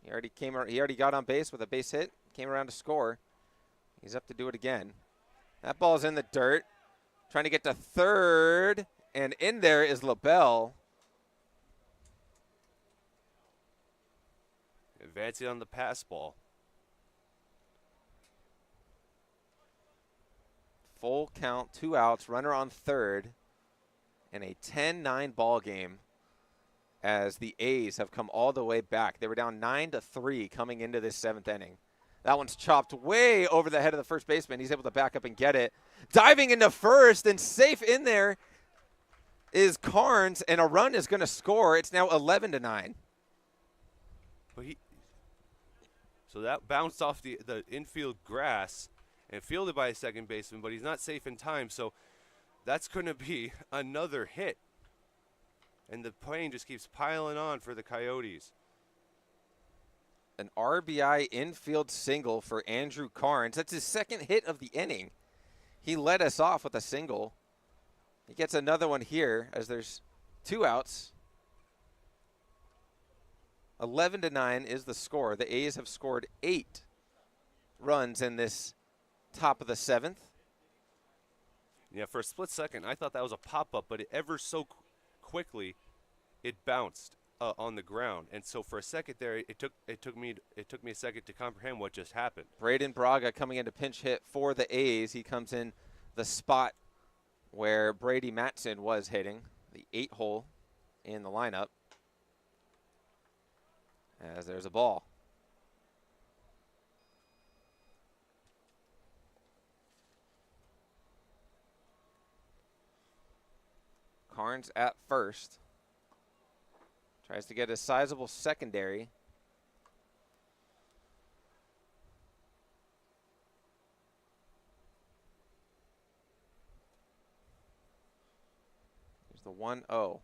He already got on base with a base hit, came around to score. He's up to do it again. That ball's in the dirt. Trying to get to third, and in there is LaBelle. Advancing on the pass ball. Full count, 2 outs, runner on third, and a 10-9 ball game as the A's have come all the way back. They were down 9-3 coming into this 7th inning. That one's chopped way over the head of the first baseman. He's able to back up and get it. Diving into first and safe in there is Carnes, and a run is going to score. It's now 11-9. But so that bounced off the infield grass and fielded by a second baseman, but he's not safe in time, so that's going to be another hit. And the plane just keeps piling on for the Coyotes. An RBI infield single for Andrew Carnes. That's his second hit of the inning. He led us off with a single. He gets another one here as there's 2 outs. 11-9 is the score. The A's have scored 8 runs in this top of the 7th. Yeah, for a split second, I thought that was a pop-up, but ever so quickly, it bounced on the ground, and so for a second there, it took me a second to comprehend what just happened. Braden Braga coming in to pinch hit for the A's. He comes in the spot where Brady Mattson was hitting, the 8-hole in the lineup. As there's a ball. Carnes at first. Tries to get a sizable secondary. Here's the 1-0.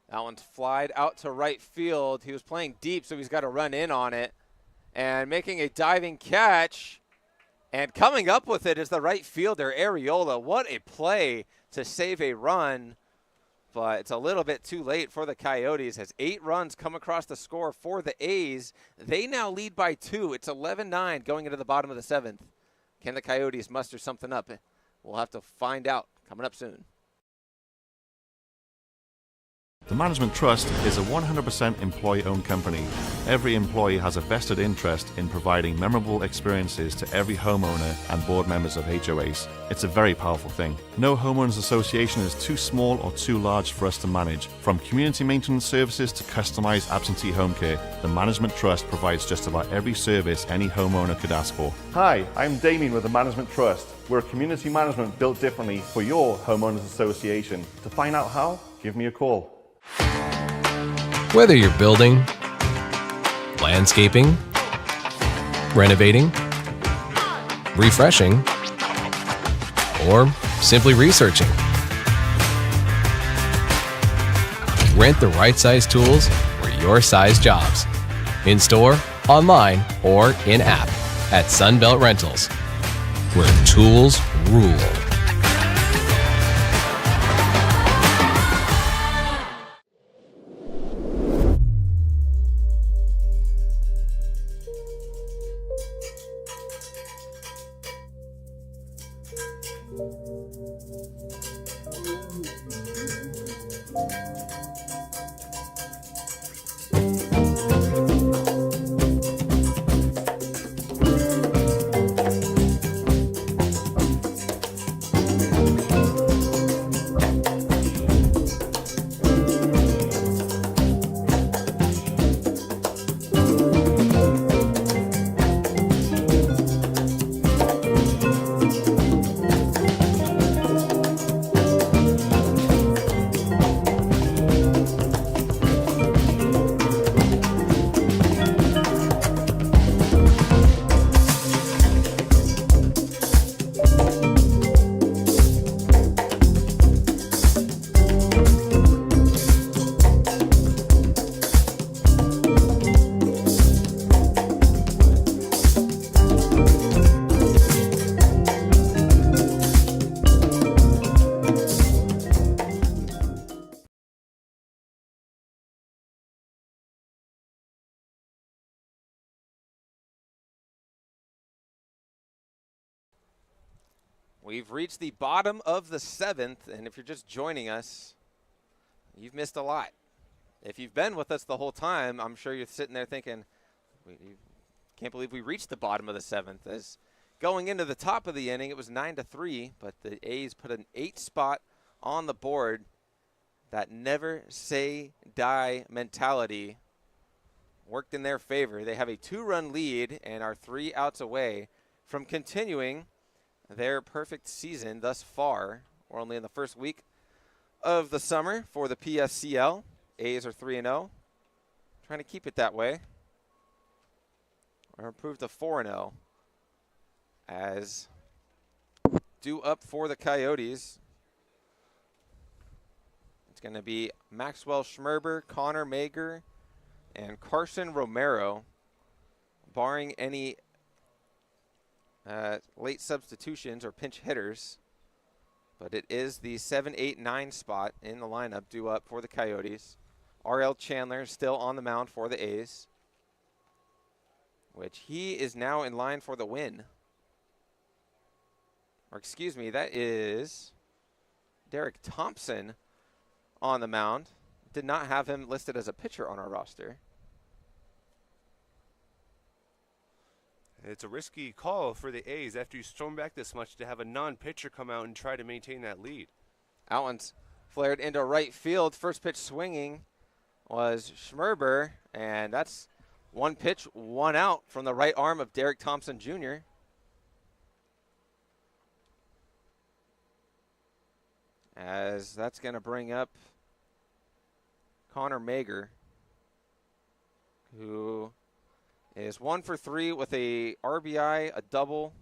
That one's flied out to right field. He was playing deep, so he's got to run in on it. And making a diving catch. And coming up with it is the right fielder, Arriola. What a play to save a run. But it's a little bit too late for the Coyotes as 8 runs come across the score for the A's. They now lead by 2. It's 11-9 going into the bottom of the 7th. Can the Coyotes muster something up? We'll have to find out coming up soon. The Management Trust is a 100% employee-owned company. Every employee has a vested interest in providing memorable experiences to every homeowner and board members of HOAs. It's a very powerful thing. No homeowners association is too small or too large for us to manage. From community maintenance services to customized absentee home care, the Management Trust provides just about every service any homeowner could ask for. Hi, I'm Damien with the Management Trust. We're a community management built differently for your homeowners association. To find out how, give me a call. Whether you're building, landscaping, renovating, refreshing, or simply researching, rent the right size tools for your size jobs. In store, online, or in-app at Sunbelt Rentals, where tools rule. We've reached the bottom of the 7th, and if you're just joining us, you've missed a lot. If you've been with us the whole time, I'm sure you're sitting there thinking, can't believe we reached the bottom of the 7th. As going into the top of the inning, it was 9-3, but the A's put an 8 spot on the board that never say die mentality worked in their favor. They have a 2-run lead and are 3 outs away from continuing their perfect season thus far. We're only in the first week of the summer for the PSCL. A's are 3-0. Trying to keep it that way. Or improve to 4-0. As due up for the Coyotes, it's going to be Maxwell Schmerber, Connor Mager, and Carson Romero, barring any late substitutions or pinch hitters. But it is the 7, 8, 9 spot in the lineup due up for the Coyotes. R.L. Chandler still on the mound for the A's, which he is now in line for the win. Or excuse me, that is Derek Thompson on the mound. Did not have him listed as a pitcher on our roster. It's a risky call for the A's after you storm back this much to have a non-pitcher come out and try to maintain that lead. That one's flared into right field. First pitch swinging was Schmerber, and that's 1 pitch, 1 out from the right arm of Derek Thompson Jr. As that's going to bring up Connor Mager, who is 1 for 3 with a RBI, a double,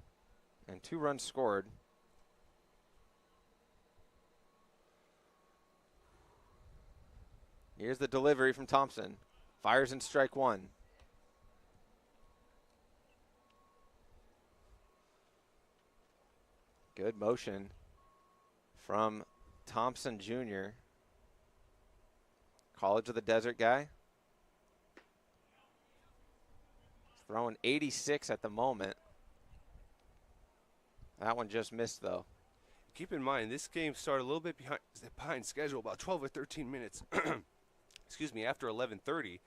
and 2 runs scored. Here's the delivery from Thompson. Fires in strike 1. Good motion from Thompson Jr., College of the Desert guy. He's throwing 86 at the moment. That one just missed, though. Keep in mind, this game started a little bit behind schedule, about 12 or 13 minutes. Excuse me, after 11:30,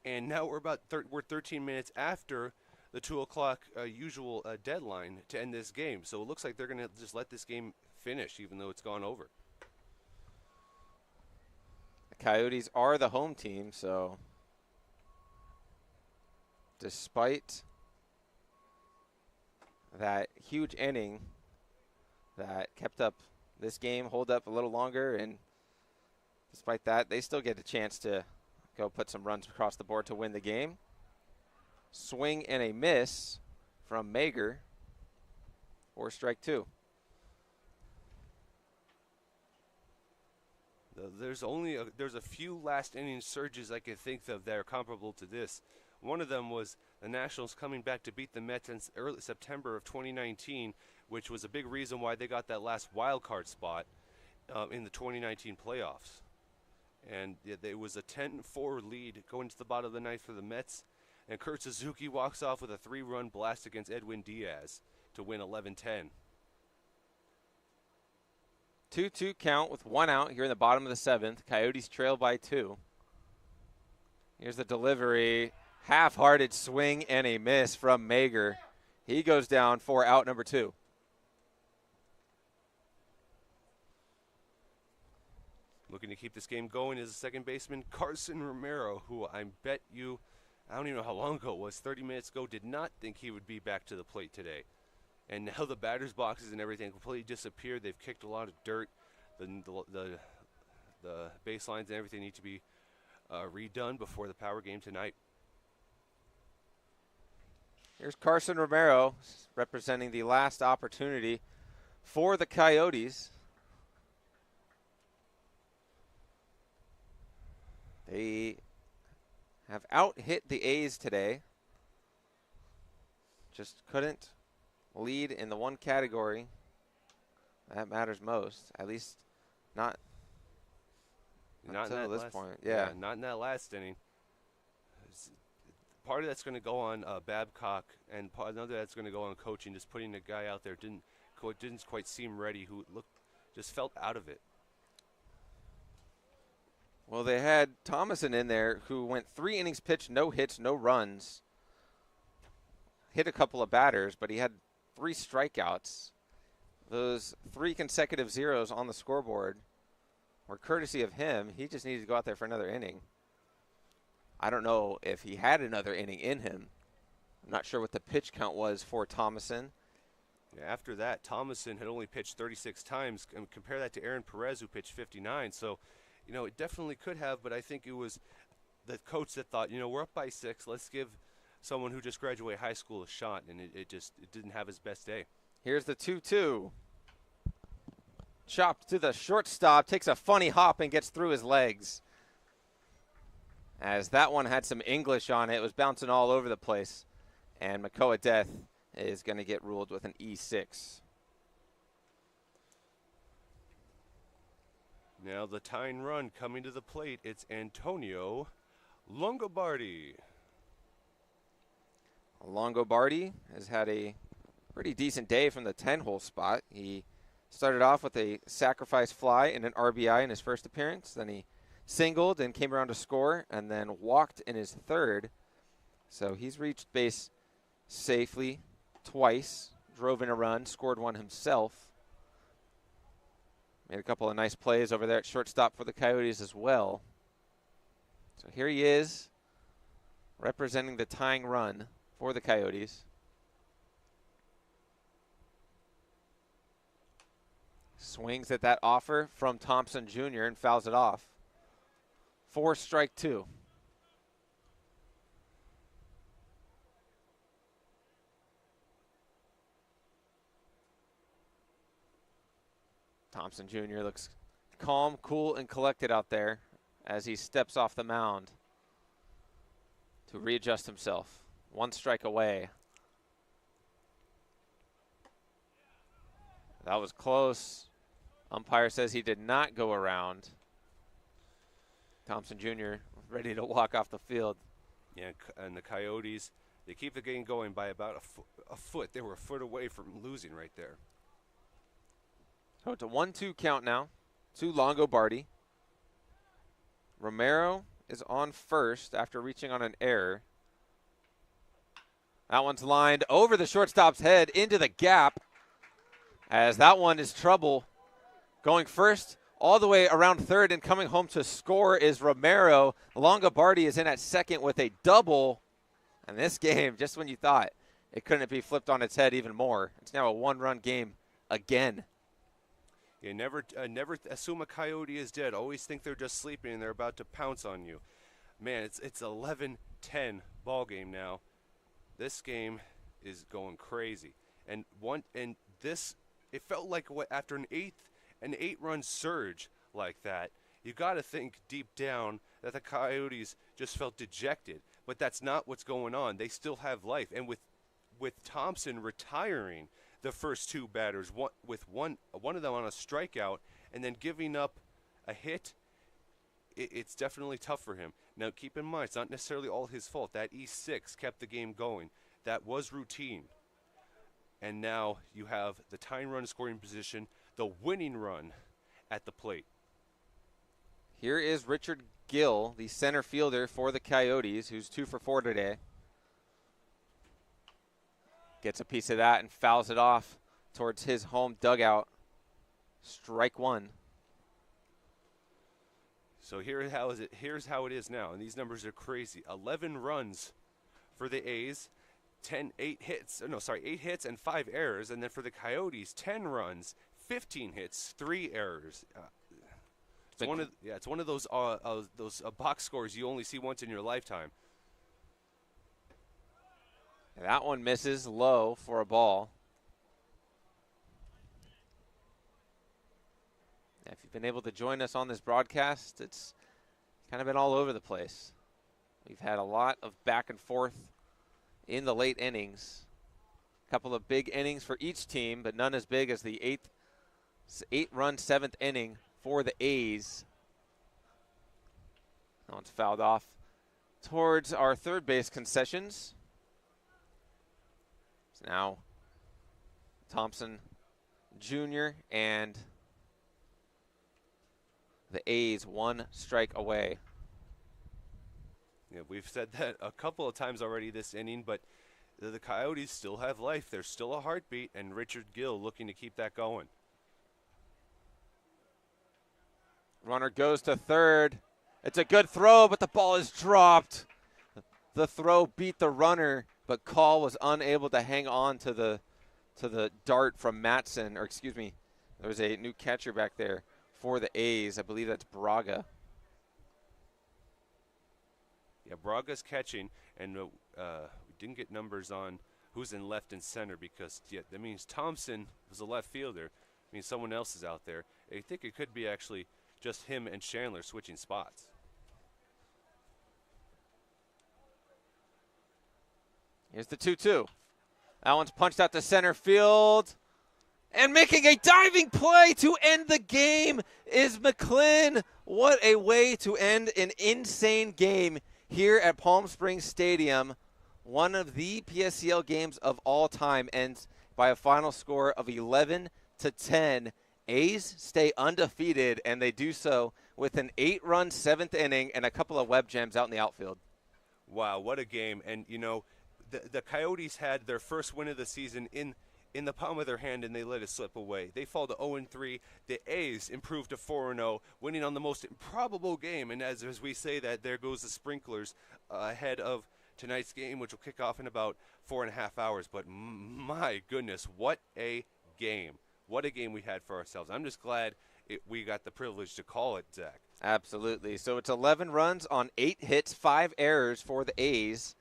and now we're 13 minutes after the 2 o'clock usual deadline to end this game. So it looks like they're going to just let this game finish, even though it's gone over. The Coyotes are the home team, so despite that huge inning that kept up this game, hold up a little longer, and despite that, they still get a chance to go put some runs across the board to win the game. Swing and a miss from Mager for strike 2. There's a few last inning surges I can think of that are comparable to this. One of them was the Nationals coming back to beat the Mets in early September of 2019, which was a big reason why they got that last wild card spot in the 2019 playoffs. And it was a 10-4 lead going to the bottom of the ninth for the Mets. And Kurt Suzuki walks off with a 3-run blast against Edwin Diaz to win 11-10. 2-2 count with 1 out here in the bottom of the 7th. Coyotes trail by 2. Here's the delivery. Half-hearted swing and a miss from Mager. He goes down for out number 2. Looking to keep this game going is the second baseman, Carson Romero, who I bet you, I don't even know how long ago it was, 30 minutes ago, did not think he would be back to the plate today. And now the batter's boxes and everything completely disappeared. They've kicked a lot of dirt. The baselines and everything need to be redone before the power game tonight. Here's Carson Romero representing the last opportunity for the Coyotes. They have out-hit the A's today. Just couldn't lead in the one category that matters most, at least not until this point. Yeah, not in that last inning. Part of that's going to go on Babcock, and another that's going to go on coaching. Just putting a guy out there didn't quite seem ready. Who just felt out of it. Well, they had Thomason in there who went 3 innings pitched, no hits, no runs. Hit a couple of batters, but he had 3 strikeouts. Those 3 consecutive zeros on the scoreboard or courtesy of him, he just needed to go out there for another inning. I don't know if he had another inning in him. I'm not sure what the pitch count was for Thomason. Yeah, after that, Thomason had only pitched 36 times. And compare that to Aaron Perez, who pitched 59. So, you know, it definitely could have, but I think it was the coach that thought, you know, we're up by 6. Let's give someone who just graduated high school a shot, and it didn't have his best day. Here's the 2-2. Chopped to the shortstop, takes a funny hop and gets through his legs. As that one had some English on it, it was bouncing all over the place. And Makoa Death is going to get ruled with an E6. Now the tying run coming to the plate, it's Antonio Longobardi. Longobardi has had a pretty decent day from the 10-hole spot. He started off with a sacrifice fly and an RBI in his first appearance. Then he singled and came around to score, and then walked in his third. So he's reached base safely twice, drove in a run, scored one himself. Made a couple of nice plays over there at shortstop for the Coyotes as well. So here he is, representing the tying run for the Coyotes. Swings at that offer from Thompson Jr. and fouls it off. 4 strike 2. Thompson Jr. looks calm, cool, and collected out there as he steps off the mound to readjust himself. 1 strike away. That was close. Umpire says he did not go around. Thompson Jr. ready to walk off the field. Yeah, and the Coyotes, they keep the game going by about a foot. They were a foot away from losing right there. So it's a 1-2 count now to Longobardi. Romero is on first after reaching on an error. That one's lined over the shortstop's head into the gap, as that one is trouble. Going first all the way around third and coming home to score is Romero. Longobardi is in at second with a double. And this game, just when you thought it couldn't be flipped on its head even more, it's now a 1-run game again. You never assume a Coyote is dead. Always think they're just sleeping and they're about to pounce on you. Man, it's 11-10 ball game now. This game is going crazy. And this, it felt like after an 8-run surge like that, you got to think deep down that the Coyotes just felt dejected. But that's not what's going on. They still have life. And with Thompson retiring the first 2 batters, one of them on a strikeout, and then giving up a hit, it's definitely tough for him. Now, keep in mind, it's not necessarily all his fault. That E6 kept the game going. That was routine. And now you have the tying run scoring position, the winning run at the plate. Here is Richard Gill, the center fielder for the Coyotes, who's 2 for 4 today. Gets a piece of that and fouls it off towards his home dugout. Strike 1. So here's how it is now, and these numbers are crazy. 11 runs for the A's, 8 hits and 5 errors, and then for the Coyotes, 10 runs, 15 hits, 3 errors. It's one of those box scores you only see once in your lifetime. That one misses low for a ball. If you've been able to join us on this broadcast, it's kind of been all over the place. We've had a lot of back and forth in the late innings. A couple of big innings for each team, but none as big as the 8-run 7th inning for the A's. That one's fouled off towards our third base concessions. Now, Thompson Jr. and the A's 1 strike away. Yeah, we've said that a couple of times already this inning, but the Coyotes still have life. There's still a heartbeat, and Richard Gill looking to keep that going. Runner goes to third. It's a good throw, but the ball is dropped. The throw beat the runner, but Call was unable to hang on to the dart from Matson, or excuse me, there was a new catcher back there for the A's. I believe that's Braga. Yeah, Braga's catching, and we didn't get numbers on who's in left and center because that means Thompson was a left fielder. I mean, someone else is out there. I think it could be actually just him and Chandler switching spots. Here's the 2-2. That one's punched out to center field. And making a diving play to end the game is McClin. What a way to end an insane game here at Palm Springs Stadium. One of the PSCL games of all time ends by a final score of 11-10. A's stay undefeated, and they do so with an 8-run 7th inning and a couple of web gems out in the outfield. Wow, what a game. And, you know, the Coyotes had their first win of the season in the palm of their hand, and they let it slip away. They fall to 0-3. The A's improved to 4-0, winning on the most improbable game. And as we say that, there goes the sprinklers ahead of tonight's game, which will kick off in about 4.5 hours. But my goodness, what a game. What a game we had for ourselves. I'm just glad we got the privilege to call it, Zach. Absolutely. So it's 11 runs on 8 hits, 5 errors for the A's,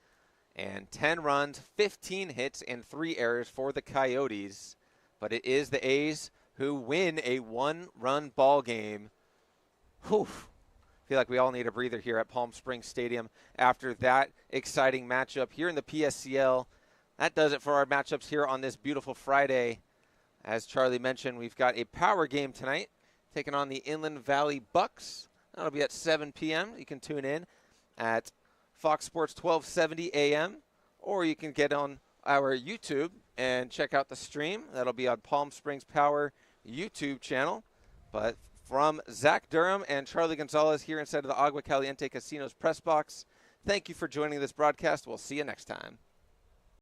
and 10 runs, 15 hits, and 3 errors for the Coyotes. But it is the A's who win a 1-run ball game. Whew. I feel like we all need a breather here at Palm Springs Stadium after that exciting matchup here in the PSCL. That does it for our matchups here on this beautiful Friday. As Charlie mentioned, we've got a power game tonight, taking on the Inland Valley Bucks. That'll be at 7 p.m. You can tune in at Fox Sports 1270 a.m., or you can get on our YouTube and check out the stream. That'll be on Palm Springs Power YouTube channel. But from Zach Durham and Charlie Gonzalez here inside of the Agua Caliente Casino's press box, thank you for joining this broadcast. We'll see you next time.